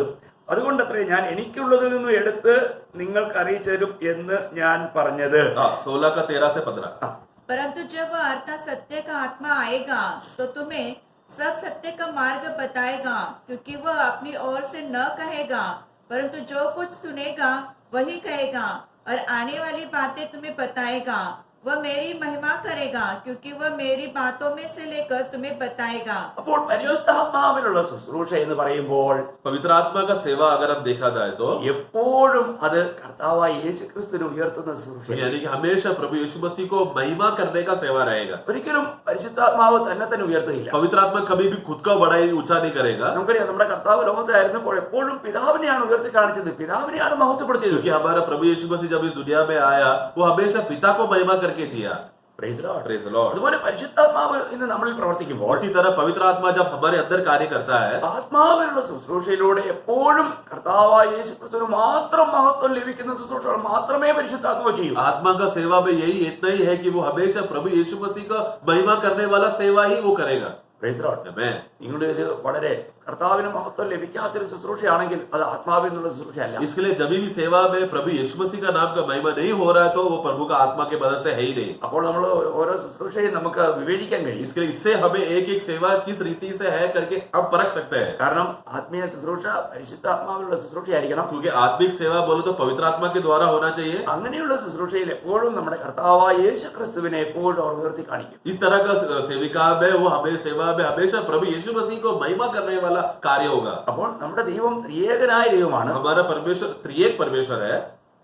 അതുകൊണ്ടത്രേ ഞാൻ എനിക്കുള്ളതിൽ നിന്നും എടുത്ത് നിങ്ങൾക്ക് അറിയിച്ചു തരും എന്ന് ഞാൻ പറഞ്ഞത്. 16 का 13 से 15। परंतु जब वह अर्थात सत्य का आत्मा आएगा तो तुम्हें सब सत्य का मार्ग बताएगा, क्योंकि वह अपनी ओर से न कहेगा परंतु जो कुछ सुनेगा वही कहेगा और आने वाली बातें तुम्हें बताएगा। वह मेरी महिमा करेगा, क्योंकि वह मेरी बातों में से लेकर तुम्हें बताएगा। അപ്പോൾ പരിശുദ്ധാത്മാവിനുള്ള ശുശ്രൂഷ എന്ന് പറയുമ്പോൾ पवित्र आत्मा का सेवा अगर हम देखा जाए तो എപ്പോഴും അത് കർത്താവായ യേശുക്രിസ്തുവിനെ ഉയർത്തുന്ന ശുശ്രൂഷ. यानी कि हमेशा प्रभु यीशु मसीह को महिमा करने का सेवा रहेगा। ഒരിക്കലും പരിശുദ്ധാത്മാവ് തന്നെ ഉയർത്തുകയില്ല. पवित्र आत्मा कभी भी खुद का बड़ाई ऊंचा नहीं करेगा। നമുക്കറിയാം നമ്മുടെ കർത്താവ് ലോകത്തായിരുന്നപ്പോൾ എപ്പോഴും പിതാവിനെയാണ് ഉയർത്തി കാണിച്ചത്, പിതാവിനെയാണ് മഹത്വപ്പെടുത്തിയത്. क्योंकि हमारा प्रभु यीशु मसीह जब इस दुनिया में आया वो हमेशा पिता को महिमा करके जिया। Praise the Lord. Praise the Lord। അതുപോലെ പരിശുദ്ധാത്മാവ് ഇന്ന് നമ്മളിൽ പ്രവർത്തിക്കുമ്പോൾ इसी तरह पवित्र आत्मा जब हमारे अंदर कार्य करता है ആത്മാവിലുള്ള ശുശ്രൂഷയിലൂടെ എപ്പോഴും കർത്താവായ യേശുക്രിസ്തുവിന് മാത്രം മഹത്വം ലഭിക്കുന്ന ശുശ്രൂഷകൾ മാത്രമേ പരിശുദ്ധാത്മാവ് ചെയ്യൂ. आत्मा का सेवा में यही इतना ही है कि वो हमेशा प्रभु यीशु मसीह का महिमा करने वाला सेवा ही वो करेगा। Praise the Lord. Amen। നിങ്ങളുടെ ഇത് വളരെ കർത്താവിന് മഹത്വം ലഭിക്കാത്തൊരു ശുശ്രൂഷയാണെങ്കിൽ അത് ആത്മാവിൽ നിന്നുള്ള ശുശ്രൂഷയല്ല. इसके लिए जब भी सेवा में प्रभु यीशु मसीह का नाम का महिमा नहीं हो रहा है तो वो प्रभु का आत्मा के मदद से है ही नहीं। അപ്പോൾ നമ്മൾ ഓരോ ശുശ്രൂഷയും നമുക്ക് വിവേചിക്കാൻ കഴിയും. इसके लिए इससे हमें एक एक सेवा किस रीति से है करके हम परख सकते हैं। കാരണം ആത്മീയ ശുശ്രൂഷ പരിശുദ്ധാത്മാവിലുള്ള ശുശ്രൂഷയായിരിക്കണം. क्योंकि आत्मिक सेवा बोलो तो पवित्र आत्मा के द्वारा होना चाहिए। അങ്ങനെയുള്ള ശുശ്രൂഷയിൽ എപ്പോഴും നമ്മുടെ കർത്താവായ യേശുക്രിസ്തുവിനെ എപ്പോഴും അവർ ഉയർത്തി കാണിക്കും. इस तरह का सेविका में वो हमें सेवा में हमेशा प्रभु यीशु मसीह को महिमा करने वाला कार्य होगा। അപ്പോൾ നമ്മുടെ ദൈവം ത്രിയേകനായ ദൈവമാണ്. हमारा परमेश्वर त्रिएक परमेश्वर है।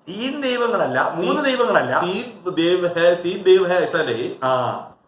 തീൻ ദൈവങ്ങളല്ല, 3 ദൈവങ്ങളല്ല, तीन देव है ऐसा नहीं,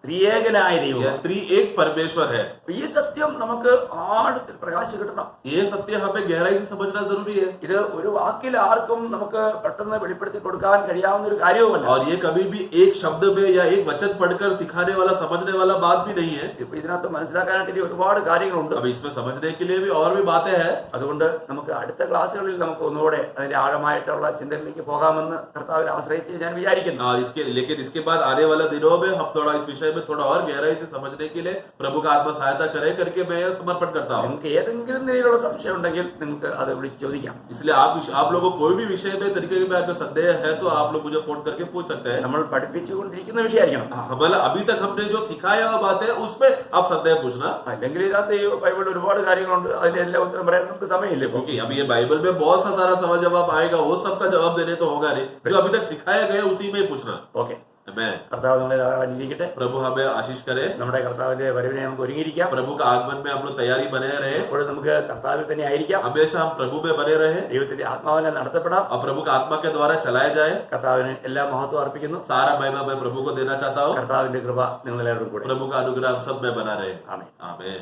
ത്രിയേകനായ ദൈവം. त्रिएक परमेश्वर है। ഈ സത്യം നമുക്ക് ആഴത്തിൽ പ്രകാശം കിട്ടണം. ये सत्य हमें गहराई से समझना जरूरी है। ഇത് ഒരു വാക്കിൽ ആർക്കും നമുക്ക് പെട്ടെന്ന് വെളിപ്പെടുത്തി കൊടുക്കാൻ കഴിയാവുന്ന ഒരു കാര്യവുമല്ല. और ये कभी भी एक शब्द में या एक वचन पढ़कर सिखाने वाला समझने वाला बात भी नहीं है। ഇപ്പൊ ഇതിനകത്ത് മനസ്സിലാക്കാനായിട്ട് ഇനി ഒരുപാട് കാര്യങ്ങളുണ്ട്. अब इसमें समझने के लिए भी और भी बातें हैं। അതുകൊണ്ട് നമുക്ക് അടുത്ത ക്ലാസ്സുകളിൽ നമുക്ക് ഒന്നുകൂടെ അതിന്റെ ആഴമായിട്ടുള്ള ചിന്തയിലേക്ക് പോകാമെന്ന് കർത്താവിനെ ആശ്രയിച്ച് ഞാൻ വിചാരിക്കുന്നു. और लेकिन इसके बाद आने वाला दिनों में हम थोड़ा इस विषय में थोड़ा और गहराई से समझने के लिए प्रभु का आत्मा सहायता करे करके मैं यह समर्पण करता हूँ। നിങ്ങൾക്ക് ഏതെങ്കിലും നിലയിലുള്ള സംശയം ഉണ്ടെങ്കിൽ നിങ്ങൾക്ക് അത് വിളിച്ച് ചോദിക്കാം. इसलिए आप लोगों को कोई भी विषय में तरीके में अगर संदेह है तो आप लोग मुझे फोन करके पूछ सकते हैं। നമ്മൾ പഠിപ്പിച്ചുകൊണ്ടിരിക്കുന്ന വിഷയമായിരിക്കണം. हमारा अभी तक हमने जो सिखाया हुआ बात है उसमें आप संदेह पूछना। അല്ലെങ്കിൽ ഇതിനകത്ത് ഈ ബൈബിളിൽ ഒരുപാട് കാര്യങ്ങളുണ്ട്, അതിന്റെ എല്ലാ ഉത്തരം പറയാൻ നമുക്ക് സമയമില്ല. क्योंकि अभी ये बाइबल में बहुत सा सारा सवाल जवाब आएगा, वो सबका जवाब देने तो होगा नहीं, जो अभी तक सिखाया गया उसी में पूछना। ഓക്കെ, मैं കർത്താവ് നമ്മളെ ധാരാളം. प्रभु हमें आशीष करे। നമ്മുടെ കർത്താവിന്റെ വരവിനെ നമുക്ക് ഒരുങ്ങിയിരിക്കാം. प्रभु का आगमन में हम लोग तैयारी बने रहे। അപ്പോൾ നമുക്ക് കർത്താവിൽ തന്നെ ആയിരിക്കാം. हमेशा हम प्रभु में बने रहे। ദൈവത്തിന്റെ ആത്മാവിനെ നടത്തപ്പെടാം. और प्रभु का आत्मा के द्वारा चलाया जाए। കർത്താവിന് എല്ലാ മഹത്വം അർപ്പിക്കുന്നു. सारा महिमा मैं प्रभु को देना चाहता हूँ। കർത്താവിന്റെ കൃപ നിങ്ങളെല്ലാവരും കൂടെ. प्रभु का अनुग्रह हम सब में बना रहे। ആമേൻ. आमीन।